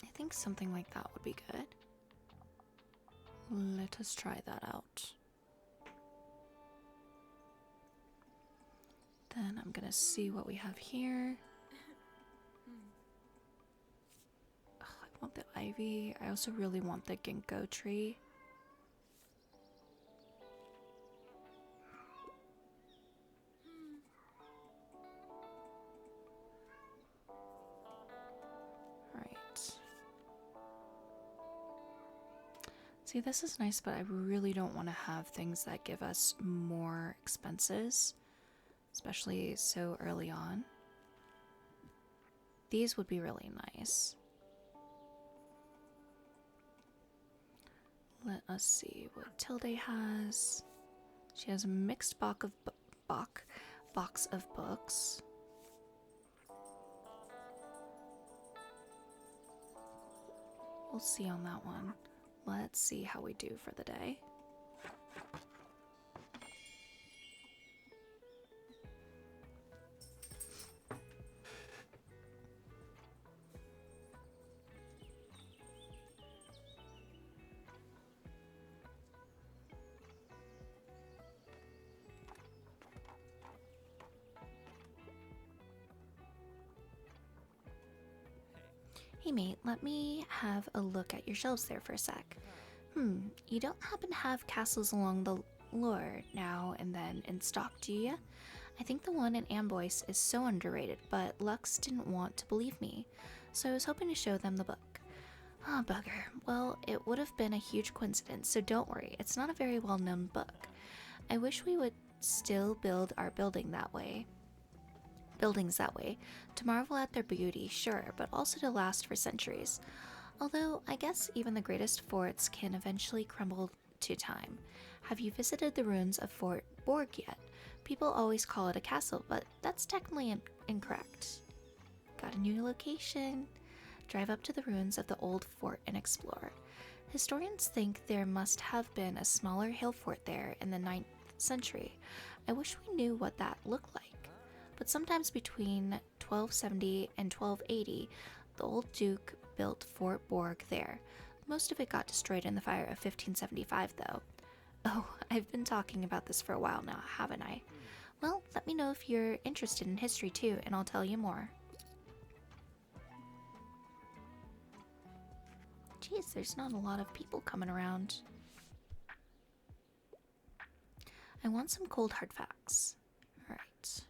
I think something like that would be good. Let us try that out. Then I'm gonna see what we have here. Ugh, I want the ivy. I also really want the ginkgo tree. See, this is nice, but I really don't want to have things that give us more expenses, especially so early on. These would be really nice. Let us see what Tilde has. She has a mixed box of books. We'll see on that one. Let's see how we do for the day. Hey mate, let me have a look at your shelves there for a sec. You don't happen to have castles along the lore now and then in stock, do you? I think the one in Amboise is so underrated, but Lux didn't want to believe me, so I was hoping to show them the book. Ah, bugger. Well, it would have been a huge coincidence, so don't worry, it's not a very well-known book. I wish we would still build our buildings that way, to marvel at their beauty, sure, but also to last for centuries. Although, I guess even the greatest forts can eventually crumble to time. Have you visited the ruins of Fort Borg yet? People always call it a castle, but that's technically incorrect. Got a new location. Drive up to the ruins of the old fort and explore. Historians think there must have been a smaller hill fort there in the 9th century. I wish we knew what that looked like. But sometimes between 1270 and 1280, the old Duke built Fort Borg there. Most of it got destroyed in the fire of 1575, though. Oh, I've been talking about this for a while now, haven't I? Well, let me know if you're interested in history too, and I'll tell you more. Geez, there's not a lot of people coming around. I want some cold hard facts. Alright.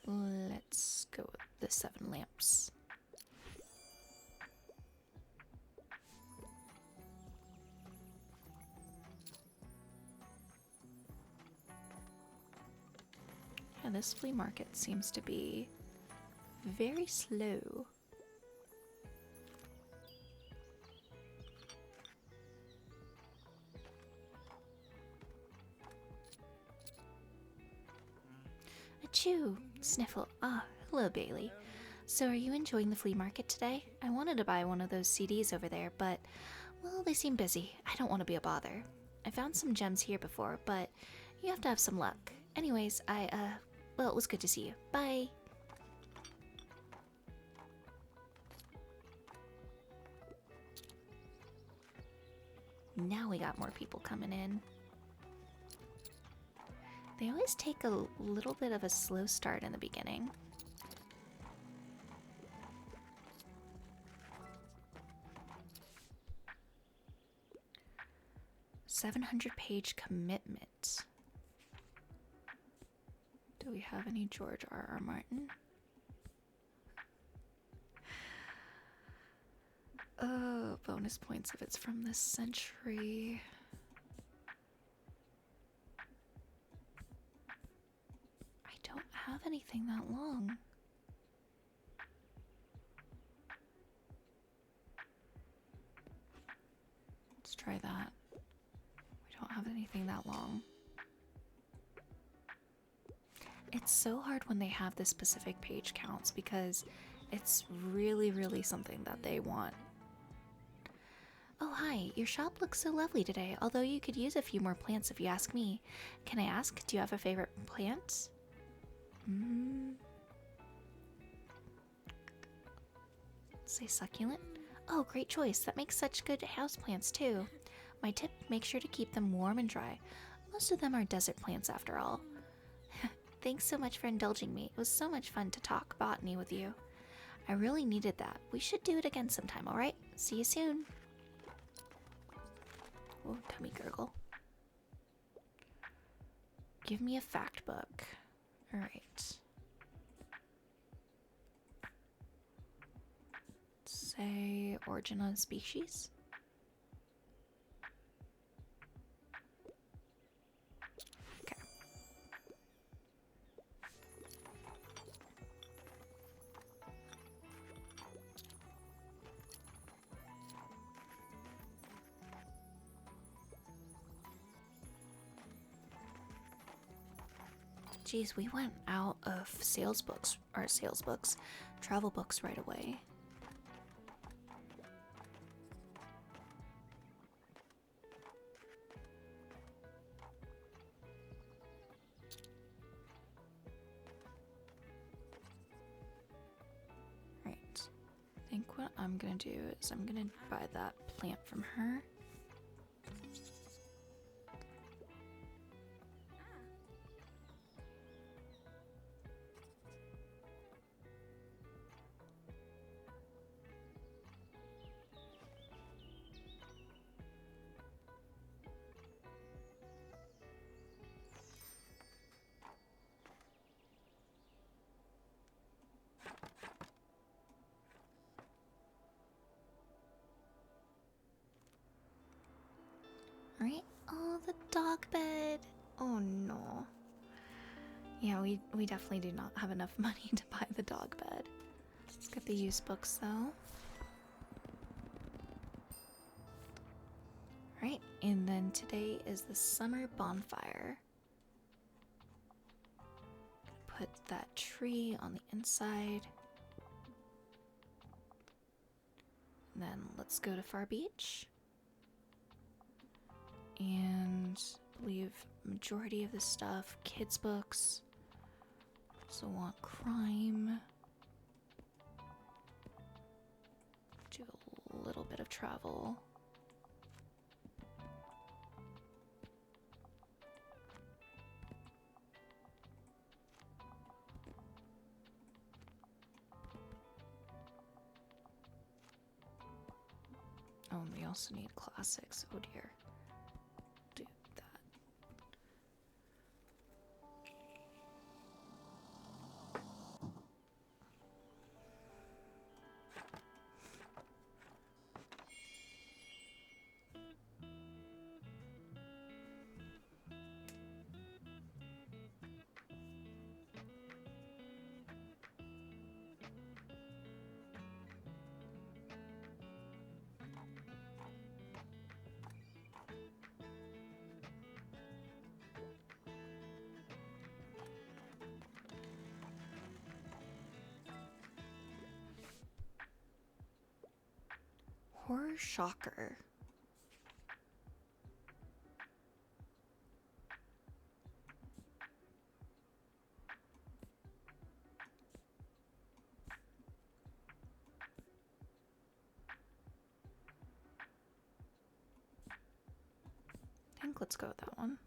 Let's go with the 7 lamps. Yeah, this flea market seems to be very slow. Achoo! Sniffle. Ah, hello, Bailey. So are you enjoying the flea market today? I wanted to buy one of those CDs over there, but, well, they seem busy. I don't want to be a bother. I found some gems here before, but you have to have some luck. Anyways, well, it was good to see you. Bye! Now we got more people coming in. They always take a little bit of a slow start in the beginning. "700-page commitment." Do we have any George R.R. Martin? Oh, bonus points if it's from this century. I don't have anything that long. Let's try that. We don't have anything that long. It's so hard when they have the specific page counts because it's really, really something that they want. Oh, hi. Your shop looks so lovely today, although you could use a few more plants if you ask me. Can I ask, do you have a favorite plant? Say succulent? Oh, great choice. That makes such good houseplants too. My tip, make sure to keep them warm and dry. Most of them are desert plants after all. Thanks so much for indulging me. It was so much fun to talk botany with you. I really needed that. We should do it again sometime, alright? See you soon. Oh, tummy gurgle. Give me a fact book. Alright. Say origin of species. Okay. Geez, we went out of travel books right away. Right. I think what I'm gonna do is I'm gonna buy that plant from her. Right? Oh, the dog bed. Oh no. Yeah, we definitely do not have enough money to buy the dog bed. Let's get the used books though. Right, and then today is the summer bonfire. Put that tree on the inside. Then let's go to Far Beach. And leave majority of this stuff, kids' books. Also want crime. Do a little bit of travel. Oh, and we also need classics. Oh dear. Do that. Horror shocker. I think let's go with that one.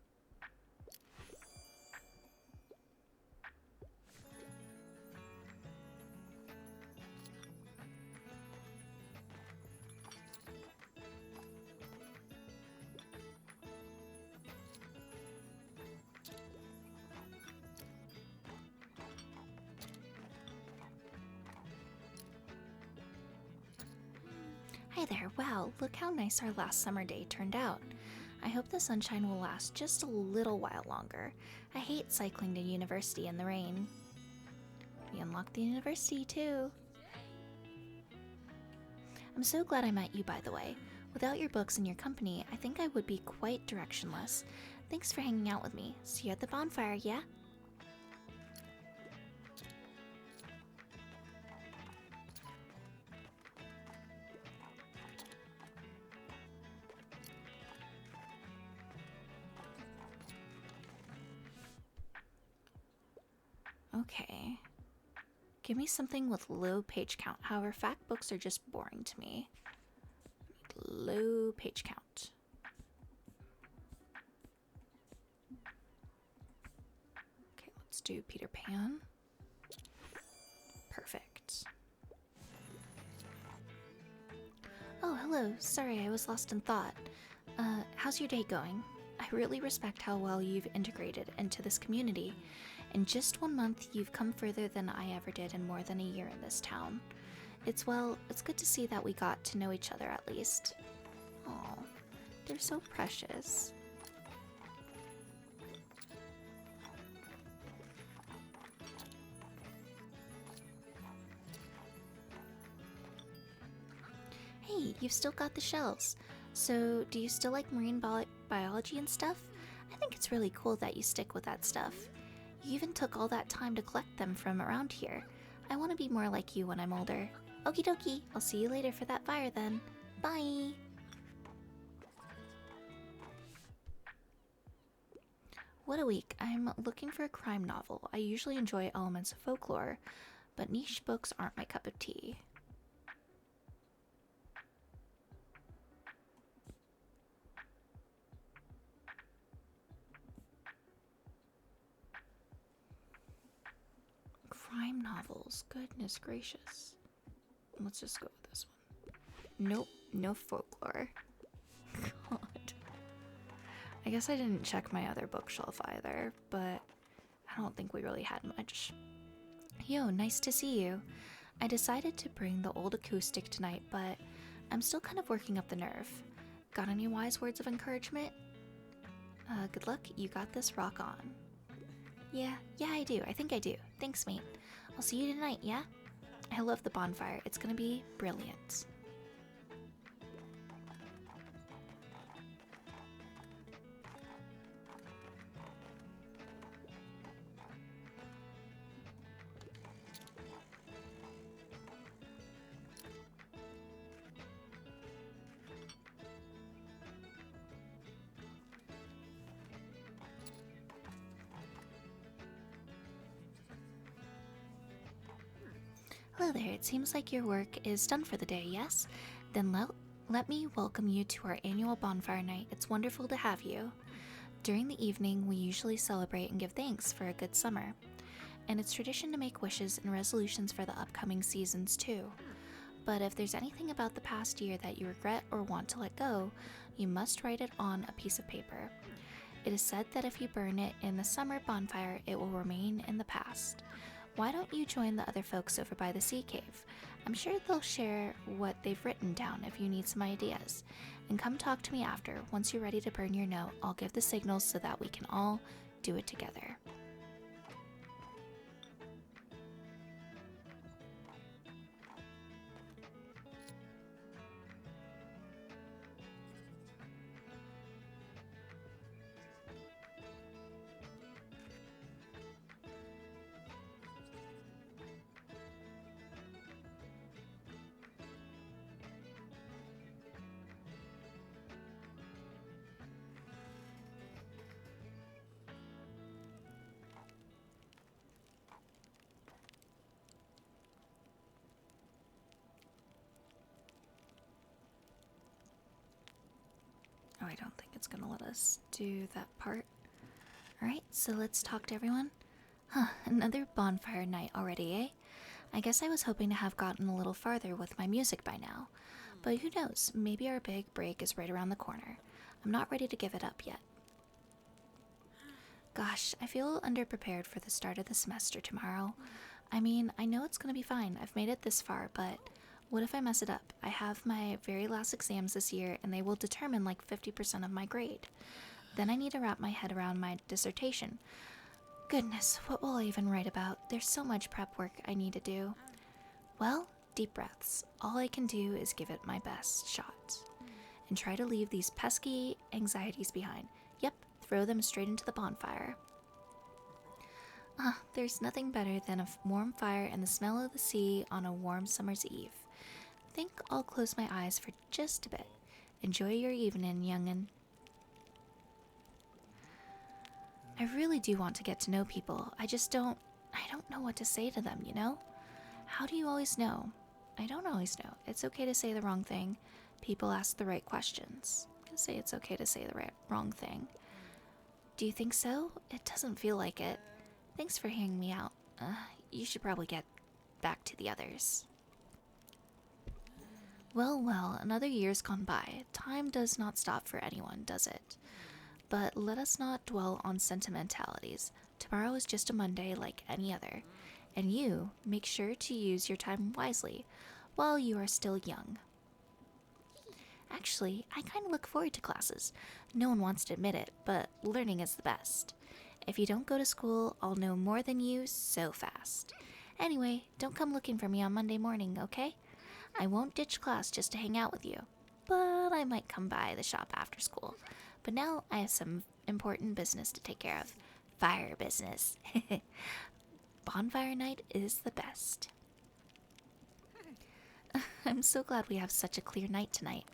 Hi there, wow, look how nice our last summer day turned out. I hope the sunshine will last just a little while longer. I hate cycling to university in the rain. We unlocked the university too. I'm so glad I met you, by the way. Without your books and your company, I think I would be quite directionless. Thanks for hanging out with me. See you at the bonfire, yeah? Okay. Give me something with low page count. However, fact books are just boring to me. Low page count. Okay, let's do Peter Pan. Perfect. Oh, hello. Sorry, I was lost in thought. How's your day going? I really respect how well you've integrated into this community. In just 1 month, you've come further than I ever did in more than a year in this town. It's good to see that we got to know each other at least. Aw, they're so precious. Hey, you've still got the shells. So, do you still like marine biology and stuff? I think it's really cool that you stick with that stuff. You even took all that time to collect them from around here. I want to be more like you when I'm older. Okie dokie, I'll see you later for that fire then. Bye! What a week. I'm looking for a crime novel. I usually enjoy elements of folklore, but niche books aren't my cup of tea. Crime novels. Goodness gracious. Let's just go with this one. Nope, no folklore. God. I guess I didn't check my other bookshelf either, but I don't think we really had much. Yo, nice to see you. I decided to bring the old acoustic tonight, but I'm still kind of working up the nerve. Got any wise words of encouragement? Good luck, you got this, rock on. Yeah, I do. I think I do. Thanks, mate. I'll see you tonight, yeah? I love the bonfire. It's gonna be brilliant. Hello there, it seems like your work is done for the day, yes? Then let me welcome you to our annual Bonfire Night. It's wonderful to have you. During the evening, we usually celebrate and give thanks for a good summer. And it's tradition to make wishes and resolutions for the upcoming seasons too. But if there's anything about the past year that you regret or want to let go, you must write it on a piece of paper. It is said that if you burn it in the summer bonfire, it will remain in the past. Why don't you join the other folks over by the sea cave? I'm sure they'll share what they've written down if you need some ideas. And come talk to me after. Once you're ready to burn your note, I'll give the signals so that we can all do it together. Oh, I don't think it's gonna let us do that part. Alright, so let's talk to everyone. Huh, another bonfire night already, eh? I guess I was hoping to have gotten a little farther with my music by now. But who knows, maybe our big break is right around the corner. I'm not ready to give it up yet. Gosh, I feel underprepared for the start of the semester tomorrow. I mean, I know it's gonna be fine. I've made it this far, but what if I mess it up? I have my very last exams this year, and they will determine like 50% of my grade. Then I need to wrap my head around my dissertation. Goodness, what will I even write about? There's so much prep work I need to do. Well, deep breaths. All I can do is give it my best shot. And try to leave these pesky anxieties behind. Yep, throw them straight into the bonfire. There's nothing better than a warm fire and the smell of the sea on a warm summer's eve. Think I'll close my eyes for just a bit. Enjoy your evening, young'un. I really do want to get to know people. I don't know what to say to them, you know? How do you always know? I don't always know. It's okay to say the wrong thing. People ask the right questions. I can say it's okay to say the wrong thing. Do you think so? It doesn't feel like it. Thanks for hearing me out. You should probably get back to the others. Well, another year's gone by. Time does not stop for anyone, does it? But let us not dwell on sentimentalities. Tomorrow is just a Monday like any other. And you, make sure to use your time wisely while you are still young. Actually, I kind of look forward to classes. No one wants to admit it, but learning is the best. If you don't go to school, I'll know more than you so fast. Anyway, don't come looking for me on Monday morning, okay? I won't ditch class just to hang out with you, but I might come by the shop after school. But now I have some important business to take care of. Fire business. Bonfire night is the best. I'm so glad we have such a clear night tonight.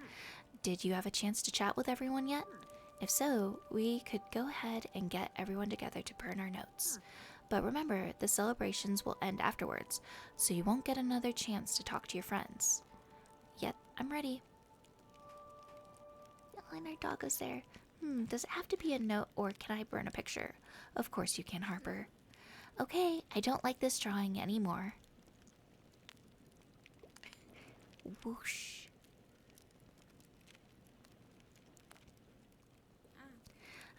Did you have a chance to chat with everyone yet? If so, we could go ahead and get everyone together to burn our notes. But remember, the celebrations will end afterwards, so you won't get another chance to talk to your friends. Yet, I'm ready. Oh, and our doggo's there. Does it have to be a note, or can I burn a picture? Of course you can, Harper. Okay, I don't like this drawing anymore. Whoosh.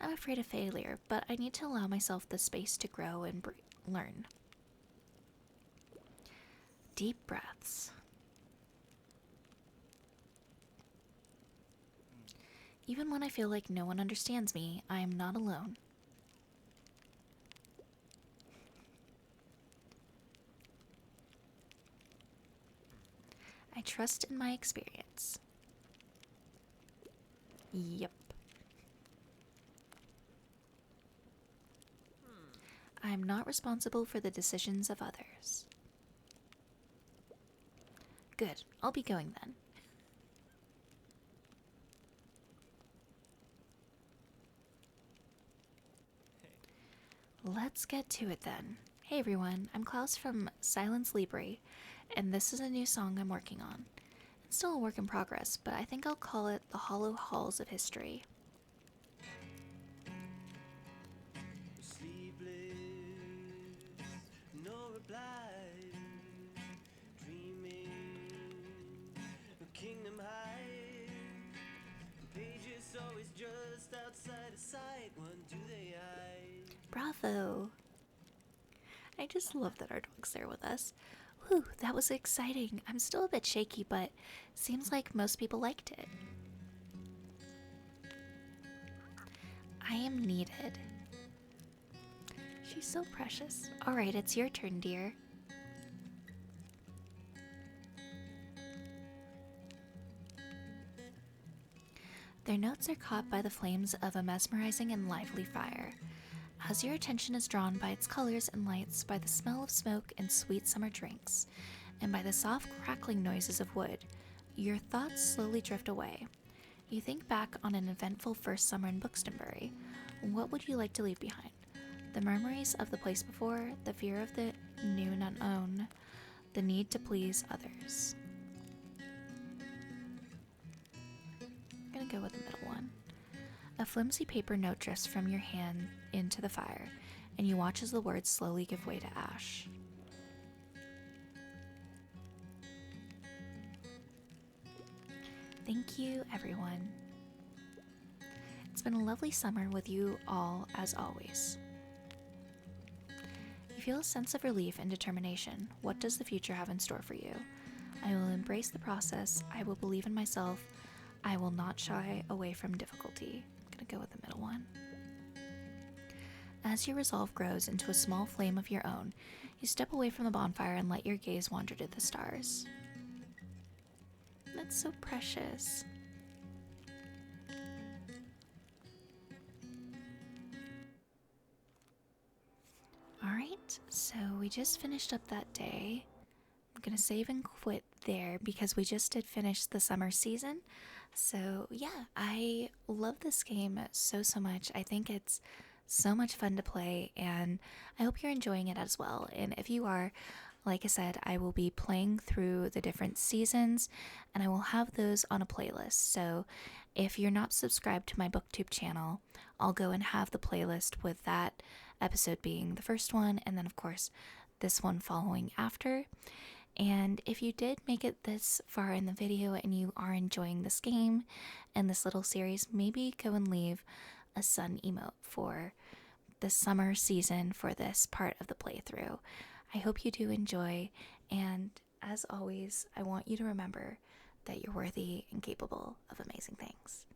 I'm afraid of failure, but I need to allow myself the space to grow and learn. Deep breaths. Even when I feel like no one understands me, I am not alone. I trust in my experience. Yep. I am not responsible for the decisions of others. Good, I'll be going then. Let's get to it then. Hey everyone, I'm Klaus from Silence Libre, and this is a new song I'm working on. It's still a work in progress, but I think I'll call it The Hollow Halls of History. Sleepless, no reply, dreaming of kingdom high. Pages always just outside of sight. When do they hide? Bravo! I just love that our dog's there with us. Whew, that was exciting. I'm still a bit shaky, but seems like most people liked it. I am needed. She's so precious. Alright, it's your turn, dear. Their notes are caught by the flames of a mesmerizing and lively fire. As your attention is drawn by its colors and lights, by the smell of smoke and sweet summer drinks, and by the soft crackling noises of wood, your thoughts slowly drift away. You think back on an eventful first summer in Buxtonbury. What would you like to leave behind? The memories of the place before, the fear of the new and unknown, the need to please others. I'm gonna go with the middle one. A flimsy paper note drifts from your hand into the fire, and you watch as the words slowly give way to ash. Thank you, everyone. It's been a lovely summer with you all, as always. You feel a sense of relief and determination. What does the future have in store for you? I will embrace the process. I will believe in myself. I will not shy away from difficulty. I'm gonna go with the middle one. As your resolve grows into a small flame of your own, you step away from the bonfire and let your gaze wander to the stars. That's so precious. Alright, so we just finished up that day. I'm gonna save and quit there because we just did finish the summer season. So yeah, I love this game so much. I think it's so much fun to play, and I hope you're enjoying it as well. And if you are, like I said, I will be playing through the different seasons, and I will have those on a playlist. So if you're not subscribed to my Booktube channel, I'll go and have the playlist with that episode being the first one, and then of course this one following after. And if you did make it this far in the video and you are enjoying this game and this little series, maybe go and leave a sun emote for the summer season for this part of the playthrough. I hope you do enjoy, and as always, I want you to remember that you're worthy and capable of amazing things.